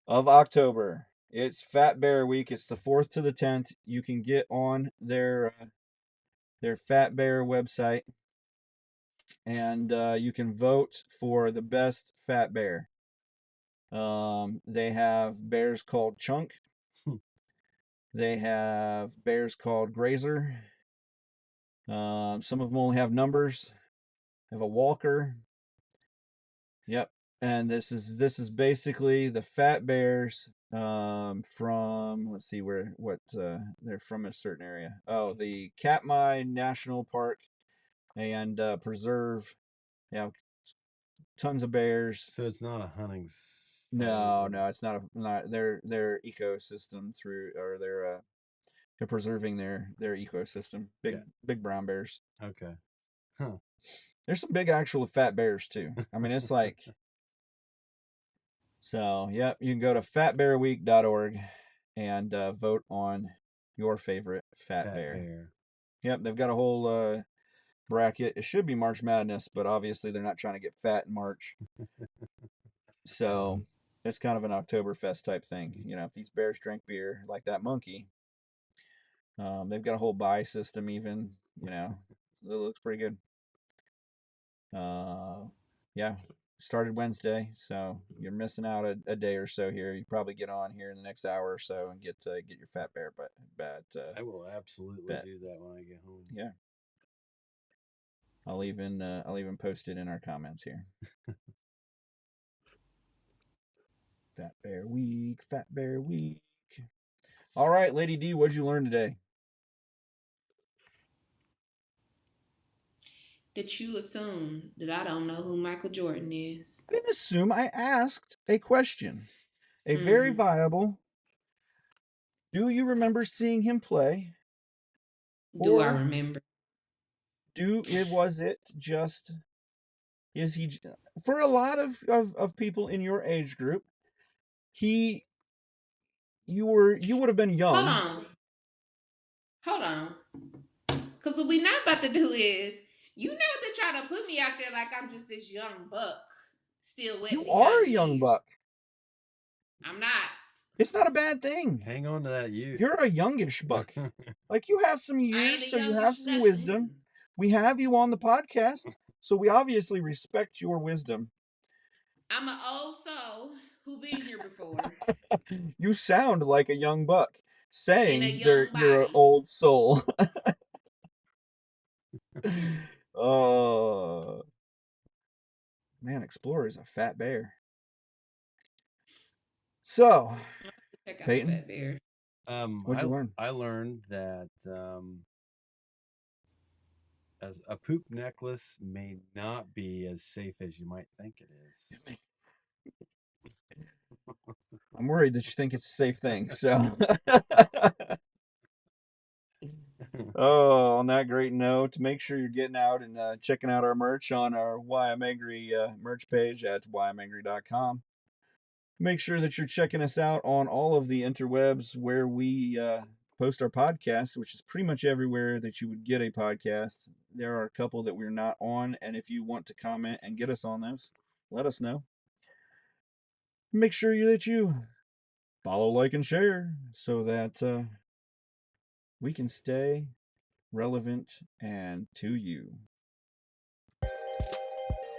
of October. It's Fat Bear Week. It's the 4th to the 10th. You can get on their Fat Bear website, and you can vote for the best fat bear. They have bears called Chunk. They have bears called Grazer. Some of them only have numbers. They have a Walker. Yep. And this is basically the fat bears from, let's see what they're from a certain area. Oh, the Katmai National Park and preserve. Yeah, tons of bears. So it's not a hunting. No, it's not their ecosystem they're preserving their ecosystem. Big brown bears. Okay. Huh. There's some big actual fat bears too. I mean, it's like so. Yep, you can go to fatbearweek.org and vote on your favorite fat bear. Yep, they've got a whole bracket. It should be March Madness, but obviously they're not trying to get fat in March. So it's kind of an Oktoberfest type thing. You know, if these bears drink beer like that monkey, they've got a whole buy system even, you know, it looks pretty good. Yeah, started Wednesday, so you're missing out a day or so here. You probably get on here in the next hour or so and get your fat bear bat. I will absolutely do that when I get home. Yeah. I'll even post it in our comments here. Fat Bear Week, Fat Bear Week. All right, Lady D, what'd you learn today? That you assume that I don't know who Michael Jordan is. I didn't assume. I asked a question. A very viable. Do you remember seeing him play? Do I remember? Is he, for a lot of people in your age group, you would have been young. Hold on. Because what we not about to do is, you never to try to put me out there like I'm just this young buck. Still wet. You are a young buck. I'm not. It's not a bad thing. Hang on to that youth. You're a youngish buck. Like, you have some years, so you have some wisdom. We have you on the podcast, so we obviously respect your wisdom. I'm an old soul who been here before. You sound like a young buck saying you're an old soul. Oh, man, Explorer is a fat bear. So, check out Payton, the fat bear. What'd you learn? I learned that as a poop necklace may not be as safe as you might think it is. I'm worried that you think it's a safe thing. So, on that great note, make sure you're getting out and checking out our merch on our Why I'm Angry merch page at whyimangry.com. Make sure that you're checking us out on all of the interwebs where we post our podcast, which is pretty much everywhere that you would get a podcast. There are a couple that we're not on, and if you want to comment and get us on those, let us know. Make sure that you follow, like, and share so that we can stay relevant and to you.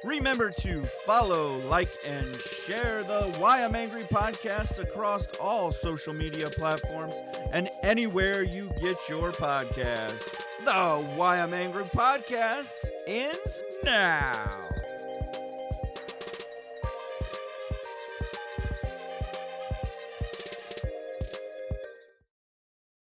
Remember to follow, like, and share the Why I'm Angry podcast across all social media platforms and anywhere you get your podcast. The Why I'm Angry podcast ends now.